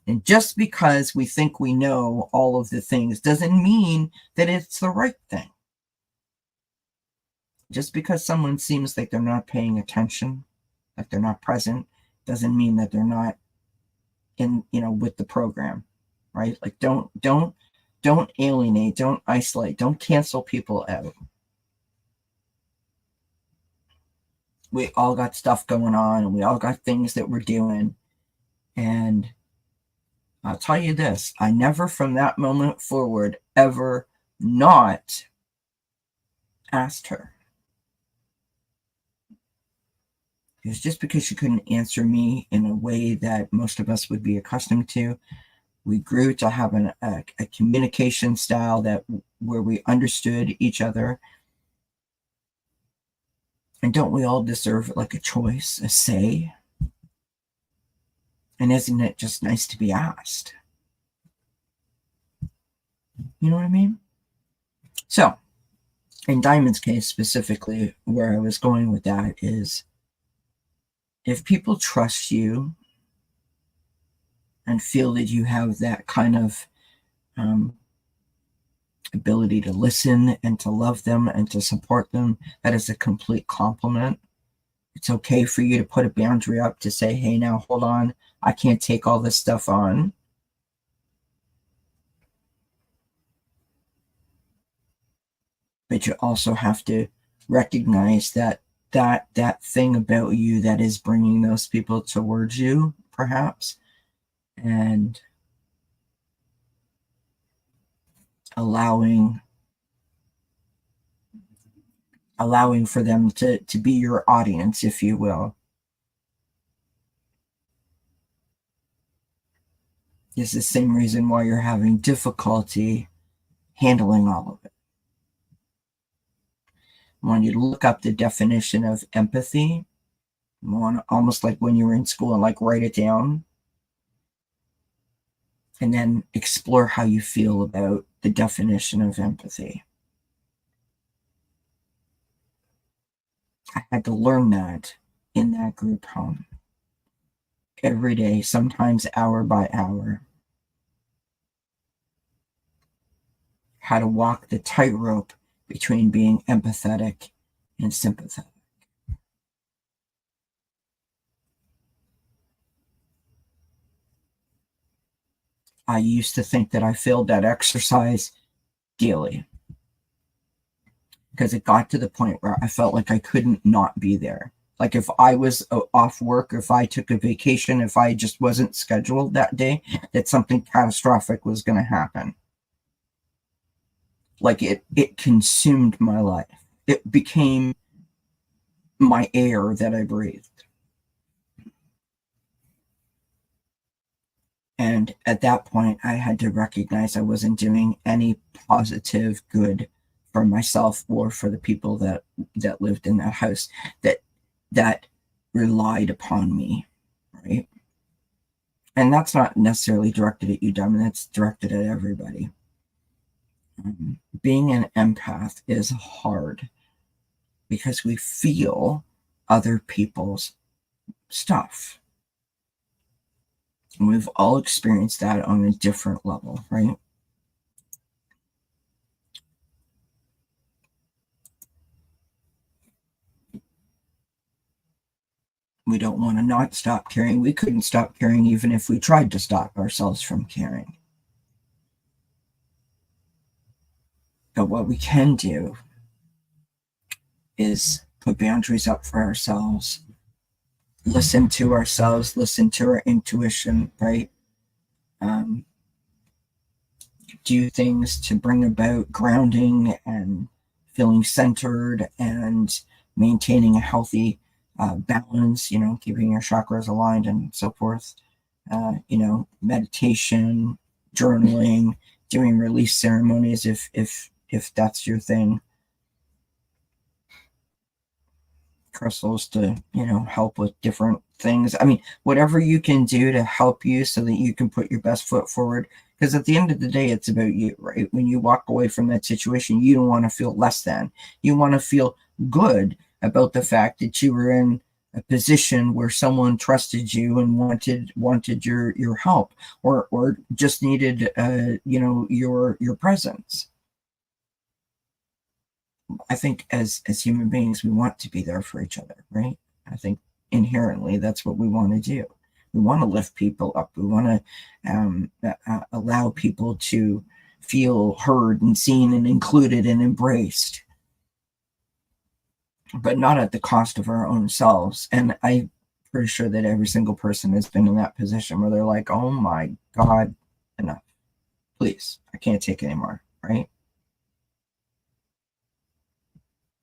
And just because we think we know all of the things doesn't mean that it's the right thing. Just because someone seems like they're not paying attention, like they're not present, doesn't mean that they're not in, with the program, right? Like don't alienate, don't isolate, don't cancel people out. We all got stuff going on and we all got things that we're doing. And I'll tell you this, I never from that moment forward ever not asked her. It was just because she couldn't answer me in a way that most of us would be accustomed to. We grew to have a communication style that where we understood each other. And don't we all deserve like a choice, a say? And isn't it just nice to be asked? You know what I mean? So, in Diamond's case specifically, where I was going with that is if people trust you and feel that you have that kind of ability to listen and to love them and to support them, that is a complete compliment. It's okay for you to put a boundary up to say, hey, now hold on, I can't take all this stuff on. But you also have to recognize that thing about you that is bringing those people towards you, perhaps, and allowing for them to be your audience, if you will. Is the same reason why you're having difficulty handling all of it. I want you to look up the definition of empathy. Almost like when you were in school and like write it down. And then explore how you feel about the definition of empathy. I had to learn that in that group home. Every day, sometimes hour by hour. How to walk the tightrope between being empathetic and sympathetic. I used to think that I failed that exercise daily because it got to the point where I felt like I couldn't not be there. Like if I was off work, if I took a vacation, if I just wasn't scheduled that day, that something catastrophic was going to happen. Like it consumed my life. It became my air that I breathed. And at that point, I had to recognize I wasn't doing any positive good for myself or for the people that lived in that house that relied upon me, right? And that's not necessarily directed at you, Diamond. That's directed at everybody. Being an empath is hard because we feel other people's stuff. And we've all experienced that on a different level, right? We don't want to not stop caring. We couldn't stop caring even if we tried to stop ourselves from caring. But what we can do is put boundaries up for ourselves, listen to ourselves, listen to our intuition, right? Do things to bring about grounding and feeling centered and maintaining a healthy balance, keeping your chakras aligned and so forth. Meditation, journaling, doing release ceremonies if that's your thing. crystals to, help with different things. I mean, whatever you can do to help you so that you can put your best foot forward. Because at the end of the day, it's about you, right? When you walk away from that situation, you don't want to feel less than. You want to feel good about the fact that you were in a position where someone trusted you and wanted your help, or just needed your presence. I think as human beings, we want to be there for each other, right? I think inherently that's what we want to do. We want to lift people up. We want to allow people to feel heard and seen and included and embraced, but not at the cost of our own selves. And I'm pretty sure that every single person has been in that position where they're like, oh my God, enough. Please, I can't take anymore, right?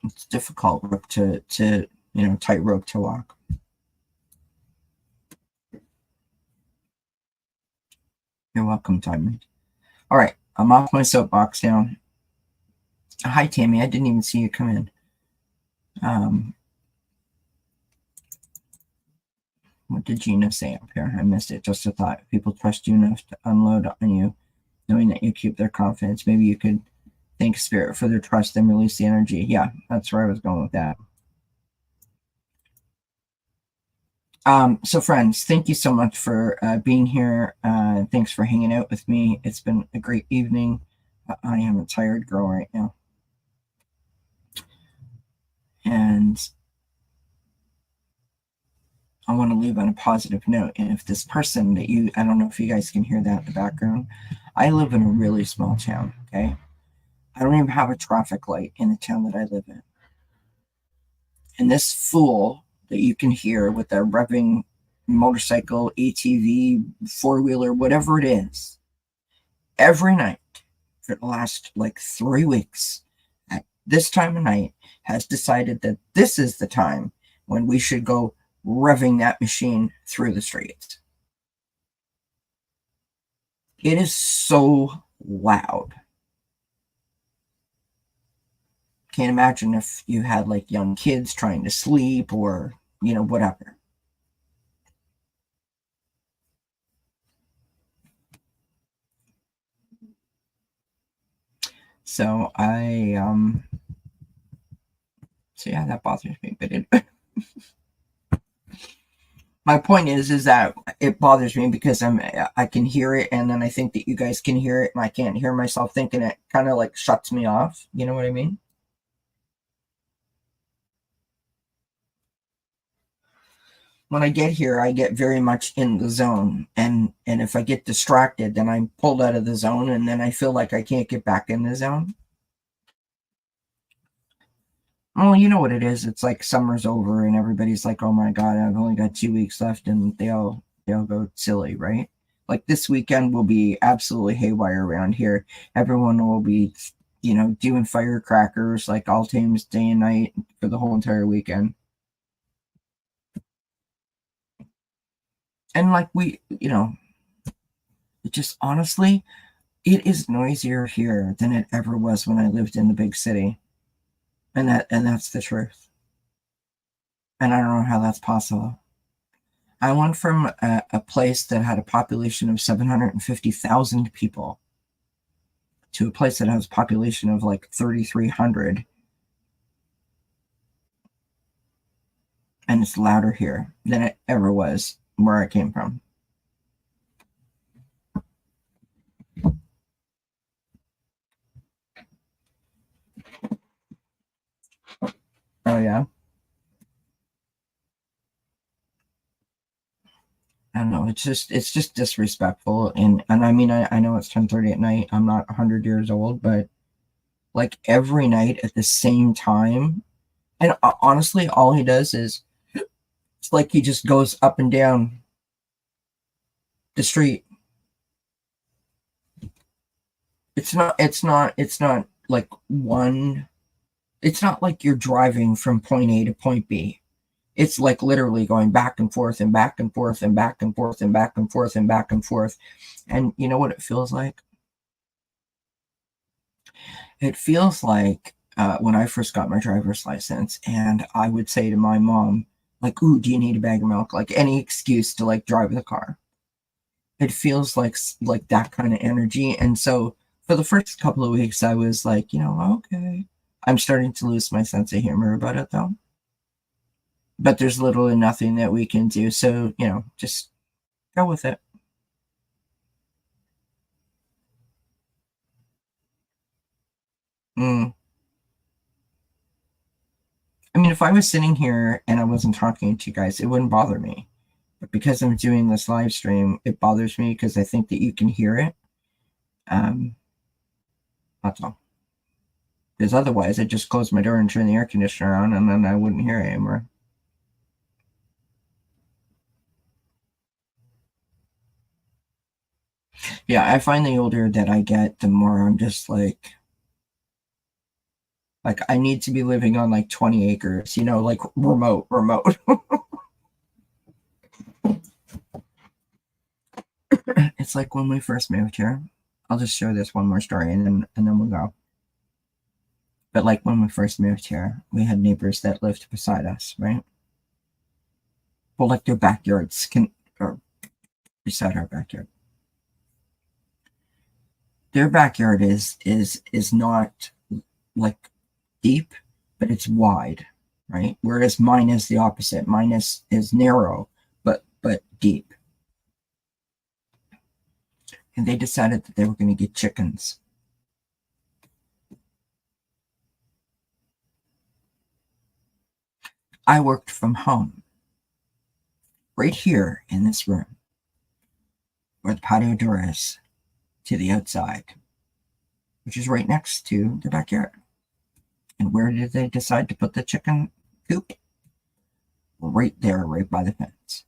It's difficult to tightrope to walk. You're welcome, Diamond. All right, I'm off my soapbox now. Hi, Tammy. I didn't even see you come in. What did Gina say up here? I missed it. Just a thought. If people trust you enough to unload on you, knowing that you keep their confidence, maybe you could thank Spirit for their trust and release the energy. Yeah, that's where I was going with that. So friends, thank you so much for being here. Thanks for hanging out with me. It's been a great evening. I am a tired girl right now. And I want to leave on a positive note. And if this person that I don't know if you guys can hear that in the background. I live in a really small town, okay? I don't even have a traffic light in the town that I live in. And this fool that you can hear with their revving motorcycle, ATV, four-wheeler, whatever it is, every night for the last 3 weeks at this time of night has decided that this is the time when we should go revving that machine through the streets. It is so loud. Can't imagine if you had young kids trying to sleep or, whatever. So so yeah, that bothers me, but my point is that it bothers me because I can hear it, and then I think that you guys can hear it, and I can't hear myself thinking. It kind of shuts me off. You know what I mean? When I get here, I get very much in the zone, and if I get distracted, then I'm pulled out of the zone, and then I feel like I can't get back in the zone. Well, you know what it is. It's like summer's over, and everybody's like, "Oh my God, I've only got 2 weeks left," and they all go silly, right? Like this weekend will be absolutely haywire around here. Everyone will be, doing firecrackers all times, day and night for the whole entire weekend. And it just honestly, it is noisier here than it ever was when I lived in the big city. And that's the truth. And I don't know how that's possible. I went from a place that had a population of 750,000 people to a place that has a population of 3,300. And it's louder here than it ever was where I came from. Oh yeah. I don't know. It's just disrespectful, and I mean, I know it's 10:30 at night. I'm not 100 years old, but every night at the same time, and honestly, all he does is it's he just goes up and down the street. It's not one. It's not like you're driving from point A to point B. It's literally going back and forth and back and forth and back and forth and back and forth and back and forth. And you know what it feels like? It feels like when I first got my driver's license, and I would say to my mom, like, "Ooh, do you need a bag of milk?" Like any excuse to like drive the car. It feels like that kind of energy, and so for the first couple of weeks, I was like, okay. I'm starting to lose my sense of humor about it though. But there's little or nothing that we can do, so just go with it. Mm. I mean, if I was sitting here and I wasn't talking to you guys, it wouldn't bother me. But because I'm doing this live stream, it bothers me because I think that you can hear it. Um, that's all. Because otherwise, I'd just close my door and turn the air conditioner on, and then I wouldn't hear it anymore. Yeah, I find the older that I get, the more I'm just like I need to be living on like 20 acres, like remote. It's like when we first moved here. I'll just share this one more story and then we'll go. But like when we first moved here, we had neighbors that lived beside us, right? Well, like their backyards can or beside our backyard. Their backyard is not like deep, but it's wide, right? Whereas mine is the opposite. Mine is narrow, but deep. And they decided that they were going to get chickens. I worked from home, right here in this room, where the patio door is to the outside, which is right next to the backyard. And where did they decide to put the chicken coop? Right there, right by the fence.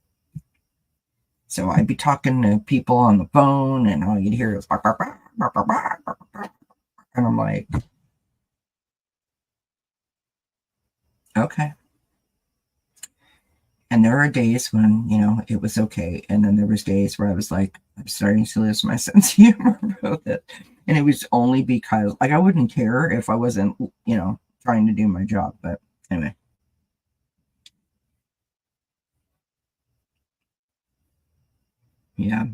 So I'd be talking to people on the phone, and all you'd hear is bark, bark, bark, bark, bark, bark, bark, bark. And I'm like, okay. And there are days when, it was okay. And then there was days where I was like, I'm starting to lose my sense of humor about it. And it was only because, like, I wouldn't care if I wasn't, trying to do my job. But anyway. Yeah.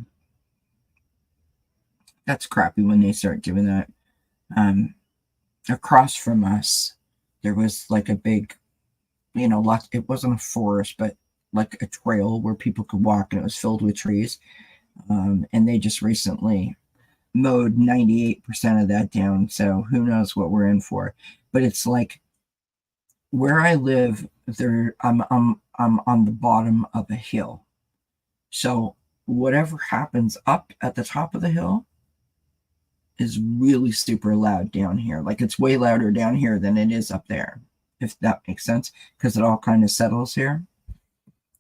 That's crappy when they start doing that. Um, Across from us, there was like a big, it wasn't a forest, but like a trail where people could walk, and it was filled with trees. And they just recently mowed 98% of that down. So who knows what we're in for. But it's like where I live, I'm on the bottom of a hill. So whatever happens up at the top of the hill is really super loud down here. Like it's way louder down here than it is up there, if that makes sense, because it all kind of settles here.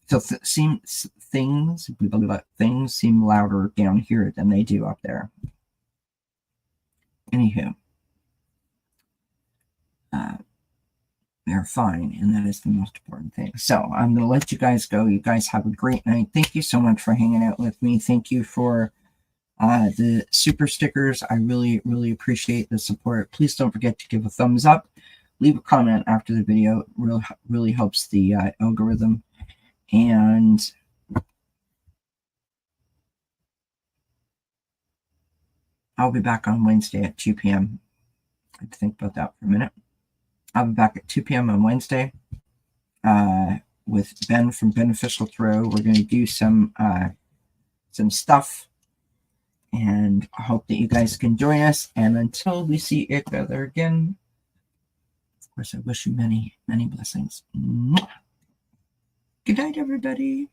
So things seem louder down here than they do up there. Anywho, they're fine, and that is the most important thing. So I'm going to let you guys go. You guys have a great night. Thank you so much for hanging out with me. Thank you for the super stickers. I really, really appreciate the support. Please don't forget to give a thumbs up. Leave a comment after the video. It really helps the algorithm. And I'll be back on Wednesday at 2 p.m. I have to think about that for a minute. I'll be back at 2 p.m. on Wednesday with Ben from Beneficial Throw. We're going to do some stuff, and I hope that you guys can join us. And until we see each other again, of course, I wish you many, many blessings. Good night, everybody.